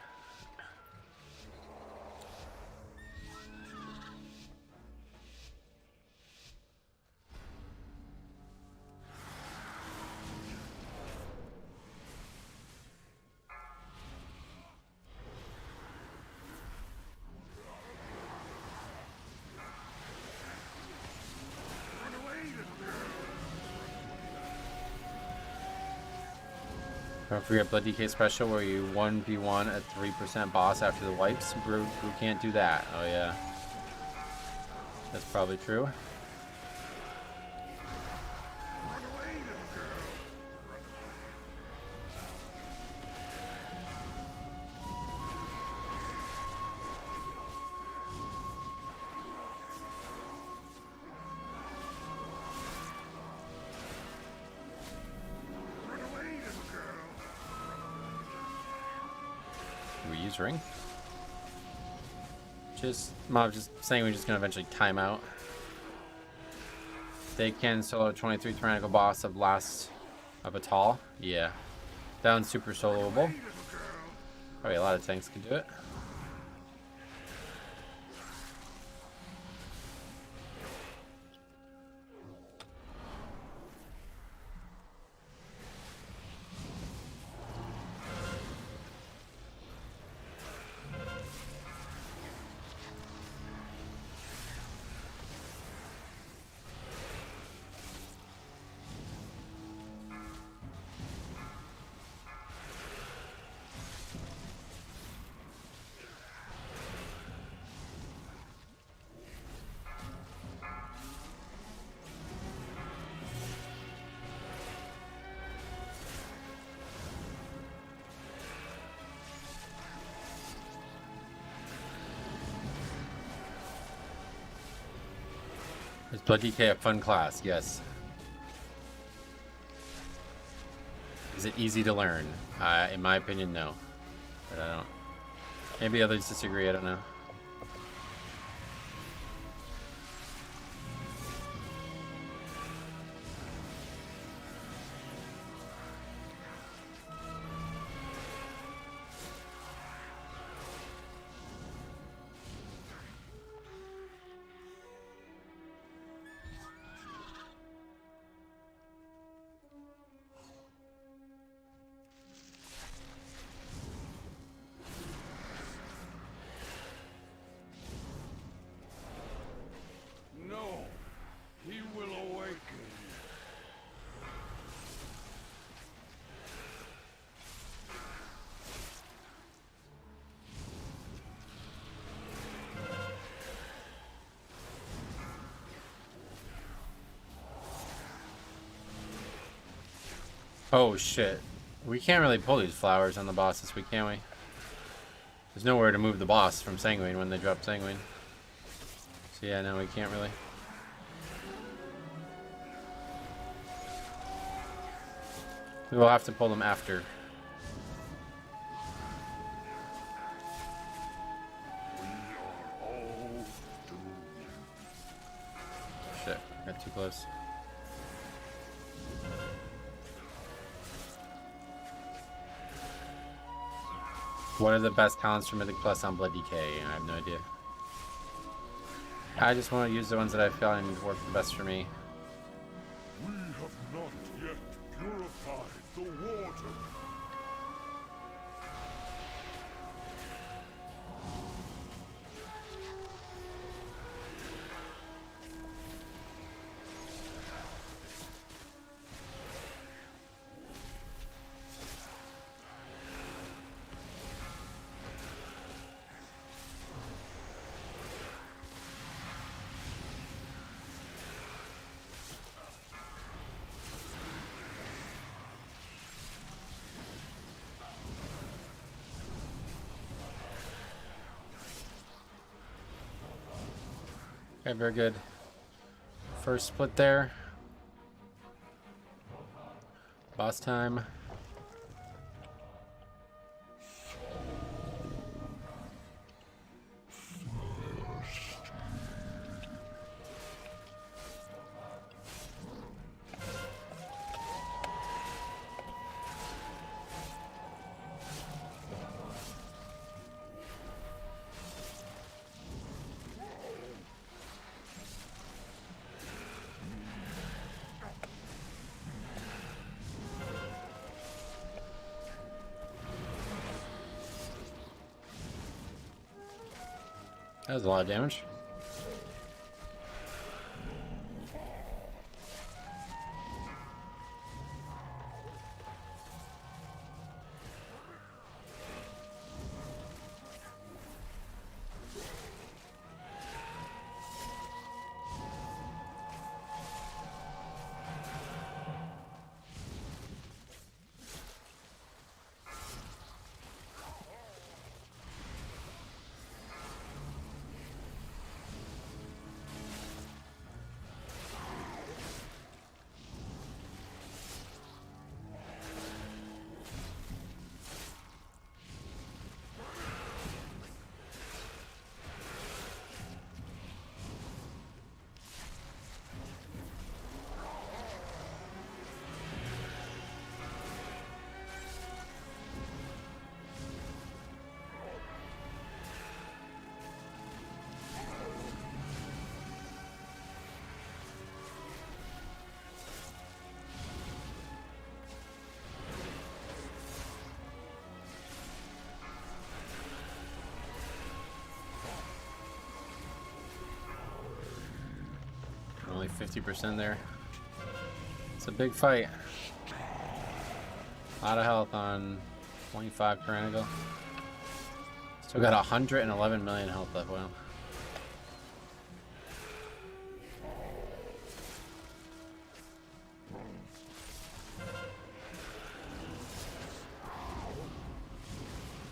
Don't forget Blood DK special where you 1v1 at 3% boss after the wipes. Brew can't do that. Oh yeah. That's probably true. ring. Mob just saying we're just gonna eventually time out. They can solo 23 tyrannical boss of last of a tall. Yeah. That one's super soloable. Probably a lot of tanks could do it. Is Blood DK a fun class? Yes. Is it easy to learn? In my opinion, no. But I don't. Maybe others disagree. I don't know. No, he will awaken. Oh shit. We can't really pull these flowers on the boss this week, can we? There's nowhere to move the boss from Sanguine when they drop Sanguine. So yeah, no, we can't really. We will have to pull them after. We are all doomed. Shit, got too close. What are the best talents for Mythic Plus on Blood DK? I have no idea. I just want to use the ones that I feel and work the best for me. We have not yet purified the water. Okay, very good. First split there. Boss time. That was a lot of damage. 50% there. It's a big fight. A lot of health on 25 Tyrannical. Still got 111 million health left. Wow.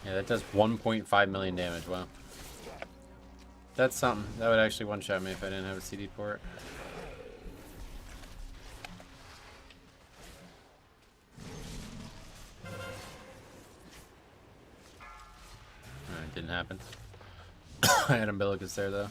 Yeah, that does 1.5 million damage. Wow. That's something. That would actually one-shot me if I didn't have a CD port. It didn't happen. I had Umbilicus there, though.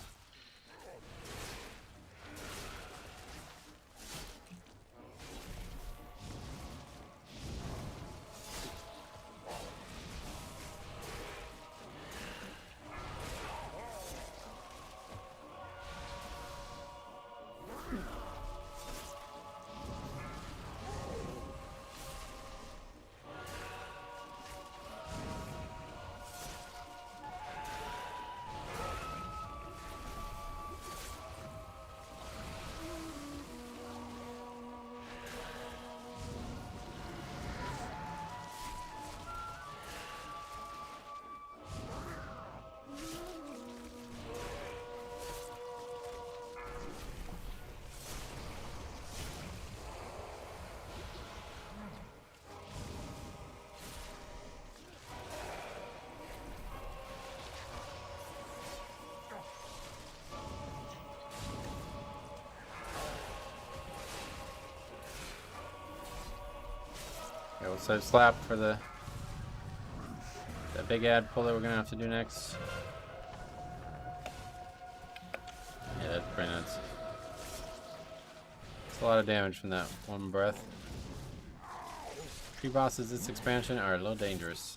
Okay, we'll set slap for that big ad pull that we're gonna have to do next. Yeah, that's pretty nuts. It's a lot of damage from that one breath. Tree bosses this expansion are a little dangerous.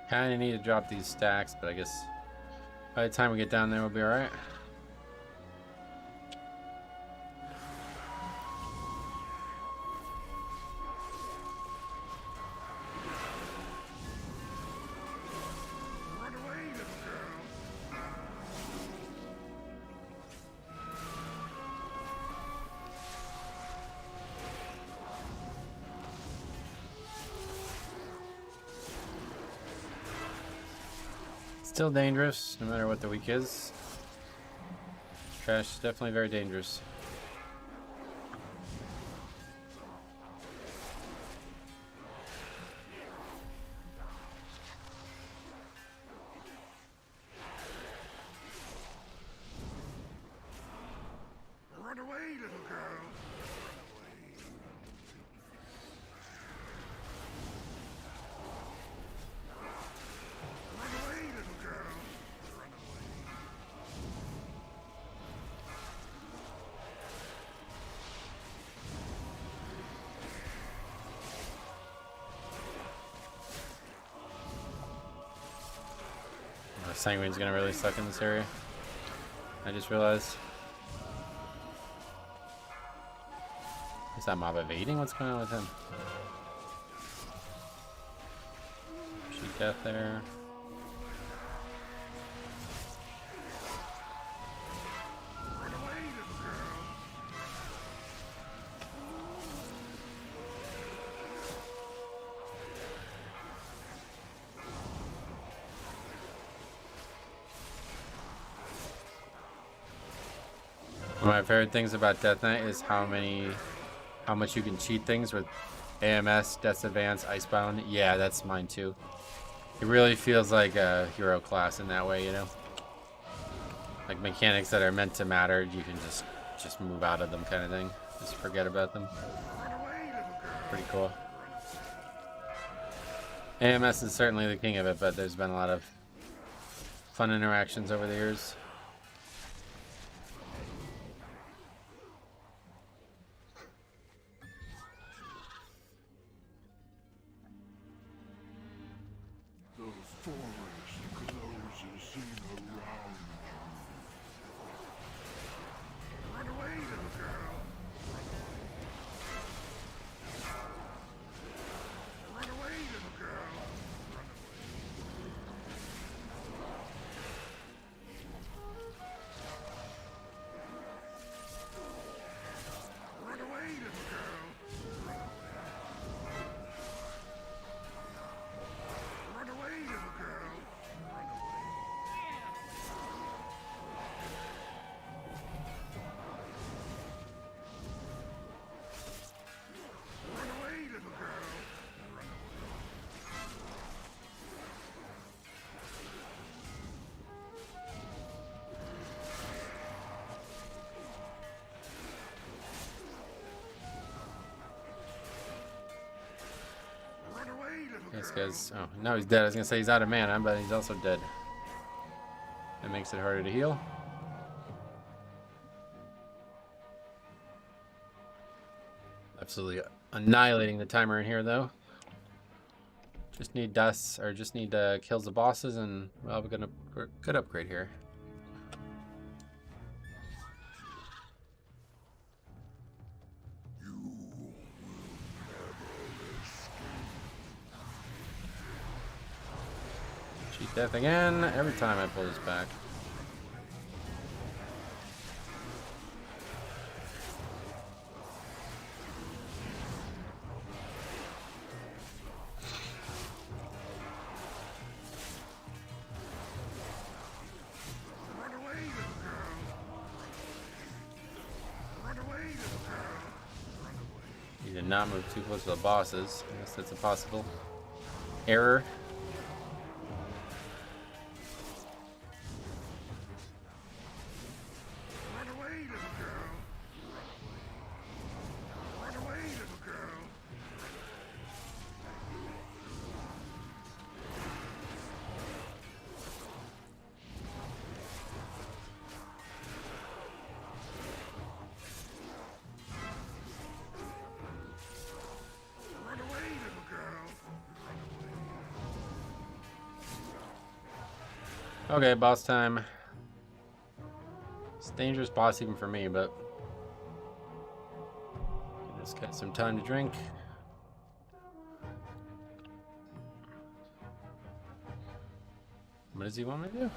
Kinda need to drop these stacks, but I guess by the time we get down there, we'll be alright. Run away, little girl. Still dangerous, no matter what the week is. Trash is definitely very dangerous. Run away, little girl. Run away, little girl. Run away. Sanguine's gonna really suck in this area. I just realized. Is that mob evading? What's going on with him? Sheet death there. Run away, little girl. One of my favorite things about Death Knight is how much you can cheat things with AMS, Death's Advance, Icebound. Yeah, that's mine too. It really feels like a hero class in that way, you know? Like mechanics that are meant to matter, you can just move out of them kind of thing. Just forget about them. Pretty cool. AMS is certainly the king of it, but there's been a lot of fun interactions over the years. The forest closes in around you. Run away, little girl. Run away, little girl. Run away, little girl. Run away, little girl. Run away, little girl. Run away, little This girl. guy's... Oh, no, he's dead. I was going to say he's out of mana, but he's also dead. That makes it harder to heal. Absolutely annihilating the timer in here, though. Just need dusts, or just need kills the bosses, and well, we're good upgrade here. Cheat death again, every time I pull this back. Run away, little girl. Run away, little girl. Run away. You did not move too close to the bosses. I guess that's a possible error. Run away, little girl. Run away, little girl. Run away, little girl. Okay, boss time. It's a dangerous boss even for me, but just got some time to drink. What does he want me to do? Run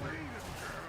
away, little girl.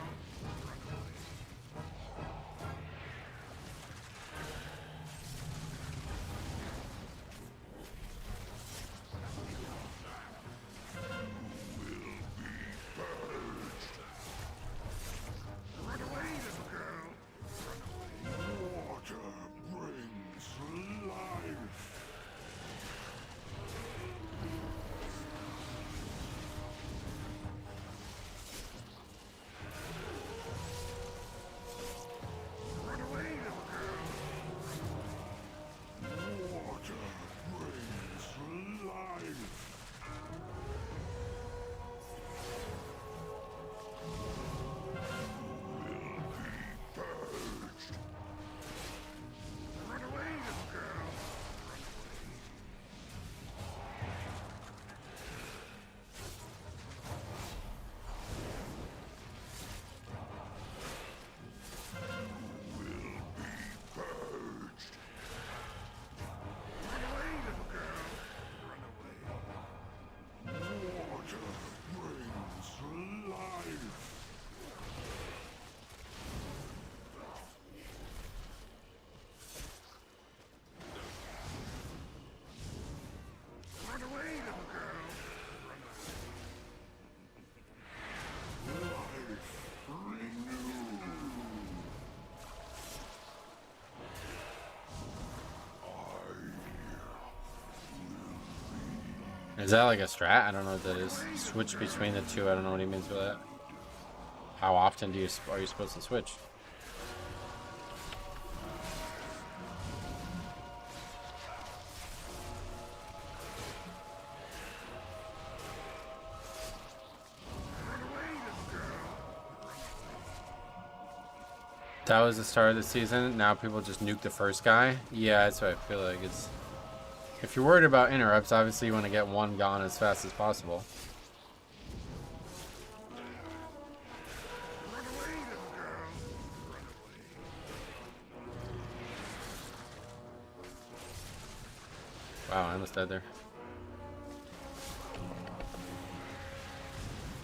Is that like a strat? I don't know what that is. Switch between the two. I don't know what he means by that. How often are you supposed to switch? That was the start of the season. Now people just nuke the first guy. Yeah, that's what I feel like. It's if you're worried about interrupts, obviously you want to get one gone as fast as possible. Wow, I almost died there.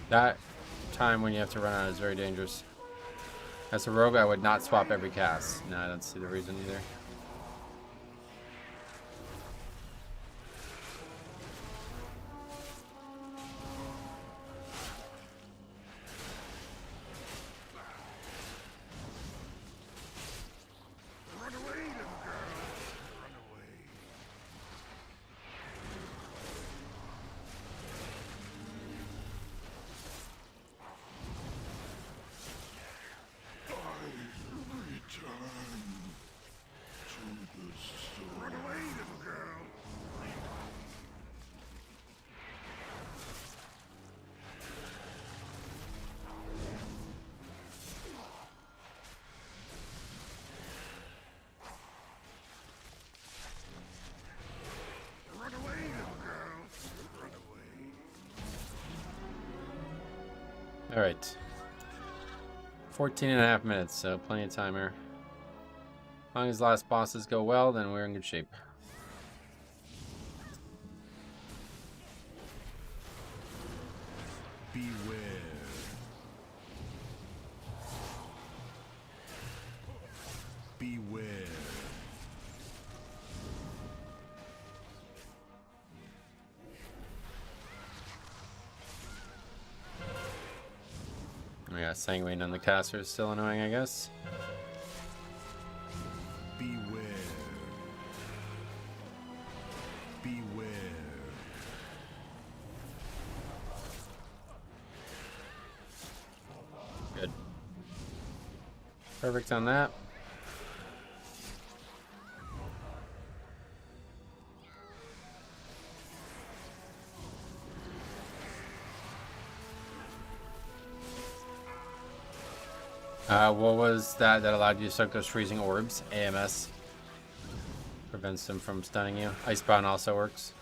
That time when you have to run out is very dangerous. As a rogue, I would not swap every cast. No, I don't see the reason either. Run away, little girl. Run away. Run away, little girl. Run away, little girl. Run away. All right. 14.5 minutes, so plenty of time here. As long as last bosses go well, then we're in good shape. Beware. Beware. Yeah, Sanguine on the caster is still annoying, I guess. Beware. Beware. Good. Perfect on that. What was that allowed you to soak those freezing orbs? AMS. Prevents them from stunning you. Icebound also works.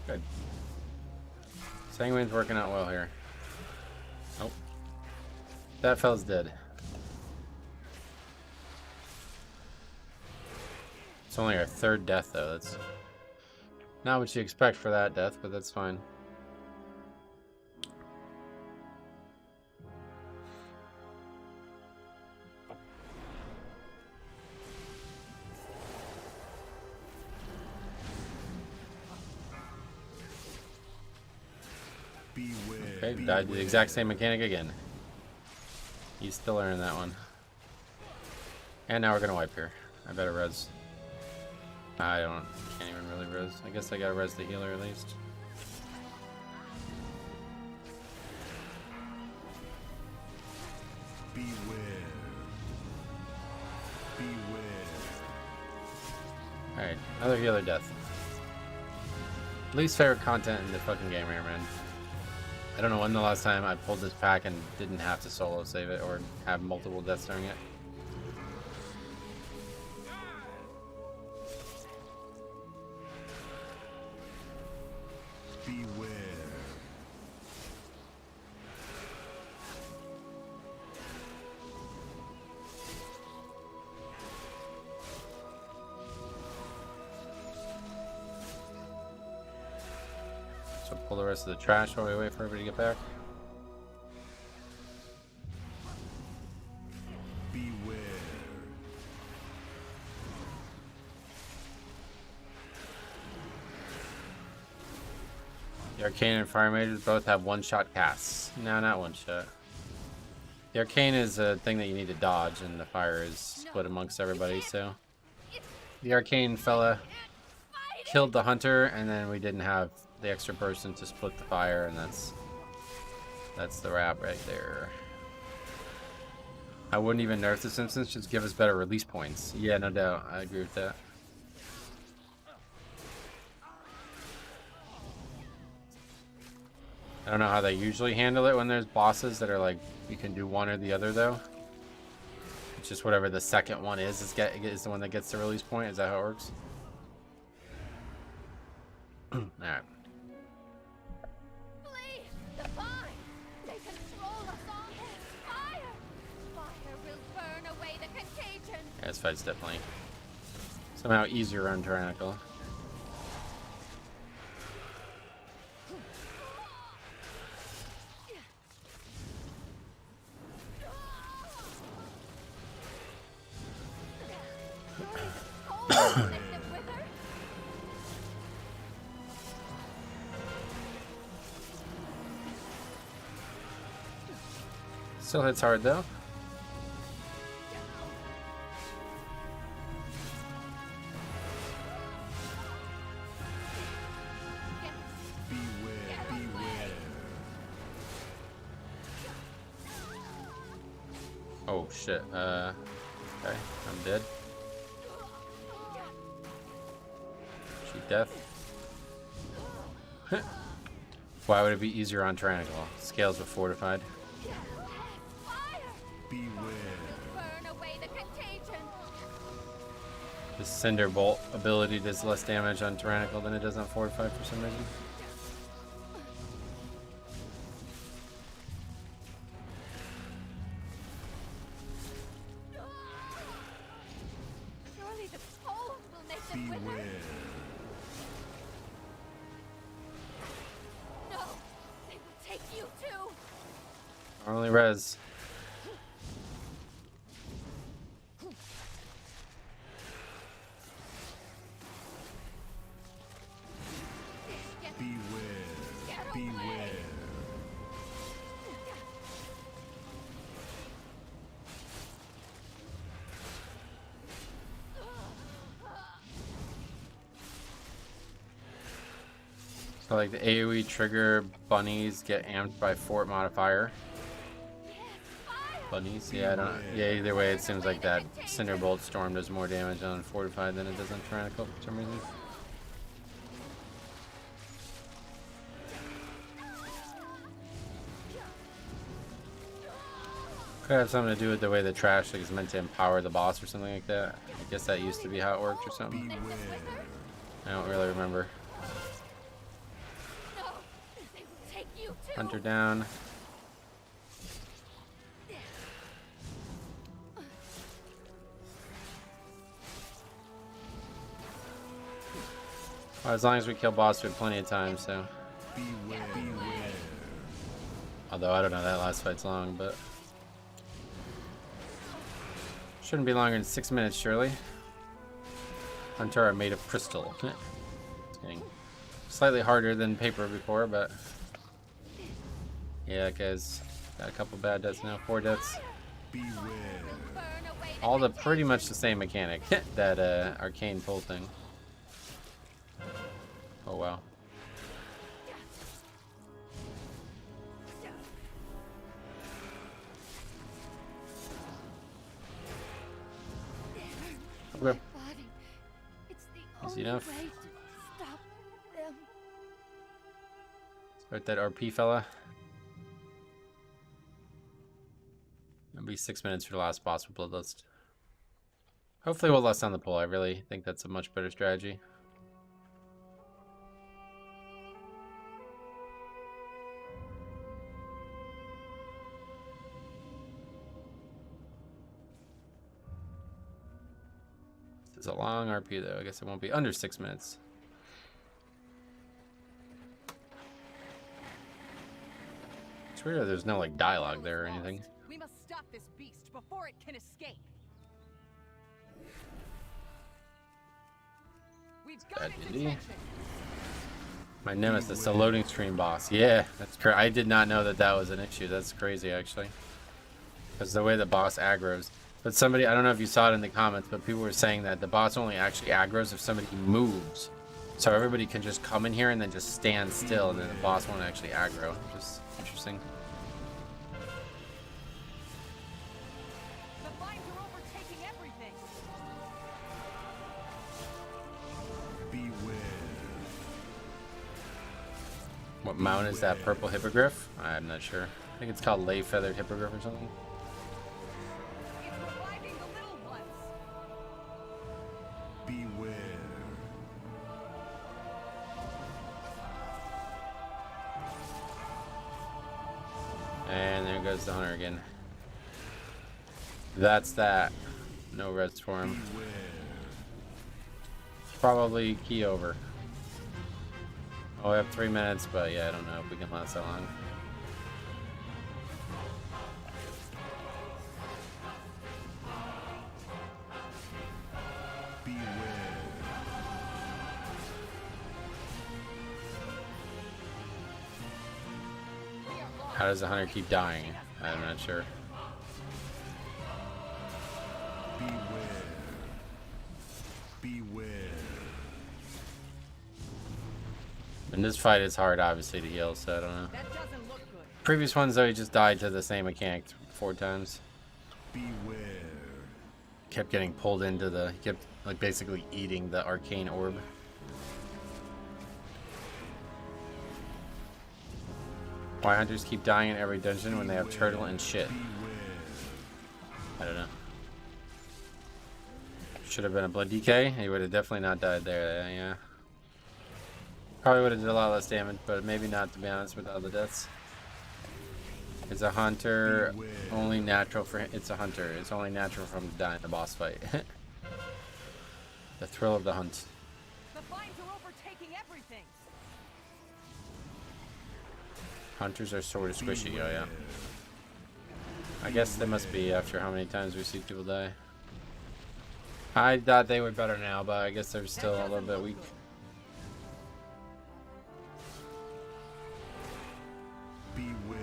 Good. Sanguine's working out well here. Oh. That fella's dead. It's only our third death, though. That's not what you expect for that death, but that's fine. Beware. Okay, died the exact same mechanic again. He's still learning that one. And now we're gonna wipe here. I better res. Can't even really res. I guess I gotta res the healer at least. Beware. Beware. Alright, another healer death. Least favorite content in the fucking game here, man. I don't know when the last time I pulled this pack and didn't have to solo save it or have multiple deaths during it. Beware. So pull the rest of the trash while we wait for everybody to get back. Beware. The Arcane and Fire Mages both have one-shot casts. No, not one-shot. The arcane is a thing that you need to dodge, and the fire is split amongst everybody, so... The arcane fella killed the hunter, and then we didn't have the extra person to split the fire, and that's the wrap right there. I wouldn't even nerf this instance, just give us better release points. Yeah, no doubt. I agree with that. I don't know how they usually handle it when there's bosses that are like, you can do one or the other though. It's just whatever the second one is the one that gets the release point. Is that how it works? Alright. Flee! The vine! They control us all! Fire! Fire will burn away the contagion! Yeah, this fight's definitely somehow easier on Tyrannical. Still hits hard though. Beware, beware. Oh shit. Okay, I'm dead. She death. Why would it be easier on Tyrannical? Scales with fortified. Beware. Burn away the contagion! The Cinder Bolt ability does less damage on Tyrannical than it does on fortified for some reason. Surely the poles will make them wither! Beware. No! They will take you too! Only res. Beware. Beware. So like the AoE trigger bunnies get amped by fort modifier. Bunnies? Yeah, I don't. Yeah, either way, it seems like that Cinderbolt Storm does more damage on fortified than it does on Tyrannical for some reason. Could have something to do with the way the trash is meant to empower the boss or something like that. I guess that used to be how it worked or something. Beware. I don't really remember. No! They will take you too! Hunter down. Well, as long as we kill boss, we have plenty of time, so. Beware. Beware. Although I don't know, that last fight's long, but. Shouldn't be longer than 6 minutes, surely. Hunter are made of crystal. Just kidding. Slightly harder than paper before, but. Yeah, that guy's got a couple bad deaths now. 4 deaths. Beware. Burn away the All the pretty much the same mechanic. That arcane pull thing. Oh wow. Okay. body. It's the Easy only enough. way to stop them. Start that RP fella. It'll be 6 minutes for the last boss with Bloodlust. Hopefully we'll less on the pull. I really think that's a much better strategy. This is a long RP though. I guess it won't be under 6 minutes. It's weird that there's no like dialogue there or anything. We must stop this beast before it can escape. We've got Bad its idea. attention. My nemesis, the loading screen boss. Yeah, that's crazy. I did not know that that was an issue. That's crazy, actually. because the way the boss aggroes. But somebody, I don't know if you saw it in the comments, but people were saying that the boss only actually aggroes if somebody moves. So everybody can just come in here and then just stand still, and then the boss won't actually aggro. Just interesting. The vines are overtaking everything. Beware. What mount is that purple hippogriff? I'm not sure. I think it's called lay feathered hippogriff or something. It's reviving the little ones. Beware. And there goes the hunter again. That's that. No rest for him. Beware. Probably key over. Oh, we have 3 minutes, but yeah, I don't know if we can last that long. Beware. How does the hunter keep dying? I'm not sure. Beware. Beware. In this fight, it's hard, obviously, to heal, so I don't know. That doesn't look good. Previous ones, though, he just died to the same mechanic 4 times. Beware. Kept getting pulled into the... kept, like, basically eating the arcane orb. Why hunters keep dying in every dungeon when they have turtle and shit? I don't know. Should have been a blood DK. He would have definitely not died there, yeah. Probably would have did a lot less damage, but maybe not, to be honest, with all the deaths. Is a hunter only natural for him? It's a hunter. It's only natural for him to die in the boss fight. The thrill of the hunt. The vines are overtaking everything. Hunters are sort of squishy, oh yeah. I guess they must be after how many times we see people die. I thought they were better now, but I guess they're still a little bit weak. Beware.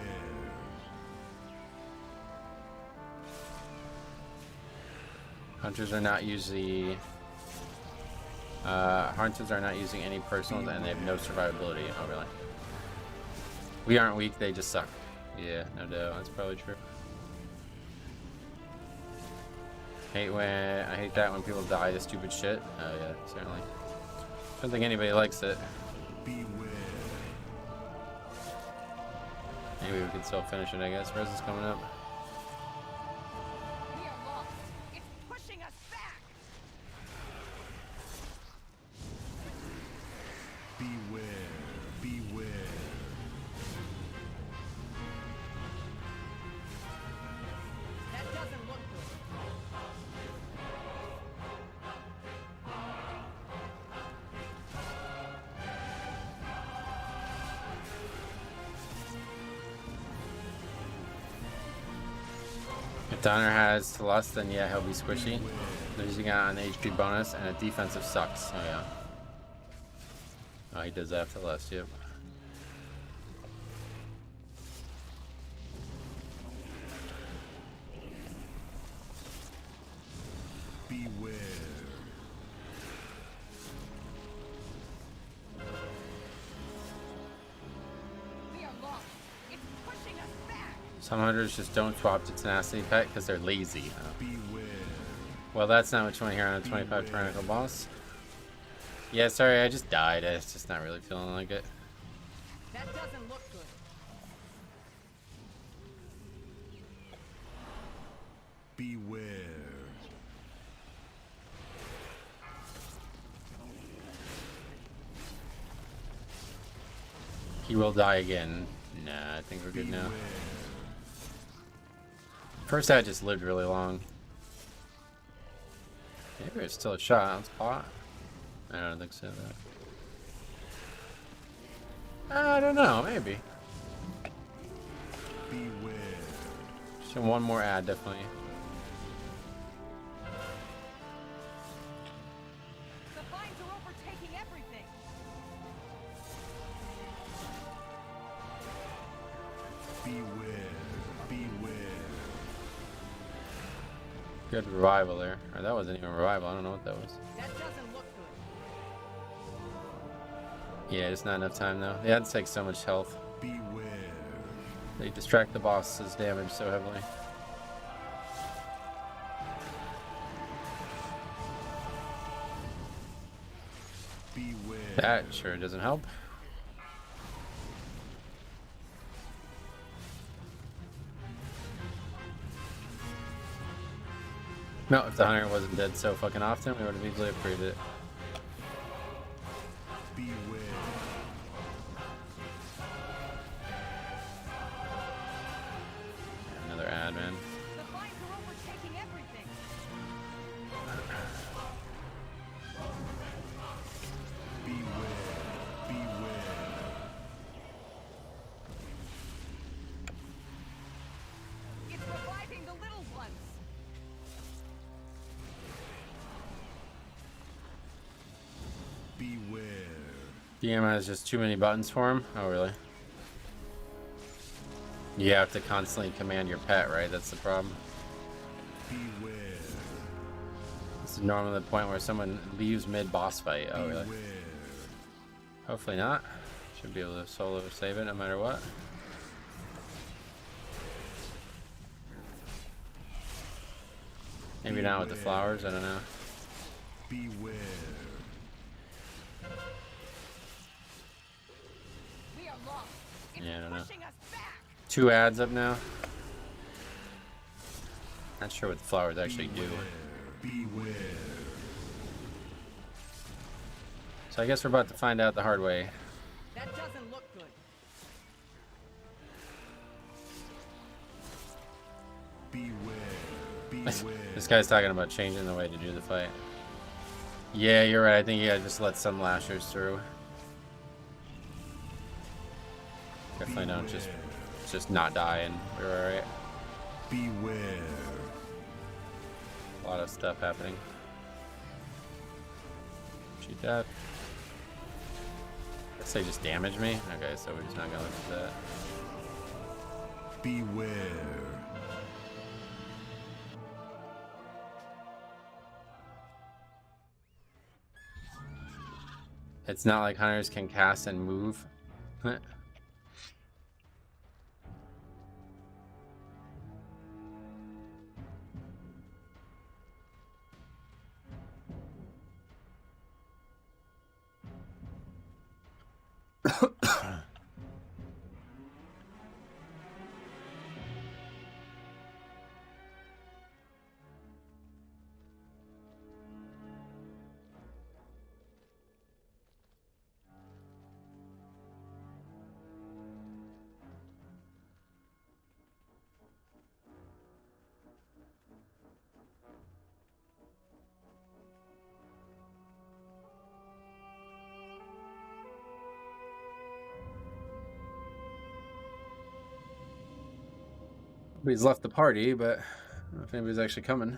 Hunters are not usually... hunters are not using any personals, and they have no survivability. Oh, really? We aren't weak, they just suck. Yeah, no doubt. That's probably true. I hate that when people die to stupid shit. Oh yeah, certainly. Don't think anybody likes it. Beware. Maybe we can still finish it, I guess. Res is coming up. We are lost. It's pushing us back. Beware. Beware. That doesn't look good. If Donner has Lust, then yeah, he'll be squishy. Losing out on HP bonus and a defensive sucks. Oh yeah. Oh, he does that after Lust, yep. Beware. We are lost. It's pushing us back. Some hunters just don't swap to tenacity pet because they're lazy. Beware. Well, that's not what you want to hear on a 25 tyrannical boss. Yeah, sorry, I just died. I was just not really feeling like it. That doesn't look good. Beware. He will die again. Nah, I think we're good now. First, I just lived really long. Maybe it's still a shot. Let's plot. I don't think so, though. I don't know. Maybe. Beware. Just one more ad, definitely. The vines are overtaking everything. Beware. Beware. Good revival there. Or that wasn't even revival. I don't know what that was. That doesn't look good. Yeah, just not enough time though. They had to take so much health. Beware. They distract the boss's damage so heavily. Beware. That sure doesn't help. No, if the hunter wasn't dead so fucking often, we would have easily approved it. Beware. Another ad, man. The vines are overtaking everything. Beware. Beware. It's reviving the little ones. Beware. DM has just too many buttons for him. Oh, really? You have to constantly command your pet, right? That's the problem. Beware. This is normally the point where someone leaves mid-boss fight. Oh, really? Beware. Hopefully not. Should be able to solo save it no matter what. Maybe not with the flowers, I don't know. Beware. We are lost. It's Yeah, I don't know. pushing us back. 2 ads up now. Not sure what the flowers actually do. Beware. So I guess we're about to find out the hard way. That doesn't look good. Beware. Beware. This guy's talking about changing the way to do the fight. Yeah, you're right. I think you gotta just let some lashers through. Definitely don't just not die and we're alright. Beware. A lot of stuff happening. Shoot that. Guess they just damaged me. Okay, so we're just not gonna look at that. Beware. It's not like hunters can cast and move. He's left the party, but I don't know if anybody's actually coming.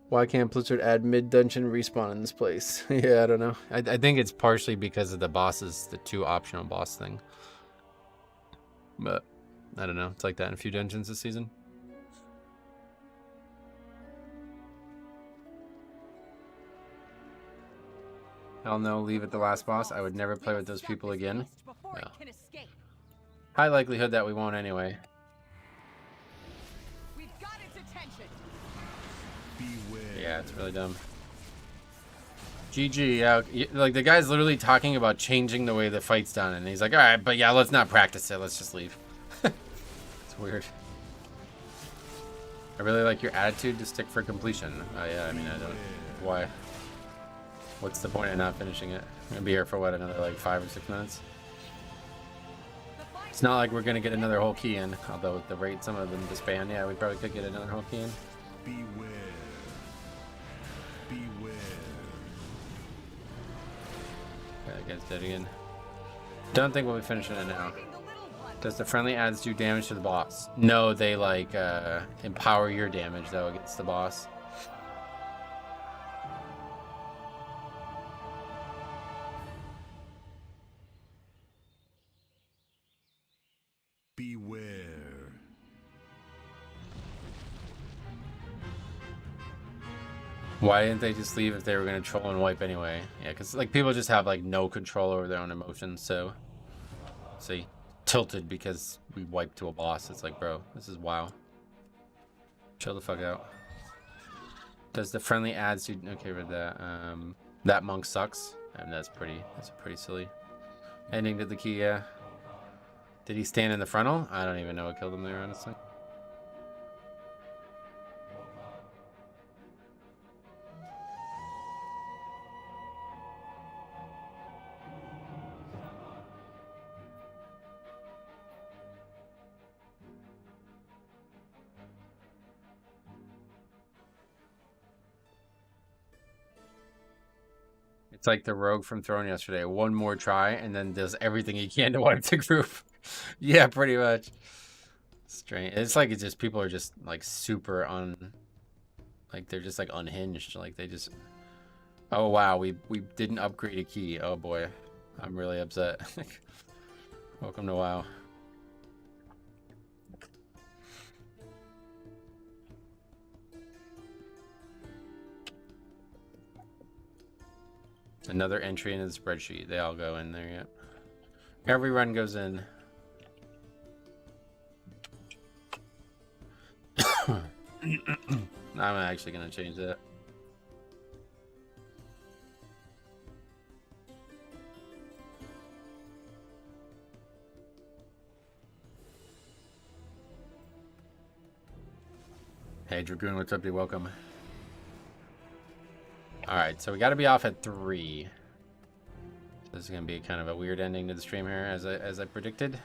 Why can't Blizzard add mid-dungeon respawn in this place? Yeah, I don't know. I think it's partially because of the bosses, the 2 optional boss thing. But I don't know. It's like that in a few dungeons this season. Hell no, leave at the last boss. I would never play with those people again. Before it No. can escape. High likelihood that we won't anyway. We've got its attention. Beware. Yeah, it's really dumb. GG, yeah, like the guy's literally talking about changing the way the fight's done, and he's like, all right, but yeah, let's not practice it, let's just leave. It's weird. I really like your attitude to stick for completion. Yeah, I mean, I don't, why? What's the point of not finishing it? I'm gonna be here for what, another like 5 or 6 minutes? It's not like we're gonna get another whole key in, although with the rate some of them disband, yeah, we probably could get another whole key in. Beware. Beware. Yeah, that guy's dead again. Don't think we'll be finishing it now. Does the friendly adds do damage to the boss? No, they like empower your damage though against the boss. Why didn't they just leave if they were gonna troll and wipe anyway? Yeah, because like people just have like no control over their own emotions, so see, tilted because we wiped to a boss. It's like, bro, this is wow. Chill the fuck out. Does the friendly add suit? Okay, with that. That monk sucks, and that's pretty silly. Ending to the key, yeah. Did he stand in the frontal? I don't even know what killed him there, honestly. It's like the rogue from Throne yesterday. One more try, and then does everything he can to wipe the group. Yeah, pretty much. Strange. It's like it's just people are just like super like they're just like unhinged. Like they just. Oh wow, we didn't upgrade a key. Oh boy, I'm really upset. Welcome to WoW. Another entry in the spreadsheet. They all go in there, yep. Every run goes in. I'm actually going to change that. Hey, Dragoon, what's up, dude? Welcome. Alright, so we got to be off at 3. So this is going to be kind of a weird ending to the stream here, as I predicted.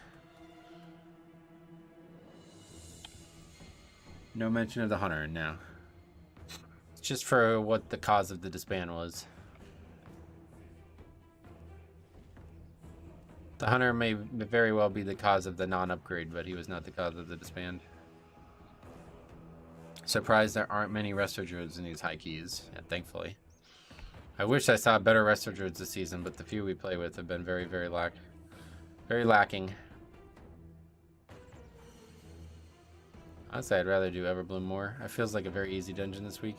No mention of the hunter, no. It's just for what the cause of the disband was. The hunter may very well be the cause of the non-upgrade, but he was not the cause of the disband. Surprised there aren't many resto druids in these high keys, yeah, thankfully. I wish I saw better resto druids this season, but the few we play with have been very lacking. Honestly, I'd rather do Everbloom more. It feels like a very easy dungeon this week.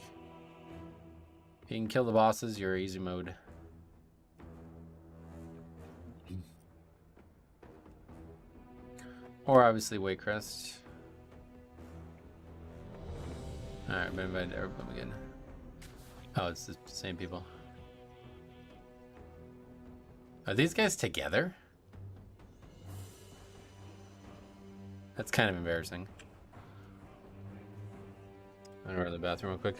If you can kill the bosses, you're easy mode. Or obviously Waycrest. Alright, I'm invited to Everbloom again. Oh, it's the same people. Are these guys together? That's kind of embarrassing. I'm gonna run to the bathroom real quick.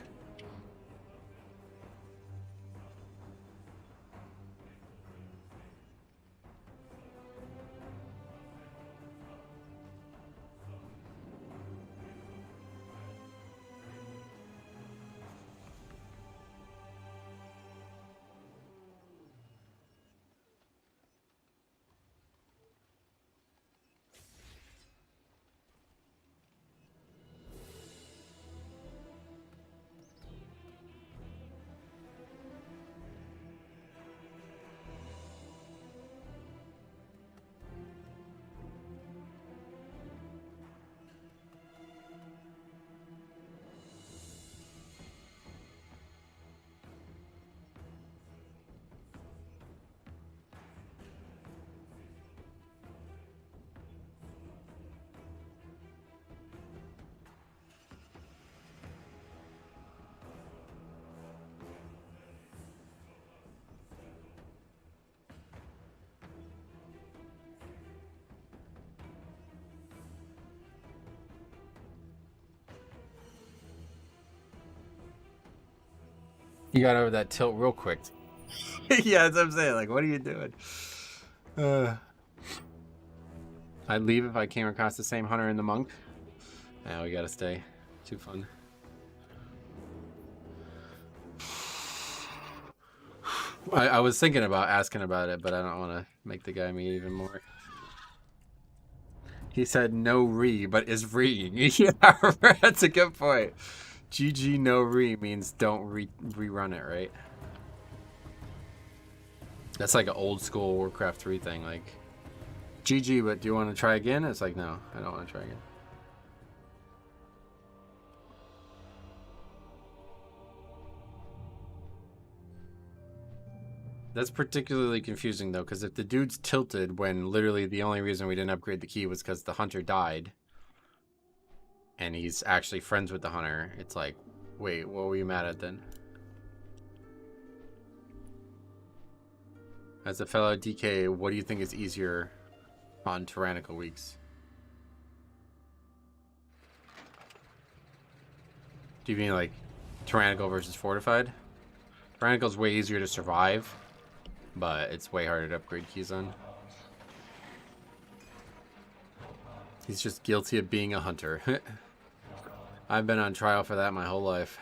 You got over that tilt real quick. Yeah, that's what I'm saying. Like, what are you doing? I'd leave if I came across the same hunter and the monk. Now we gotta stay. Too fun. I was thinking about asking about it, but I don't want to make the guy me even more. He said no re, but is reing. Yeah, that's a good point. GG no re means don't rerun it, right? That's like an old school Warcraft 3 thing. Like, GG, but do you want to try again? It's like, no, I don't want to try again. That's particularly confusing though, because if the dude's tilted when literally the only reason we didn't upgrade the key was because the hunter died, and he's actually friends with the hunter, it's like, wait, what were you mad at then? As a fellow DK, what do you think is easier on tyrannical weeks? Do you mean like tyrannical versus fortified? Tyrannical is way easier to survive, but it's way harder to upgrade keys on. He's just guilty of being a hunter. I've been on trial for that my whole life.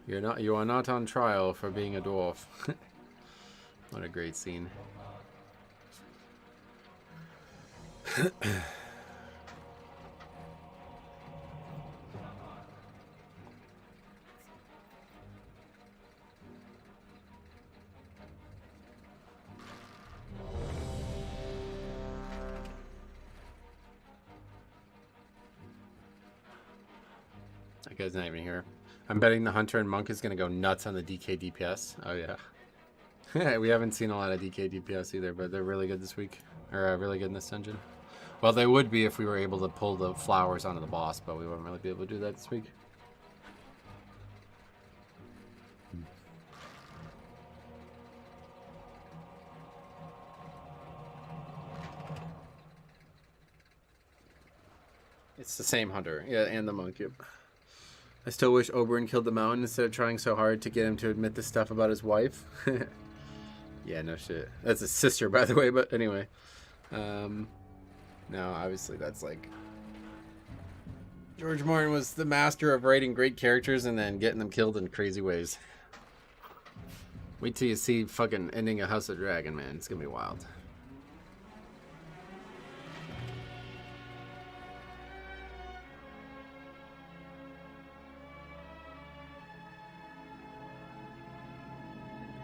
You are not on trial for being a dwarf. What a great scene. That guy's not even here. I'm betting the hunter and monk is gonna go nuts on the DK DPS. Oh yeah. We haven't seen a lot of DK DPS either, but they're really good this week. Or really good in this dungeon. Well, they would be if we were able to pull the flowers onto the boss, but we wouldn't really be able to do that this week. It's the same hunter. Yeah, and the monk. Yep. I still wish Oberyn killed the mountain instead of trying so hard to get him to admit the stuff about his wife. Yeah, no shit. That's his sister, by the way, but anyway. No, obviously that's like... George Martin was the master of writing great characters and then getting them killed in crazy ways. Wait till you see fucking ending a House of Dragon, man. It's gonna be wild.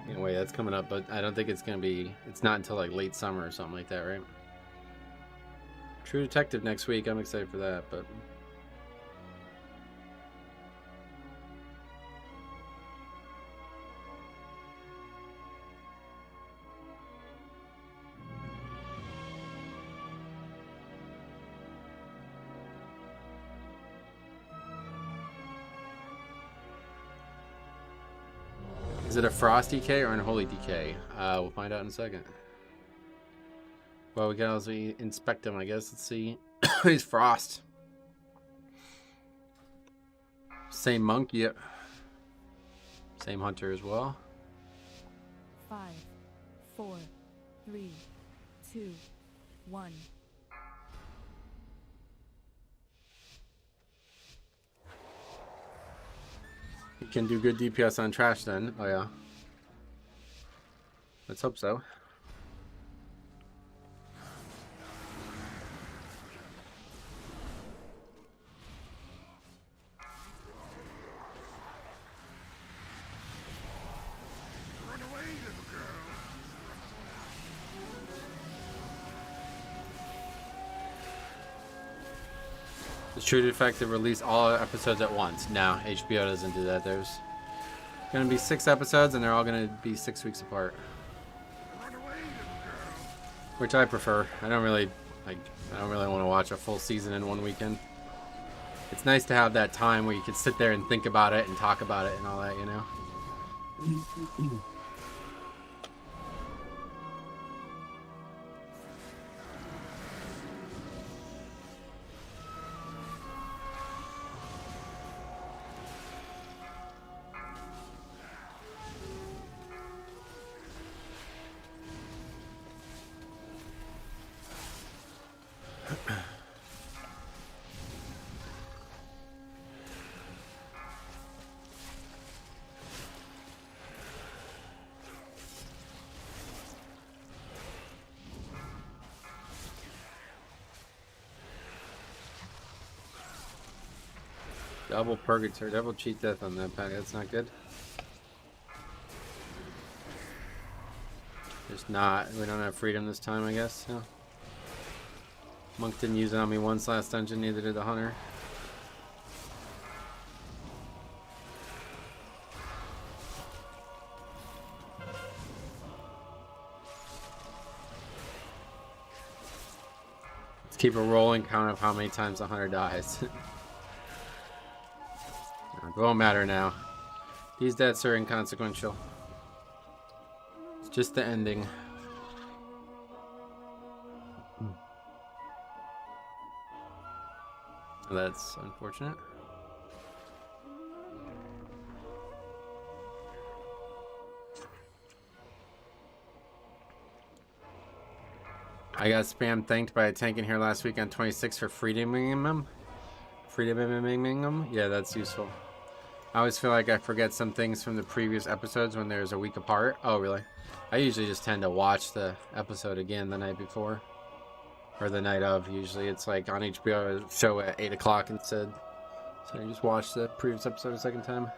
Anyway, that's coming up, but I don't think it's gonna be... It's not until like late summer or something like that, right? True Detective next week. I'm excited for that, but... Is it a Frost DK or an Unholy DK? We'll find out in a second. Well, we can also inspect him, I guess. Let's see. He's Frost. Same monk, yep. Same hunter as well. 5, 4, 3, 2, 1. You can do good DPS on trash then. Oh yeah. Let's hope so. Run away, little girl. The True Detective release all episodes at once. No, HBO doesn't do that. There's gonna be 6 episodes and they're all gonna be 6 weeks apart. Run away, little girl. Which I prefer. I don't really want to watch a full season in one weekend. It's nice to have that time where you can sit there and think about it and talk about it and all that, you know? Double purgatory, double cheat death on that pack. That's not good. Just not. We don't have freedom this time, I guess. So. Monk didn't use it on me once last dungeon, neither did the hunter. Keep a rolling count of how many times the hunter dies. It won't matter now. These deaths are inconsequential. It's just the ending. That's unfortunate. I got spam thanked by a tank in here last week on 26 for freedoming him. Freedoming him? Yeah, that's useful. I always feel like I forget some things from the previous episodes when there's a week apart. Oh, really? I usually just tend to watch the episode again the night before. Or the night of, usually. It's like on HBO, a show at 8 o'clock instead. So I just watch the previous episode a second time.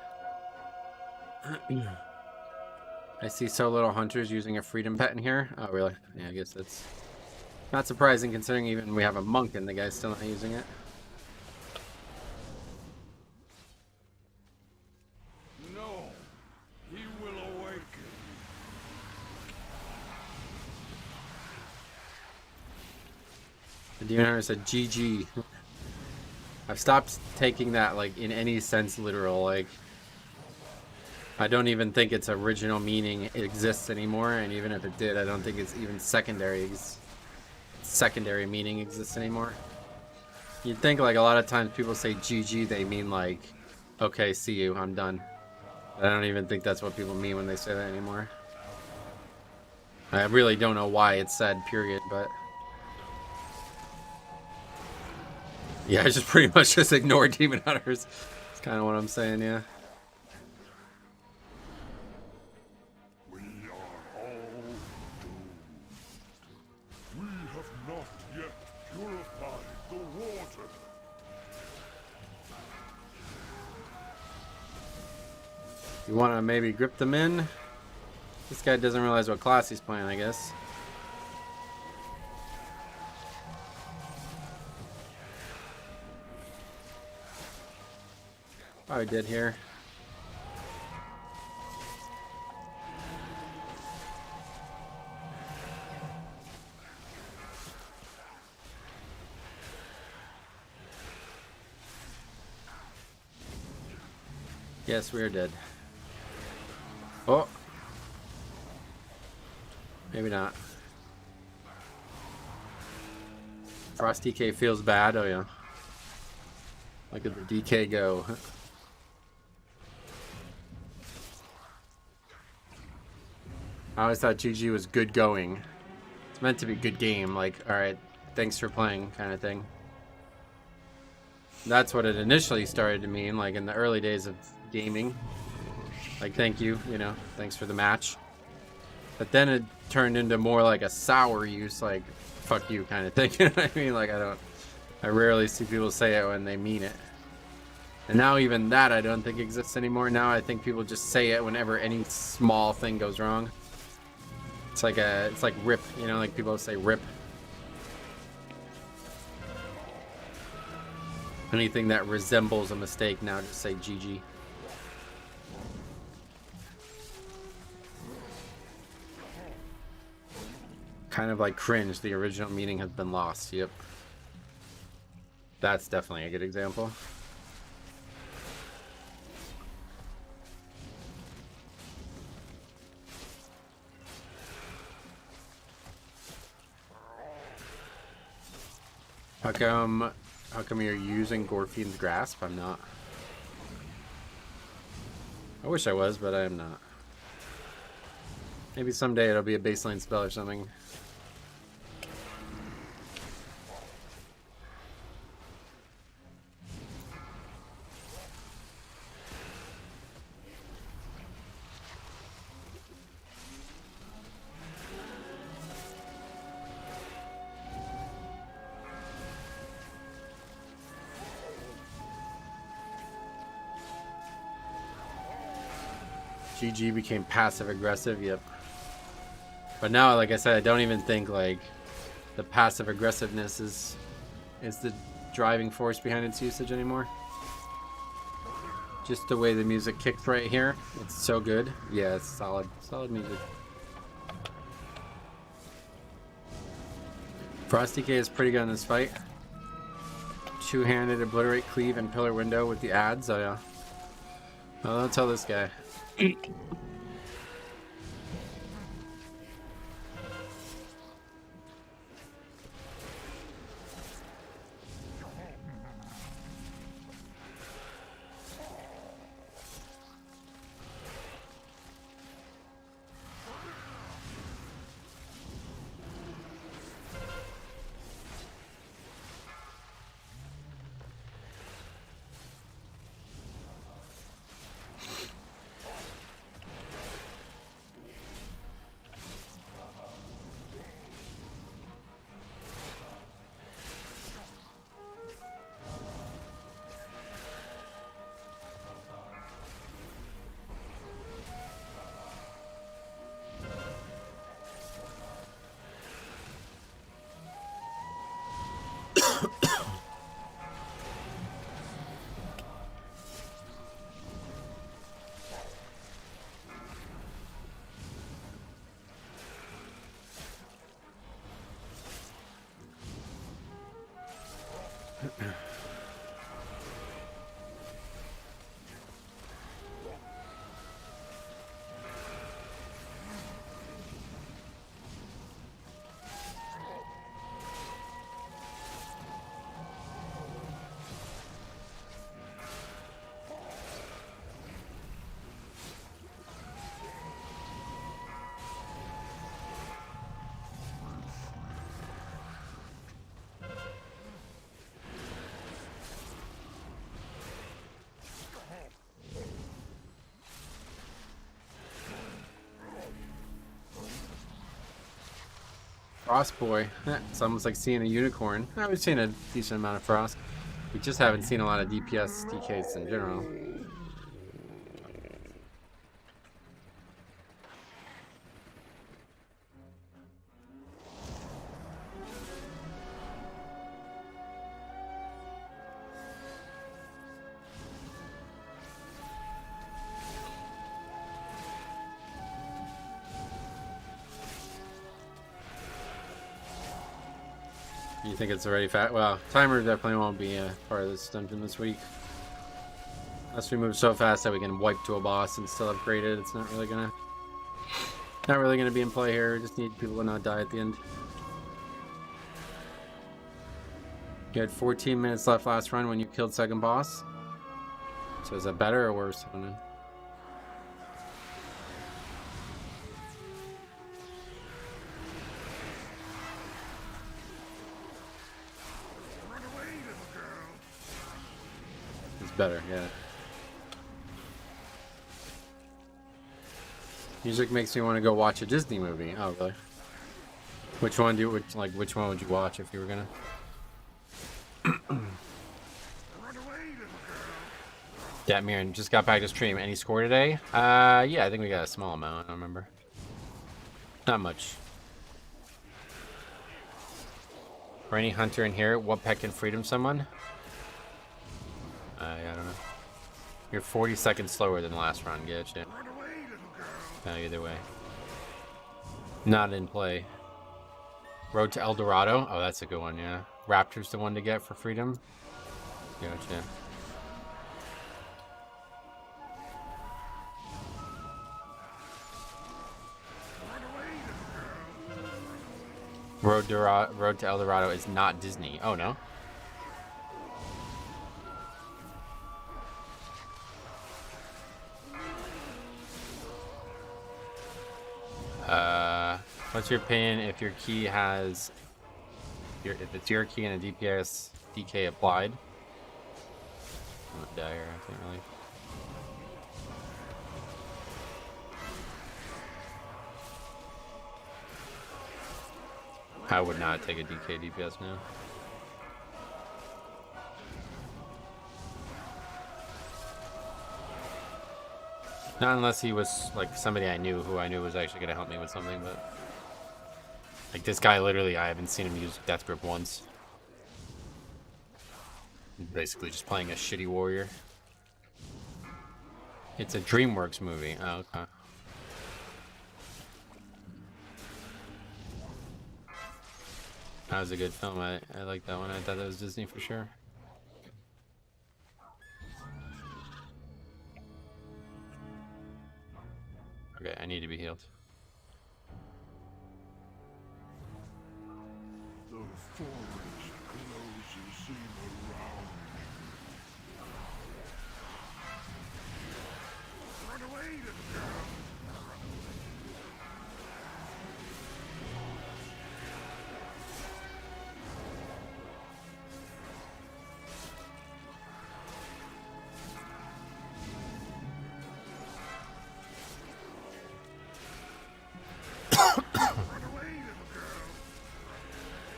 I see so little hunters using a freedom pet in here. Oh, really? Yeah, I guess that's not surprising considering even we have a monk and the guy's still not using it. No, he will awaken. The demon hunter said GG. I've stopped taking that like in any sense literal. Like I don't even think its original meaning exists anymore, and even if it did, I don't think it's even secondary meaning exists anymore. You'd think like a lot of times people say GG, they mean like, okay, see you, I'm done. But I don't even think that's what people mean when they say that anymore. I really don't know why it's said, period, but yeah, I just pretty much just ignore demon hunters. That's kind of what I'm saying, yeah. We are all doomed. We have not yet purified the water. You want to maybe grip them in? This guy doesn't realize what class he's playing, I guess. Probably did here. Yes, we are dead. Oh. Maybe not. Frost DK feels bad. Oh, yeah. Look at the DK go. I always thought GG was good going. It's meant to be good game. Like, alright, thanks for playing kind of thing. That's what it initially started to mean, like in the early days of gaming. Like, thank you, you know, thanks for the match. But then it turned into more like a sour use, like, fuck you kind of thing. You know what I mean? Like, I rarely see people say it when they mean it. And now even that I don't think exists anymore. Now I think people just say it whenever any small thing goes wrong. It's like rip, you know, like people say rip. Anything that resembles a mistake now just say GG. Kind of like cringe, the original meaning has been lost. Yep. That's definitely a good example. How come you're using Gorfien's Grasp? I'm not. I wish I was, but I am not. Maybe someday it'll be a baseline spell or something. GG became passive aggressive, yep. But now, like I said, I don't even think like the passive aggressiveness is the driving force behind its usage anymore. Just the way the music kicked right here, it's so good. Yeah, it's solid music. Frost DK is pretty good in this fight. Two-handed obliterate, cleave, and pillar window with the ads. Oh yeah. Well, don't tell this guy. Frost boy. It's almost like seeing a unicorn. We've seen a decent amount of Frost. We just haven't seen a lot of DPS DKs in general. You think it's already fat? Well, timer definitely won't be a part of this dungeon this week. Unless we move so fast that we can wipe to a boss and still upgrade it, it's not really gonna be in play here. We just need people to not die at the end. You had 14 minutes left last run when you killed second boss. So is that better or worse? I don't know. Better, yeah. Music makes me want to go watch a Disney movie. Oh, really? Which one would you watch if you were gonna? Yeah, Mirren just got back to stream. Any score today? Yeah, I think we got a small amount. I don't remember. Not much. For any hunter in here, what pet can freedom someone? Yeah, I don't know. You're 40 seconds slower than the last round, getcha. No, either way. Not in play. Road to El Dorado? Oh, that's a good one, yeah. Raptor's the one to get for freedom? Gotcha. Road to El Dorado is not Disney. Oh, no? What's your opinion if your key has, if it's your key and a DPS DK applied? I'm gonna die here, I think, really. I would not take a DK DPS now. Not unless he was like somebody I knew who I knew was actually going to help me with something, but like this guy, literally, I haven't seen him use Death Grip once. He's basically just playing a shitty warrior. It's a DreamWorks movie. Oh, okay. That was a good film. I like that one. I thought that was Disney for sure. Okay, I need to be healed. The forest closes in around you. Run away, little girl.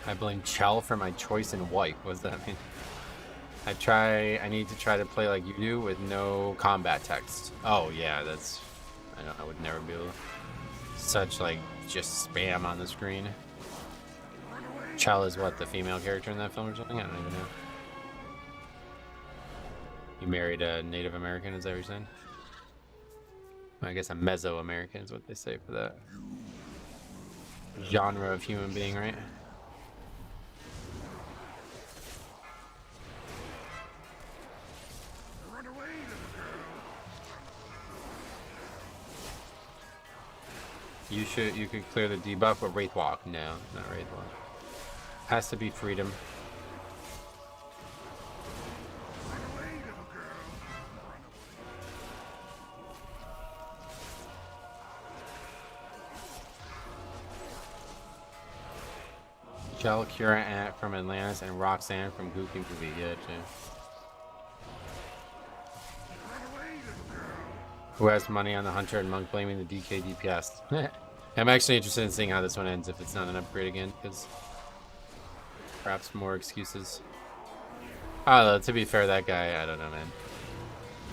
I blame Chell for my choice in white. What does that mean? I need to try to play like you do with no combat text. Oh yeah, that's, I would never be able to. Such like just spam on the screen. Chell is what, the female character in that film or something? I don't even know. You married a Native American, is that what you're saying? I guess a Mesoamerican is what they say for that genre of human being, right? Run away, little girl. You could clear the debuff with Wraith Walk. No, not Wraith Walk. Has to be Freedom. Run away, little girl. Run away. Shell, Kira Ant from Atlantis, and Roxanne from Gooping could be good too. Run away, little girl. Who has money on the Hunter and Monk blaming the DK DPS? I'm actually interested in seeing how this one ends if it's not an upgrade again, because perhaps more excuses. Oh, to be fair, that guy, I don't know, man.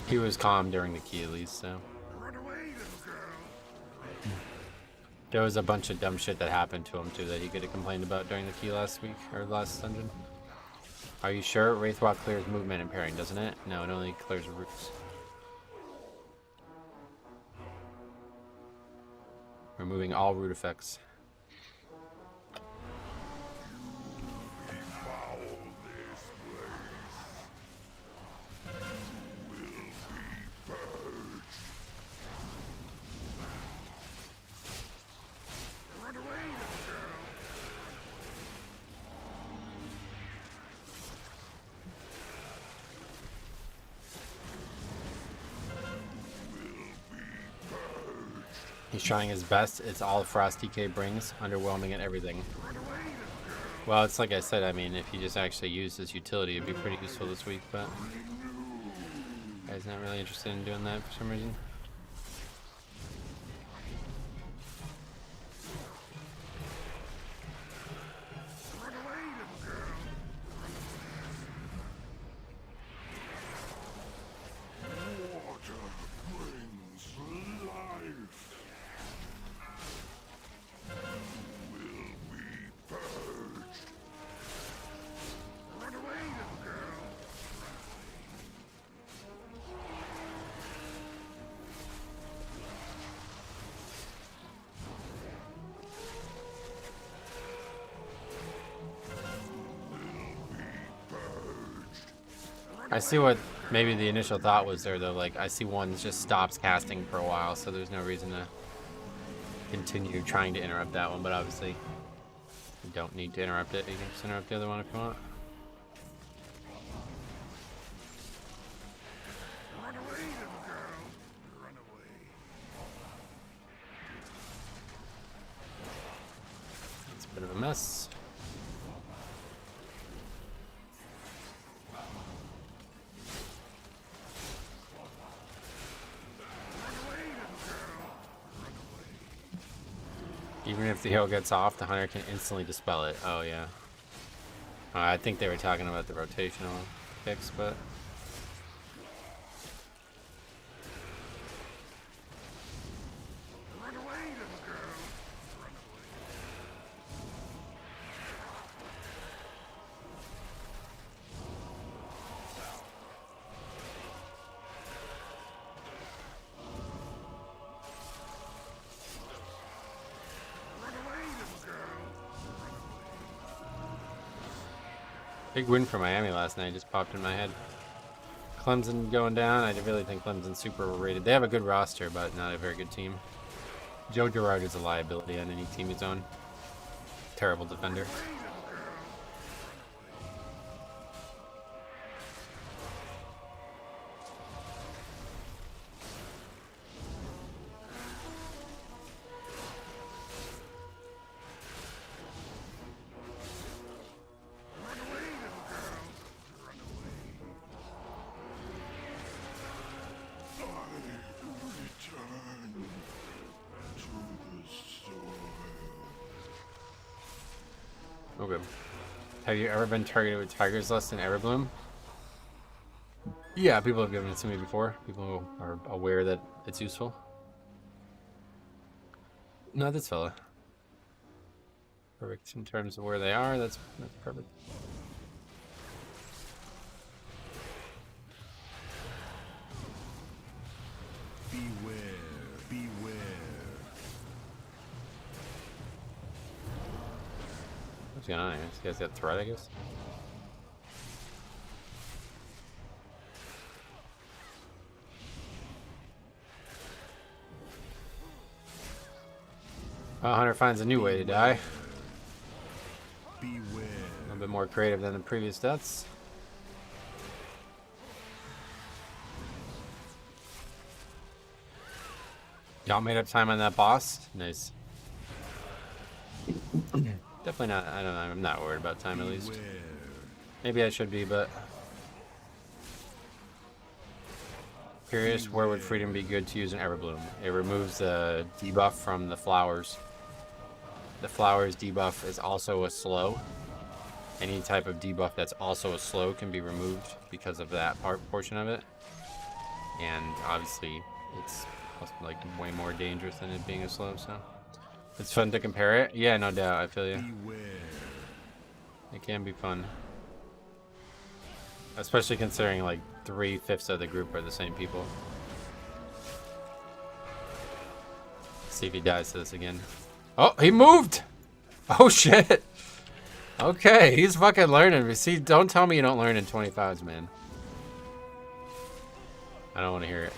He was calm during the key at least, so. Run away, little girl. There was a bunch of dumb shit that happened to him too that he could have complained about during the key last week, or last dungeon. Are you sure? Wraithwalk clears movement and parrying, doesn't it? No, it only clears roots. Removing all root effects. Foul this place. You will be purged. Run away, little girl. He's trying his best. It's all Frost DK brings. Underwhelming at everything. Well, it's like I said, I mean, if he just actually used his utility, it'd be pretty useful this week, but guy's not really interested in doing that for some reason. Run away, little girl. Water brings life. You will be purged. Run away, little girl. I see what maybe the initial thought was there, though. Like, I see one just stops casting for a while, so there's no reason to continue trying to interrupt that one, but obviously you don't need to interrupt it. You can just interrupt the other one if you want. Run away, little girl. Run away. It's a bit of a mess. Even if the heal gets off, the hunter can instantly dispel it. Oh, yeah. I think they were talking about the rotational fix, but... Run away, little girl. Run away, little girl. Big win for Miami last night, just popped in my head. Clemson going down. I really think Clemson's super overrated. They have a good roster, but not a very good team. Joe Girard is a liability on any team he's on. Terrible defender. Okay. Have you ever been targeted with Tiger's Lust in Everbloom? Yeah, people have given it to me before. People are aware that it's useful. No, this fella. Perfect in terms of where they are. That's perfect. Beware, beware. What's going on here? This guy's got threat, I guess. Hunter finds a new way to die. Beware. A little bit more creative than the previous deaths. Y'all made up time on that boss? Nice. Definitely not, I don't know, I'm not worried about time at least. Beware. Maybe I should be, but... Curious, where would freedom be good to use in Everbloom? It removes the debuff from the flowers. The flowers debuff is also a slow. Any type of debuff that's also a slow can be removed because of that portion of it. And obviously, it's like way more dangerous than it being a slow, so... It's fun to compare it. Yeah, no doubt, I feel you. Beware. It can be fun. Especially considering like 3/5 of the group are the same people. See if he dies to this again. Oh, he moved! Oh shit! Okay, he's fucking learning. See, don't tell me you don't learn in 25s, man. I don't want to hear it.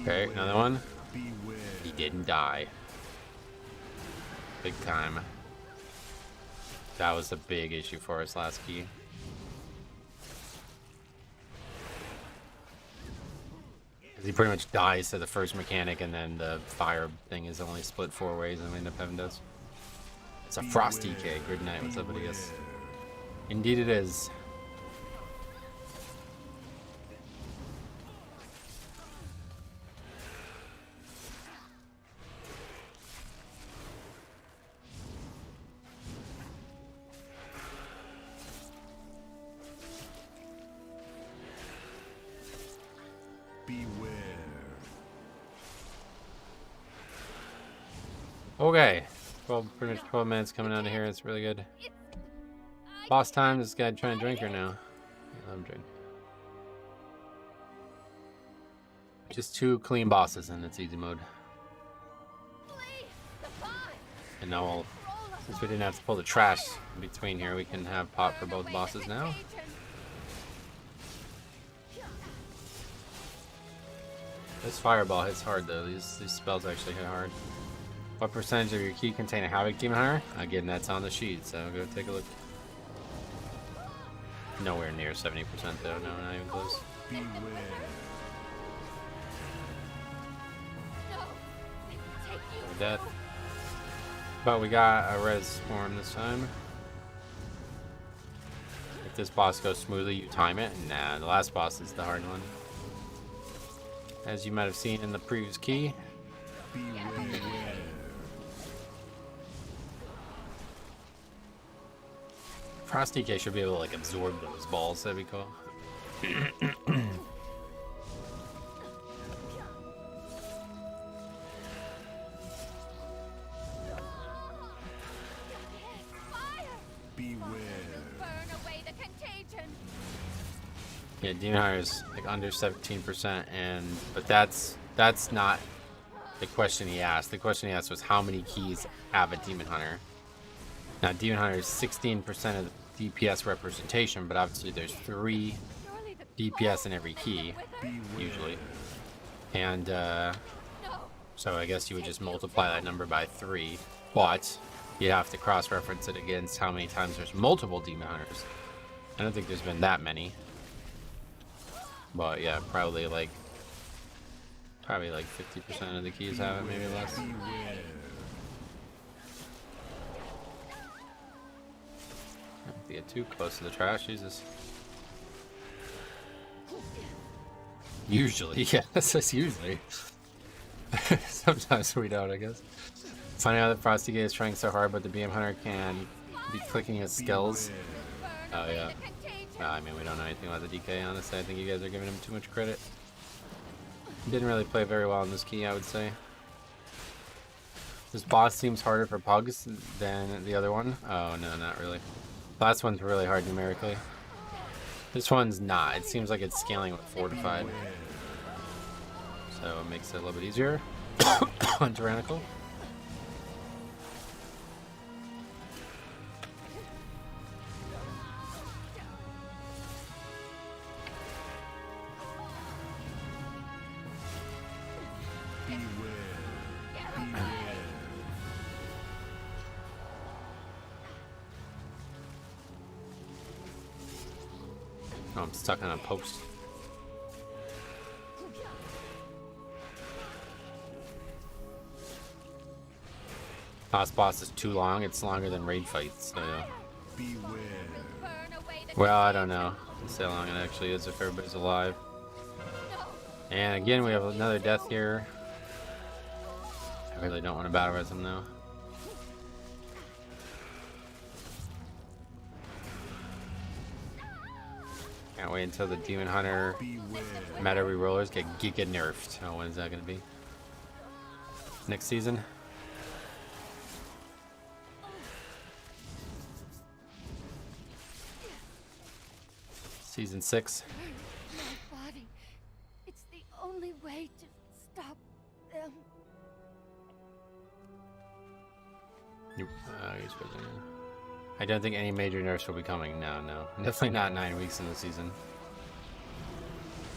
Okay, another one. Beware. He didn't die. Big time. That was a big issue for us last key. He pretty much dies to the first mechanic, and then the fire thing is only split 4 ways, and we end up having those. It's a frosty cake. Good night. What's up, buddy? Yes. Indeed it is. Okay, pretty much 12 minutes coming out of here. It's really good. Boss time. This guy trying to drink her now. I'm drinking. Just 2 clean bosses and it's easy mode. And now we'll, since we didn't have to pull the trash in between here, we can have pot for both bosses now. This fireball hits hard though. These spells actually hit hard. What percentage of your key contain a Havoc Demon Hunter? Again, that's on the sheet, so go take a look. Nowhere near 70% though, no, not even close. Beware. Death. But we got a res form this time. If this boss goes smoothly, you time it. Nah, the last boss is the hard one. As you might have seen in the previous key. Beware. Frosty K should be able to like absorb those balls, that'd be cool. Beware. Burn away the contagion. Yeah, Demon Hunter is like under 17%, but that's not the question he asked. The question he asked was how many keys have a Demon Hunter. Now, Demon Hunter is 16% of the DPS representation, but obviously there's 3 Surely the DPS in every key, usually. And so I guess you would just multiply that number by 3, but you have to cross-reference it against how many times there's multiple Demon Hunters. I don't think there's been that many. But yeah, probably like 50% of the keys have it, maybe less. Beware. Don't get too close to the trash, Jesus. Usually, yeah, that's just usually. Sometimes we don't, I guess. Finding out that Frosty Gate is trying so hard, but the BM Hunter can be clicking his skills. Oh yeah. No, I mean, we don't know anything about the DK, honestly. I think you guys are giving him too much credit. Didn't really play very well in this key, I would say. This boss seems harder for pugs than the other one. Oh, no, not really. Last one's really hard numerically. This one's not. It seems like it's scaling with fortified. So it makes it a little bit easier on Tyrannical. Oh, I'm stuck on a post. Last boss is too long. It's longer than raid fights. So yeah. Beware. Well, I don't know. Let's see how long it actually is if everybody's alive. And again, we have another death here. I really don't want to battle res him though. Can't wait until the Demon Hunter meta rerollers get giga nerfed. Oh, when is that going to be? Next season? Season 6. My body. It's the only way to stop them. I don't think any major nerfs will be coming. No, no. Definitely not 9 weeks in the season.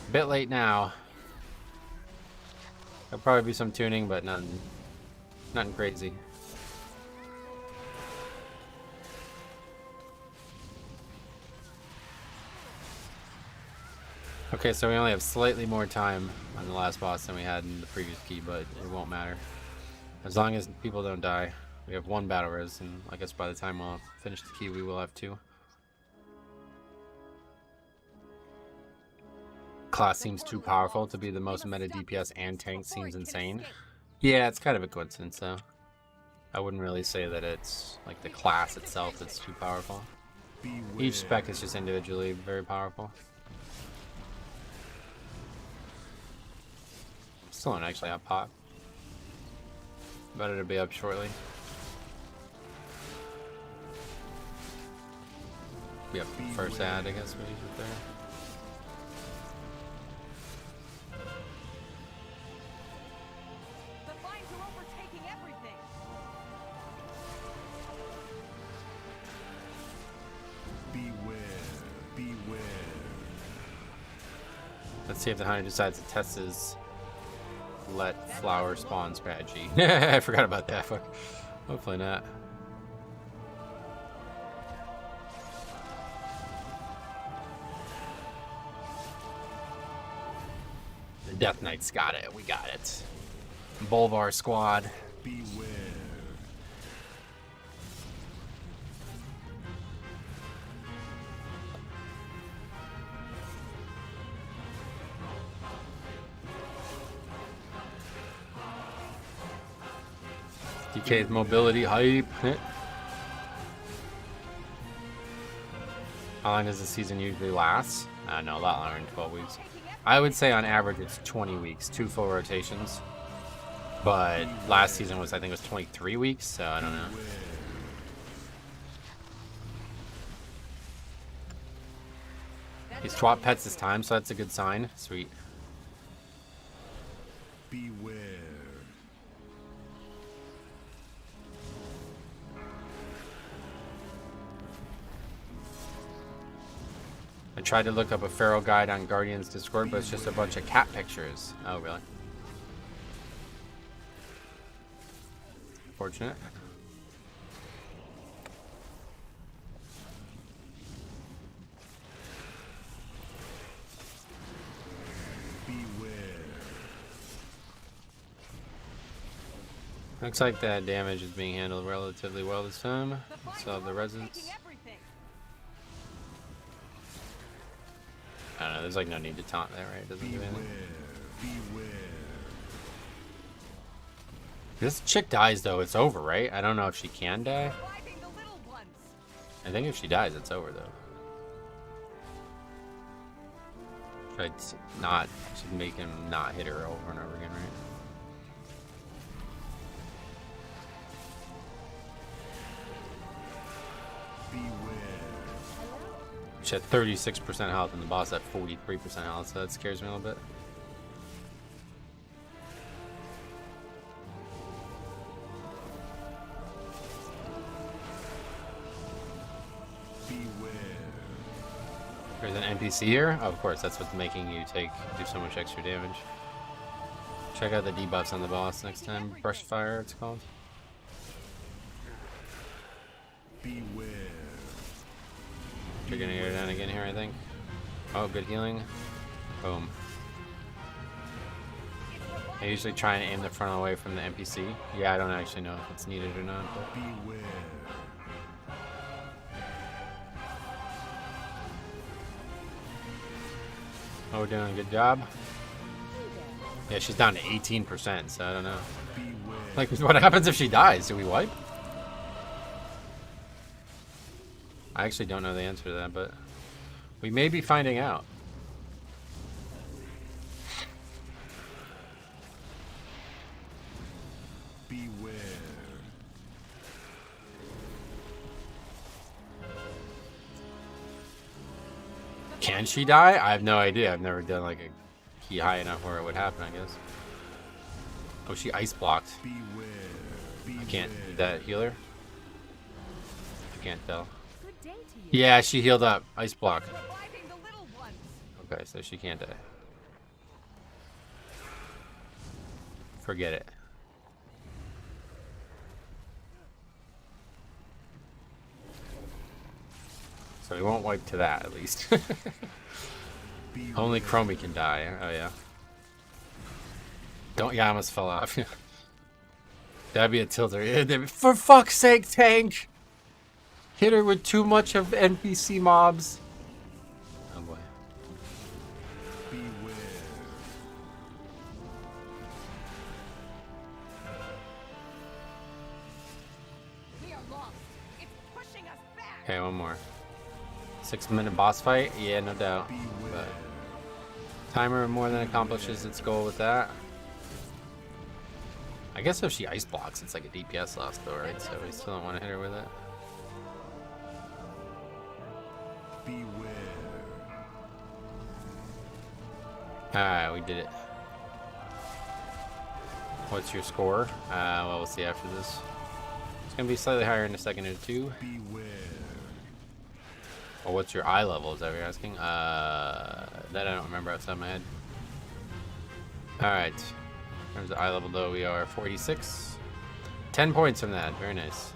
A bit late now. There'll probably be some tuning, but nothing crazy. Okay, so we only have slightly more time on the last boss than we had in the previous key, but it won't matter. As long as people don't die. We have 1 battle res, and I guess by the time we'll finish the key, we will have 2. Class seems too powerful to be the most meta DPS and tank seems insane. Yeah, it's kind of a coincidence, though. I wouldn't really say that it's like the class itself that's too powerful. Each spec is just individually very powerful. Still don't actually have pop. But it'll be up shortly. Yep, first ad, I guess, we use it there. The vines are overtaking everything. Beware. Beware. Let's see if the hunter decides to test his let flower spawn strategy. I forgot about that. Hopefully not. The Death Knights got it. We got it. Bolvar squad. Beware. DK's mobility hype. How long does the season usually last? No, a lot longer than 12 weeks. I would say on average it's 20 weeks, 2 full rotations. But last season was, I think it was 23 weeks, so I don't know. He swapped pets this time, so that's a good sign. Sweet. Beware. I tried to look up a feral guide on Guardian's Discord, but it's just a bunch of cat pictures. Oh, really? Fortunate. Beware. Looks like that damage is being handled relatively well this time. So the resins. I don't know, there's like no need to taunt that, right? It doesn't do anything. Beware. This chick dies though, it's over, right? I don't know if she can die. I think if she dies, it's over though. Should make him not hit her over and over again, right? She had 36% health and the boss at 43% health, so that scares me a little bit. There's an NPC here? Oh, of course, that's what's making you do so much extra damage. Check out the debuffs on the boss next time. Brush fire, it's called. Beware. You're gonna go down again here, I think. Oh, good healing. Boom. I usually try and aim the front away from the NPC. Yeah, I don't actually know if it's needed or not. But... Beware. Oh, we're doing a good job. Yeah, she's down to 18%, so I don't know. Beware. Like, what happens if she dies? Do we wipe? I actually don't know the answer to that, but we may be finding out. Beware. Can she die? I have no idea. I've never done like a key high enough where it would happen, I guess. Oh, she ice blocked. Beware. I can't. Did that heal her? I can't tell. Good day to you. Yeah, she healed up. Ice block. Okay, so she can't die. Forget it. So we won't wipe to that, at least. Only Chromie can die. Oh, yeah. Don't. Yeah, I almost fell off. That'd be a tilter. Yeah, for fuck's sake, tank! Hit her with too much of NPC mobs. Oh, boy. Beware. We are lost. It's pushing us back. Okay, one more. 6-minute boss fight? Yeah, no doubt. Beware. But timer more than accomplishes its goal with that. I guess if she ice blocks, it's like a DPS loss though, right? So we still don't want to hit her with it. Beware. Alright, we did it. What's your score? Well, we'll see after this. It's going to be slightly higher in a second or two. Beware. Well, what's your eye level? Is that what you're asking? That I don't remember outside my head. Alright. In terms of eye level, though, we are 46. 10 points from that. Very nice.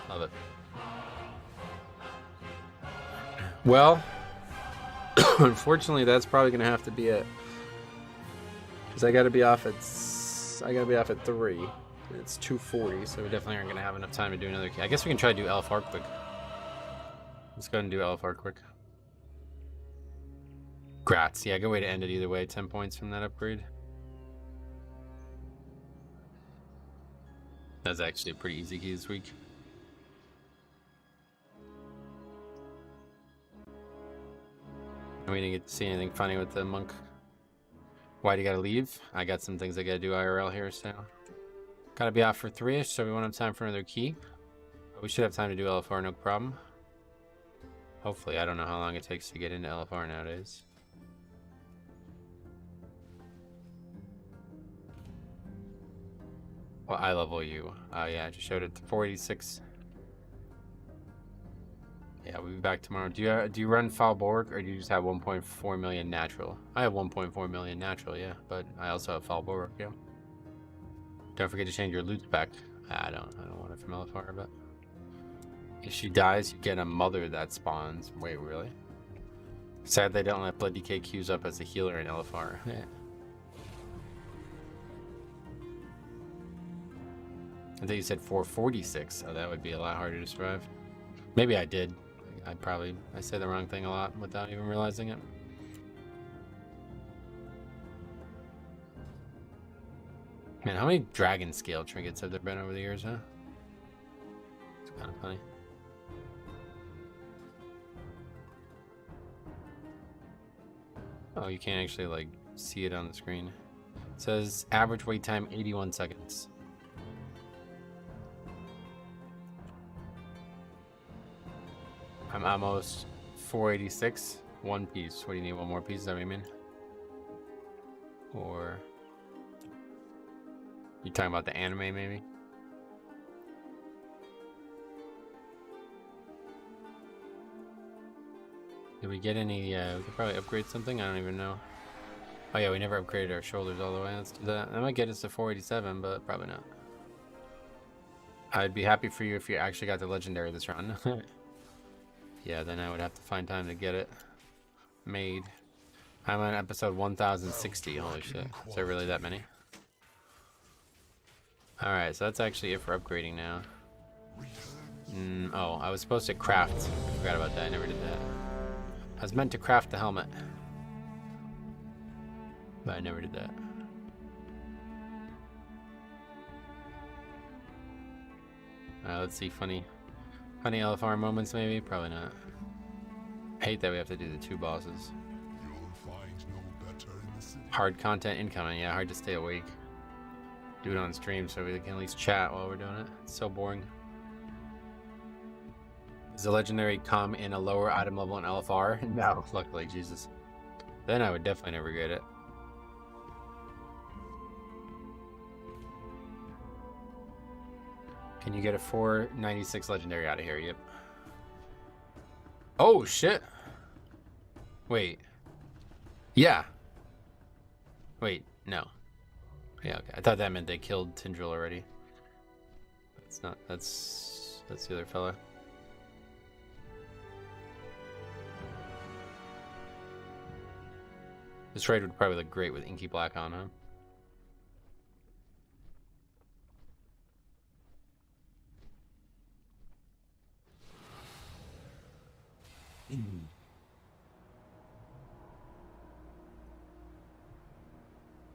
Love it. Well, unfortunately, that's probably going to have to be it. Because I got to be off at 3. It's 2:40, so we definitely aren't going to have enough time to do another key. I guess we can try to do LFR quick. Let's go ahead and do LFR quick. Grats. Yeah, good way to end it either way. 10 points from that upgrade. That's actually a pretty easy key this week. And we didn't get to see anything funny with the monk. Why do you gotta leave? I got some things I gotta do IRL here, so. Gotta be off for 3-ish, so we won't have time for another key. But we should have time to do LFR, no problem. Hopefully, I don't know how long it takes to get into LFR nowadays. Well, I level you. Yeah, I just showed it to 486. Yeah, we'll be back tomorrow. Do you run foul bulwark, or do you just have 1.4 million natural? I have 1.4 million natural, yeah, but I also have foul bulwark, yeah. Don't forget to change your loot back. I don't want it from LFR, but if she dies, you get a mother that spawns. Wait, really? Sad they don't let Blood DK queues up as a healer in LFR. I think you said 446. Oh, that would be a lot harder to survive. Maybe I did. I say the wrong thing a lot without even realizing it. Man, how many dragon scale trinkets have there been over the years, huh? It's kind of funny. Oh, you can't actually like see it on the screen. It says average wait time 81 seconds. I'm almost 486. One piece. What do you need? One more piece? Is that what you mean? Or you talking about the anime, maybe? Did we get any? We could probably upgrade something. I don't even know. Oh yeah, we never upgraded our shoulders all the way. Let's do that. That might get us to 487, but probably not. I'd be happy for you if you actually got the legendary this run. Yeah, then I would have to find time to get it made. I'm on episode 1060. Holy shit. Is there really that many? Alright, so that's actually it for upgrading now. Oh, I was supposed to craft. I forgot about that. I never did that. I was meant to craft the helmet, but I never did that. Alright, let's see. Funny LFR moments, maybe? Probably not. I hate that we have to do the two bosses. Hard content incoming. Yeah, hard to stay awake. Do it on stream so we can at least chat while we're doing it. It's so boring. Does the legendary come in a lower item level in LFR? No, luckily, Jesus. Then I would definitely never get it. Can you get a 496 legendary out of here? Yep. Oh, shit. Wait. Yeah. Wait, no. Yeah, okay. I thought that meant they killed Tindril already. That's not. That's the other fella. This raid would probably look great with Inky Black on, huh?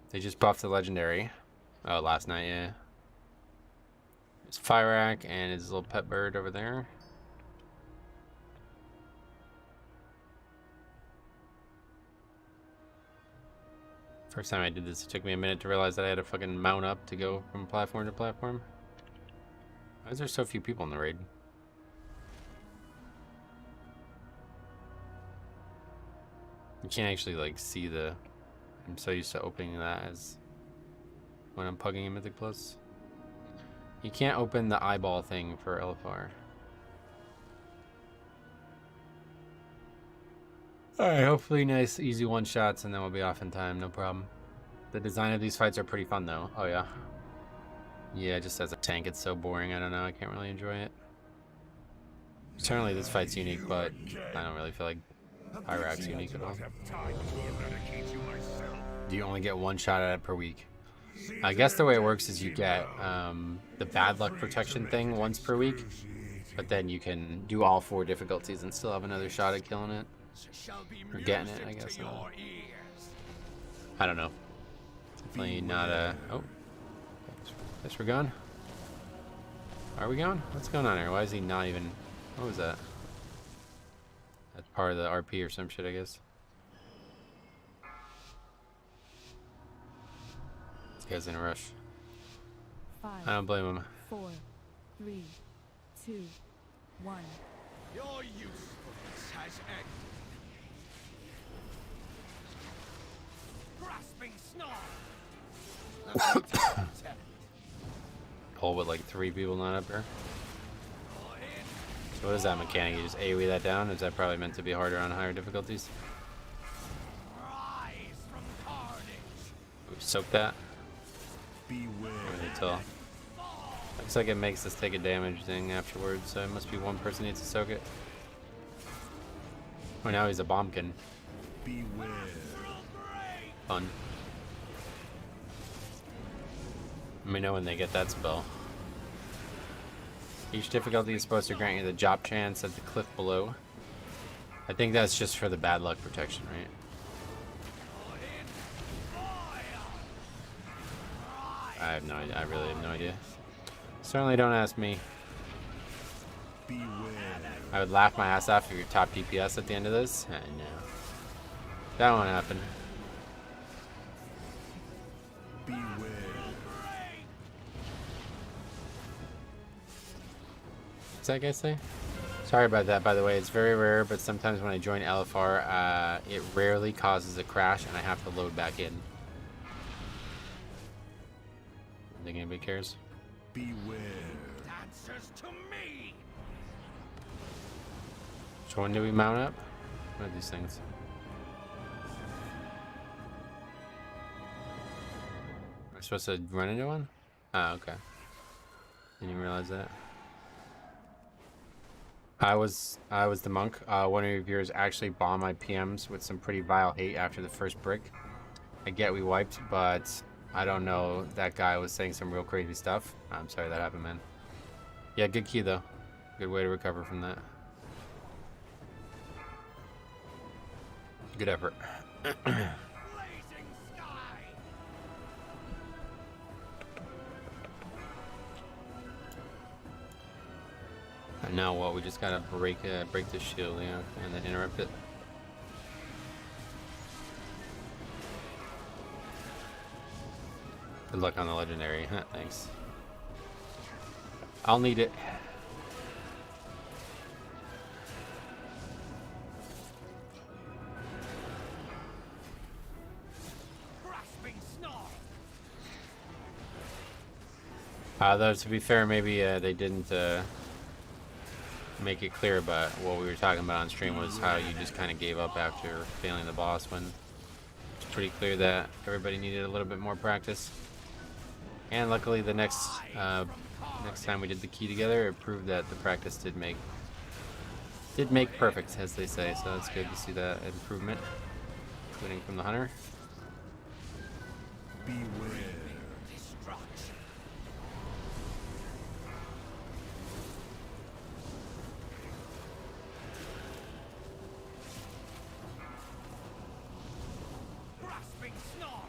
They just buffed the legendary. Oh, last night, yeah. There's Fyrak and his little pet bird over there. First time I did this, it took me a minute to realize that I had to fucking mount up to go from platform to platform. Why is there so few people in the raid? You can't actually like see the... I'm so used to opening that as when I'm pugging in Mythic Plus. You can't open the eyeball thing for LFR. Alright, hopefully nice easy one shots and then we'll be off in time, no problem. The design of these fights are pretty fun though. Oh yeah. Yeah, just as a tank it's so boring, I don't know, I can't really enjoy it. Certainly this fight's unique, but I don't really feel like Fyrak's unique at all. Do you only get one shot at it per week? I guess the way it works is you get the bad luck protection thing once per week, but then you can do all 4 difficulties and still have another shot at killing it. Or getting it, I guess. I don't know. Definitely not a... Oh. Guess we're gone. Are we going? What's going on here? Why is he not even... What was that? That's part of the RP or some shit, I guess. This guy's in a rush. 5, I don't blame him. 4, 3, 2, 1. Your usefulness has ended. Grasping snarl. Pull with like 3 people not up here. So what is that mechanic? You just AoE that down? Is that probably meant to be harder on higher difficulties? Rise from carnage. Ooh, soak that. Beware. Really tall. Looks like it makes us take a damage thing afterwards, so it must be one person needs to soak it. Oh, now he's a bombkin. Beware. Fun. Let me know when they get that spell. Each difficulty is supposed to grant you the drop chance at the cliff below. I think that's just for the bad luck protection, right? I have no idea. I really have no idea. Certainly don't ask me. Beware. I would laugh my ass off if you're top DPS at the end of this. No. That won't happen. Beware. What's that guy say? Sorry about that, by the way. It's very rare, but sometimes when I join LFR, it rarely causes a crash and I have to load back in. I think anybody cares. Beware. Answers to me. Which one do we mount up? What are these things? Am I supposed to run into one? Oh, okay. Didn't even realize that. I was the monk. One of your viewers actually bombed my PMs with some pretty vile hate after the first brick. I get we wiped, but I don't know. That guy was saying some real crazy stuff. I'm sorry that happened, man. Yeah, good key though. Good way to recover from that. Good effort. Blazing sky. And now what? We just gotta break the shield, yeah, and then interrupt it. Good luck on the legendary. Thanks. I'll need it. Grasping snarl. Though to be fair, maybe they didn't make it clear, but what we were talking about on stream was how you just kind of gave up after failing the boss, when it's pretty clear that everybody needed a little bit more practice. And luckily the next time we did the key together, it proved that the practice did make perfect, as they say, so it's good to see that improvement, including from the hunter. Beware. Destruction. Grasping snarl.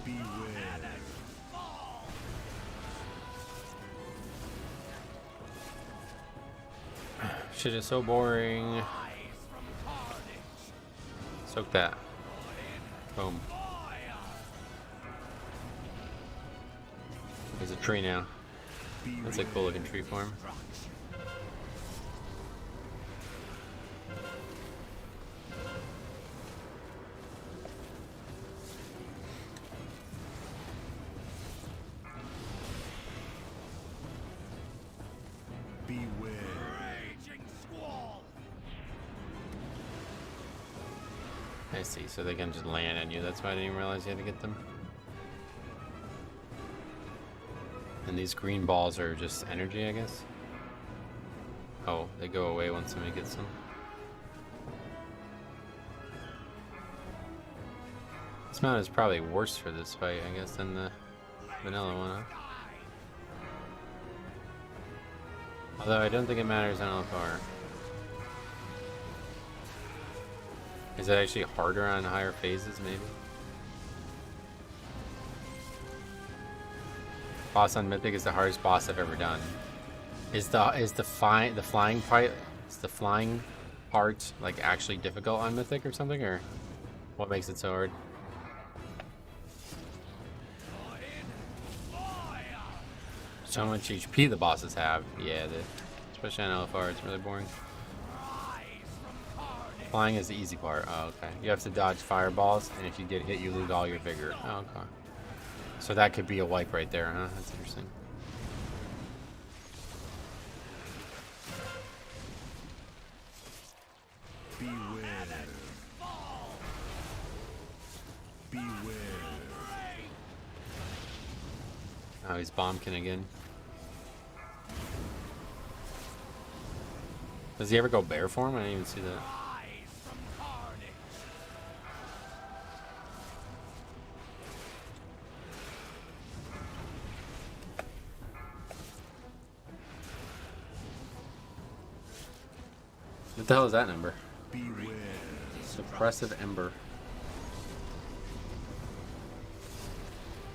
Beware. Shit is so boring. Rise from carnage. Soak that. Boom. There's a tree now. That's a cool looking tree form. Beware. Raging squall. I see, so they can just land on you. That's why I didn't even realize you had to get them. And these green balls are just energy, I guess. Oh, they go away once somebody gets them. This mount is probably worse for this fight, I guess, than the vanilla one, huh? Although I don't think it matters on LFR. Is it actually harder on higher phases, maybe? Boss on Mythic is the hardest boss I've ever done. Is the flying part like actually difficult on Mythic or something, or what makes it so hard? So much HP the bosses have. Yeah, especially on LFR, it's really boring. Flying is the easy part. Oh, okay. You have to dodge fireballs, and if you get hit, you lose all your vigor. Oh, okay. So that could be a wipe right there, huh? That's interesting. Beware. Beware. Oh, he's bombkin again. Does he ever go bear form? I didn't even see that. What the hell is that number? Beware. Suppressive Ember.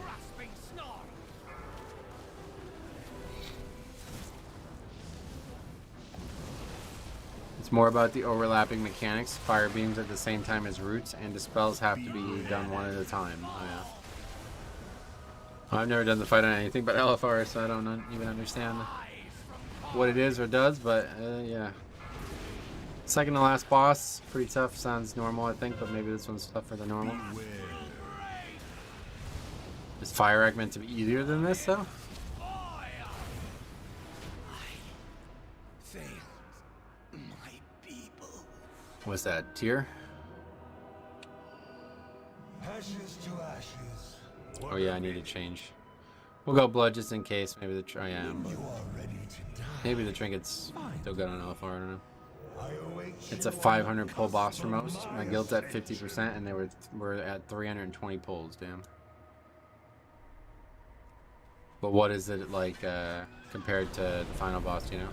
Grasping snarl. It's more about the overlapping mechanics. Fire beams at the same time as roots, and dispels have to be done one at a time. Oh, yeah. I've never done the fight on anything but LFR, so I don't even understand what it is or does, but yeah. Second to last boss, pretty tough. Sounds normal, I think, but maybe this one's tougher than normal. Is Fire Act meant to be easier than this, though? What's that, tier? Ashes to ashes. Oh yeah, I need to change. We'll go blood just in case. Maybe the oh yeah, You are ready to die. maybe the trinket's still good on LFR. I don't know. I await It's a you 500 pull on boss for the most. My guild's at 50%, and we're at 320 pulls. Damn. But what is it like compared to the final boss? Do you know?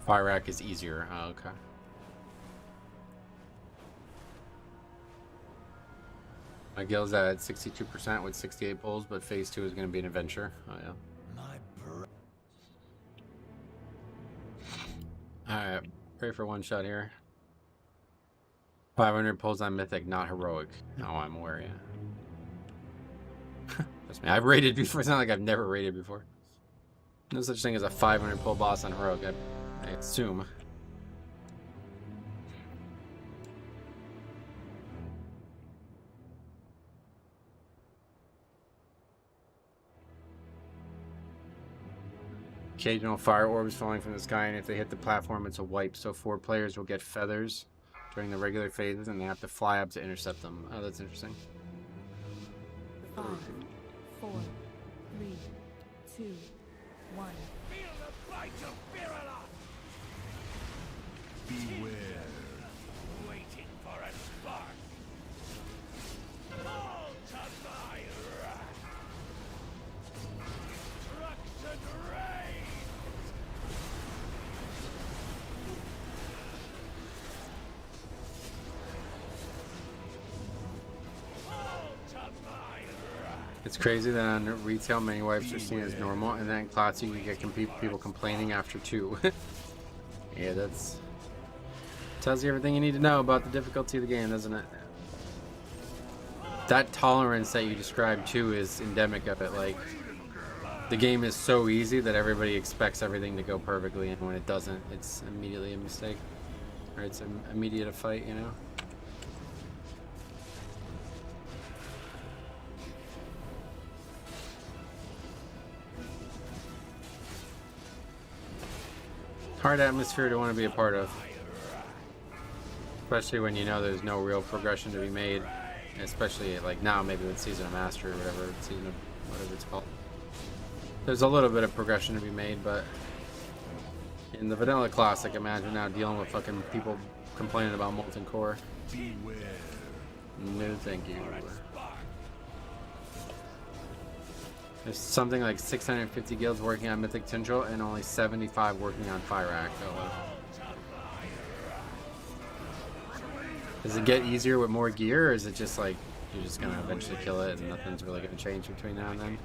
Fire rack is easier. Oh, okay. My guild's at 62% with 68 pulls, but phase 2 is going to be an adventure. Oh yeah. Alright, pray for one shot here. 500 pulls on Mythic, not heroic. Oh, I'm aware, yeah. Trust me, I've raided before. It's not like I've never raided before. No such thing as a 500 pull boss on heroic, I assume. Occasional fire orbs falling from the sky, and if they hit the platform, it's a wipe. So 4 players will get feathers during the regular phases, and they have to fly up to intercept them. Oh, that's interesting. 5, 4, 3, 2, 1. Feel the bite of Virula. Beware. Waiting for a spark. All to my wrath. Destruction reigns. All to my wrath. It's crazy that on retail, many wipes are seen as normal, and then in Classy, you get people complaining after 2. Yeah, that's... tells you everything you need to know about the difficulty of the game, doesn't it? That tolerance that you described, too, is endemic of it. Like, the game is so easy that everybody expects everything to go perfectly, and when it doesn't, it's immediately a mistake. Or it's immediate a fight, you know? Hard atmosphere to want to be a part of. Especially when you know there's no real progression to be made. Especially like now, maybe with Season of Master or whatever, Season of whatever it's called. There's a little bit of progression to be made, but in the vanilla classic, imagine now dealing with fucking people complaining about Molten Core. Beware. No, thank you. There's something like 650 guilds working on Mythic Tindril and only 75 working on Fire Act. Oh, wow. Does it get easier with more gear, or is it just like you're just gonna eventually kill it and nothing's really gonna change between now and then?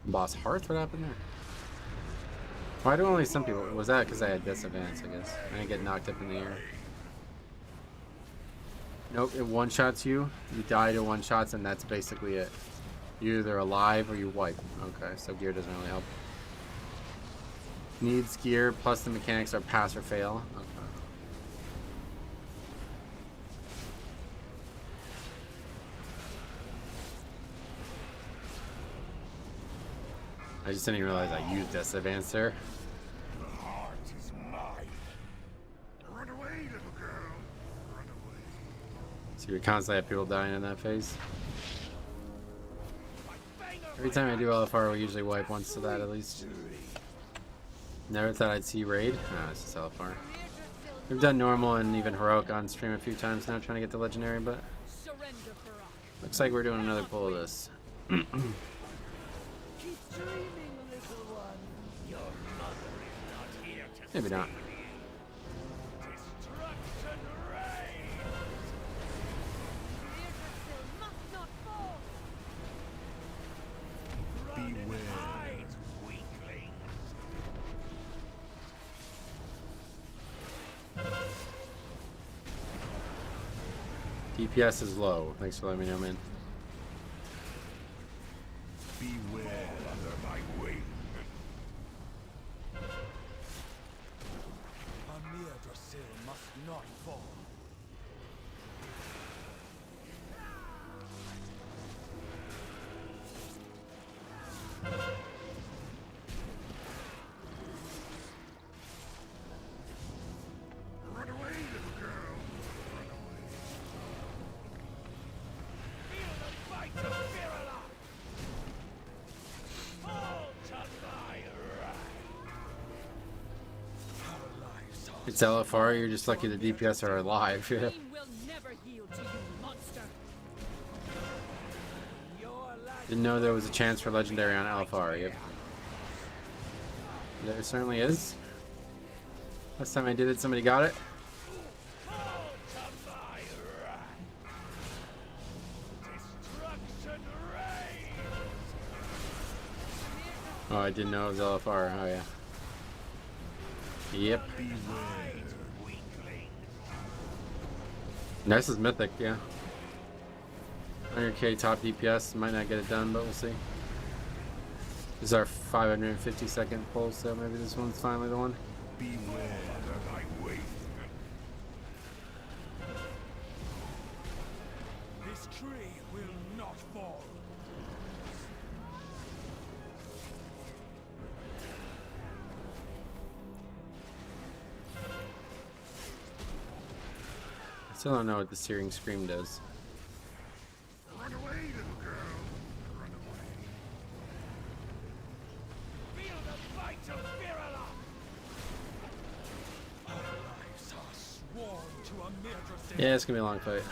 Boss Hearth? What happened there? Why do only some people? Was that because I had disadvantage, I guess? I didn't get knocked up in the air. Nope, it one-shots you. You die to one-shots, and that's basically it. You're either alive or you wipe. Okay, so gear doesn't really help. Needs gear, plus the mechanics are pass or fail. Okay. I just didn't realize I used disadvantage there. The heart is mine. Run away, little girl. Run away. So you constantly have people dying in that phase. Every time I do LFR, we usually wipe once to that at least. Never thought I'd see raid. Ah, it's just LFR. We've done normal and even heroic on stream a few times now, trying to get the legendary, but looks like we're doing another pull of this. Keep dreaming, little one. Your mother is not here to Maybe not. destruction reigns. Must not fall. Beware. Hide, weaklings. DPS is low. Thanks for letting me know, man. Beware. Under my wing. Amir Drasil must not fall. Run away, little girl. Run away. Feel the fight of Virala. Fall to thy wrath. Our lives are It's LFR. You're just lucky the DPS are alive. Yeah. Pain will never heal to you, monster. Your life. Didn't know there was a chance for legendary on LFR. Yep. There certainly is. Last time I did it, somebody got it. Fall to thy wrath. Destruction reigns. Oh, I didn't know it was LFR. Oh, yeah. Yep. Hide, weaklings. This is Mythic, yeah. 100k top DPS. Might not get it done, but we'll see. This is our 550 second pull, so maybe this one's finally the one. Beware. Under my wing. This tree will not fall. I still don't know what the Searing Scream does. Run away, little girl. Run away. Feel the fight of Virala. Our lives are sworn to Amir Drasil. Yeah, it's gonna be a long fight.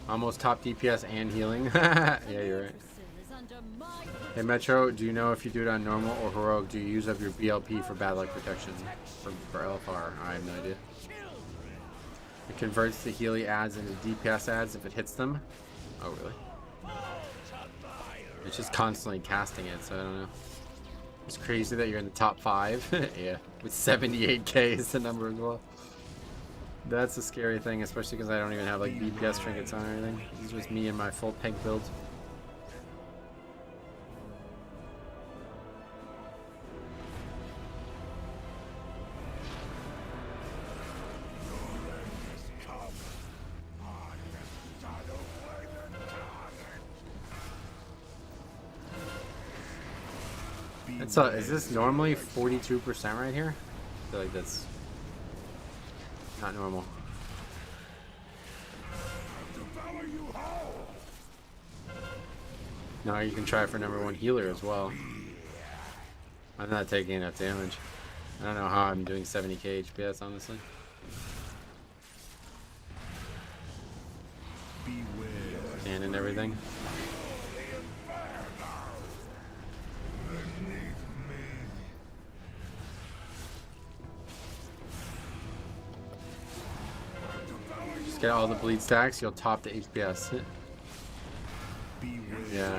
Almost top DPS and healing. Yeah, you're right. Drasil is under my Hey Metro, do you know if you do it on normal or heroic, do you use up your BLP for bad luck protection? For LFR? I have no idea. It converts the Healy ads into DPS ads if it hits them. Oh, really? It's just constantly casting it, so I don't know. It's crazy that you're in the top 5. Yeah, with 78k is the number as well. That's a scary thing, especially because I don't even have like DPS trinkets on or anything. This is just me and my full tank build. It's is this normally 42% right here? I feel like that's not normal. Devour you whole. Now you can try for #1 healer as well. I'm not taking enough damage. I don't know how I'm doing 70k HPS, honestly. Beware. And everything. Just get all the bleed stacks, you'll top the HPS. Beware. Yeah.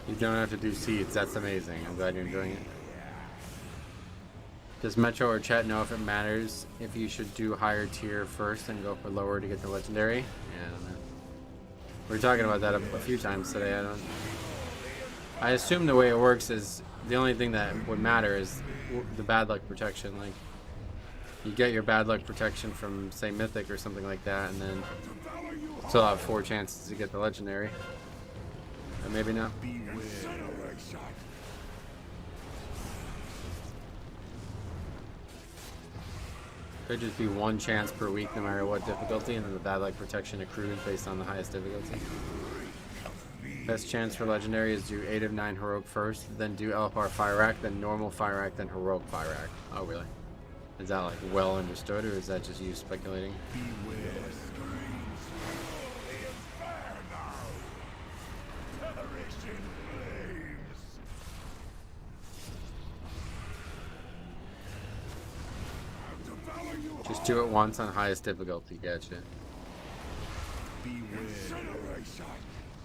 You don't have to do seeds. That's amazing. I'm glad you're enjoying it. Does Metro or chat know if it matters if you should do higher tier first and go for lower to get the legendary? Yeah, I don't know. We were talking about that a few times today. I assume the way it works is the only thing that would matter is the bad luck protection. Like, you get your bad luck protection from, say, Mythic or something like that, and then still have 4 chances to get the legendary. Or maybe not. Could just be 1 chance per week no matter what difficulty, and then the bad luck protection accrues based on the highest difficulty. Best chance for legendary is do 8 of 9 heroic first, then do LFR Fire Rack, then normal Fire Rack, then heroic Fire Rack. Oh really? Is that like well understood, or is that just you speculating? Just do it once on highest difficulty. Gotcha.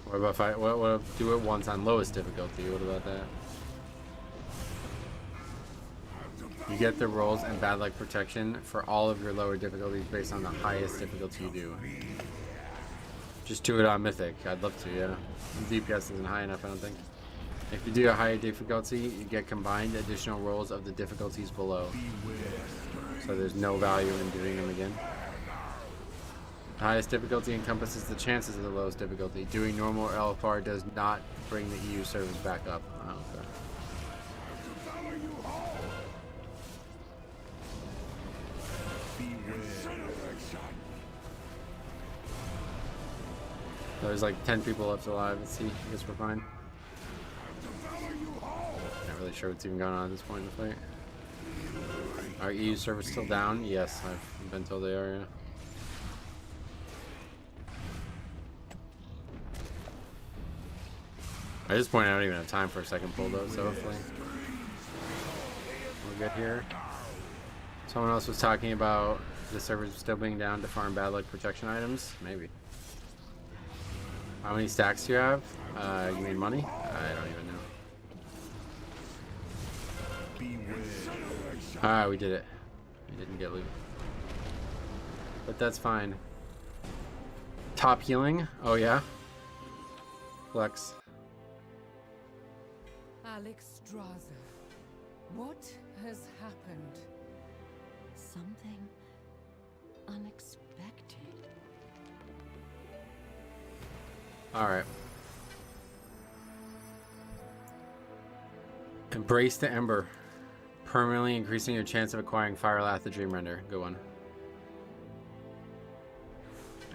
What about if what do it once on lowest difficulty? What about that? You get the rolls and bad luck protection for all of your lower difficulties based on the highest difficulty you do. Just do it on Mythic. I'd love to, yeah. DPS isn't high enough, I don't think. If you do a higher difficulty, you get combined additional rolls of the difficulties below. So there's no value in doing them again. The highest difficulty encompasses the chances of the lowest difficulty. Doing normal or LFR does not bring the EU servers back up. Oh, okay. There's like 10 people left alive. Let's see. I guess we're fine. Not really sure what's even going on at this point in the fight. Are EU servers still down? Yes, I've been told they are, yeah. At this point, I don't even have time for a second pull though, so hopefully we'll get here. Someone else was talking about the servers still being down to farm bad luck protection items. Maybe. How many stacks do you have? You mean money? I don't even know. Ah, we did it. We didn't get loot. But that's fine. Top healing? Oh yeah? Flex. Alex Straza, what has happened? Something unexpected. Alright. Embrace the Ember. Permanently increasing your chance of acquiring Fire Lath the Dream Render. Good one.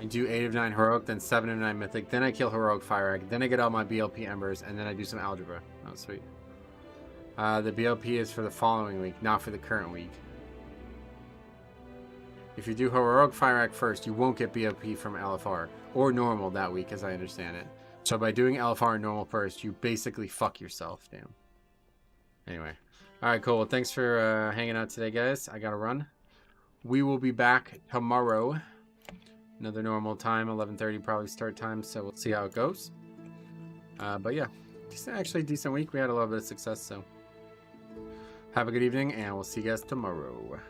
I do 8 of 9 Heroic, then 7 of 9 Mythic, then I kill Heroic Fire Egg, then I get all my BLP Embers, and then I do some Algebra. Oh, sweet. The BLP is for the following week, not for the current week. If you do Heroic Fire Egg first, you won't get BLP from LFR, or Normal that week, as I understand it. So by doing LFR and Normal first, you basically fuck yourself. Damn. Anyway. Alright, cool. Well, thanks for hanging out today, guys. I gotta run. We will be back tomorrow. Another normal time, 11:30 probably start time, so we'll see how it goes. But yeah, actually decent week. We had a little bit of success, so have a good evening, and we'll see you guys tomorrow.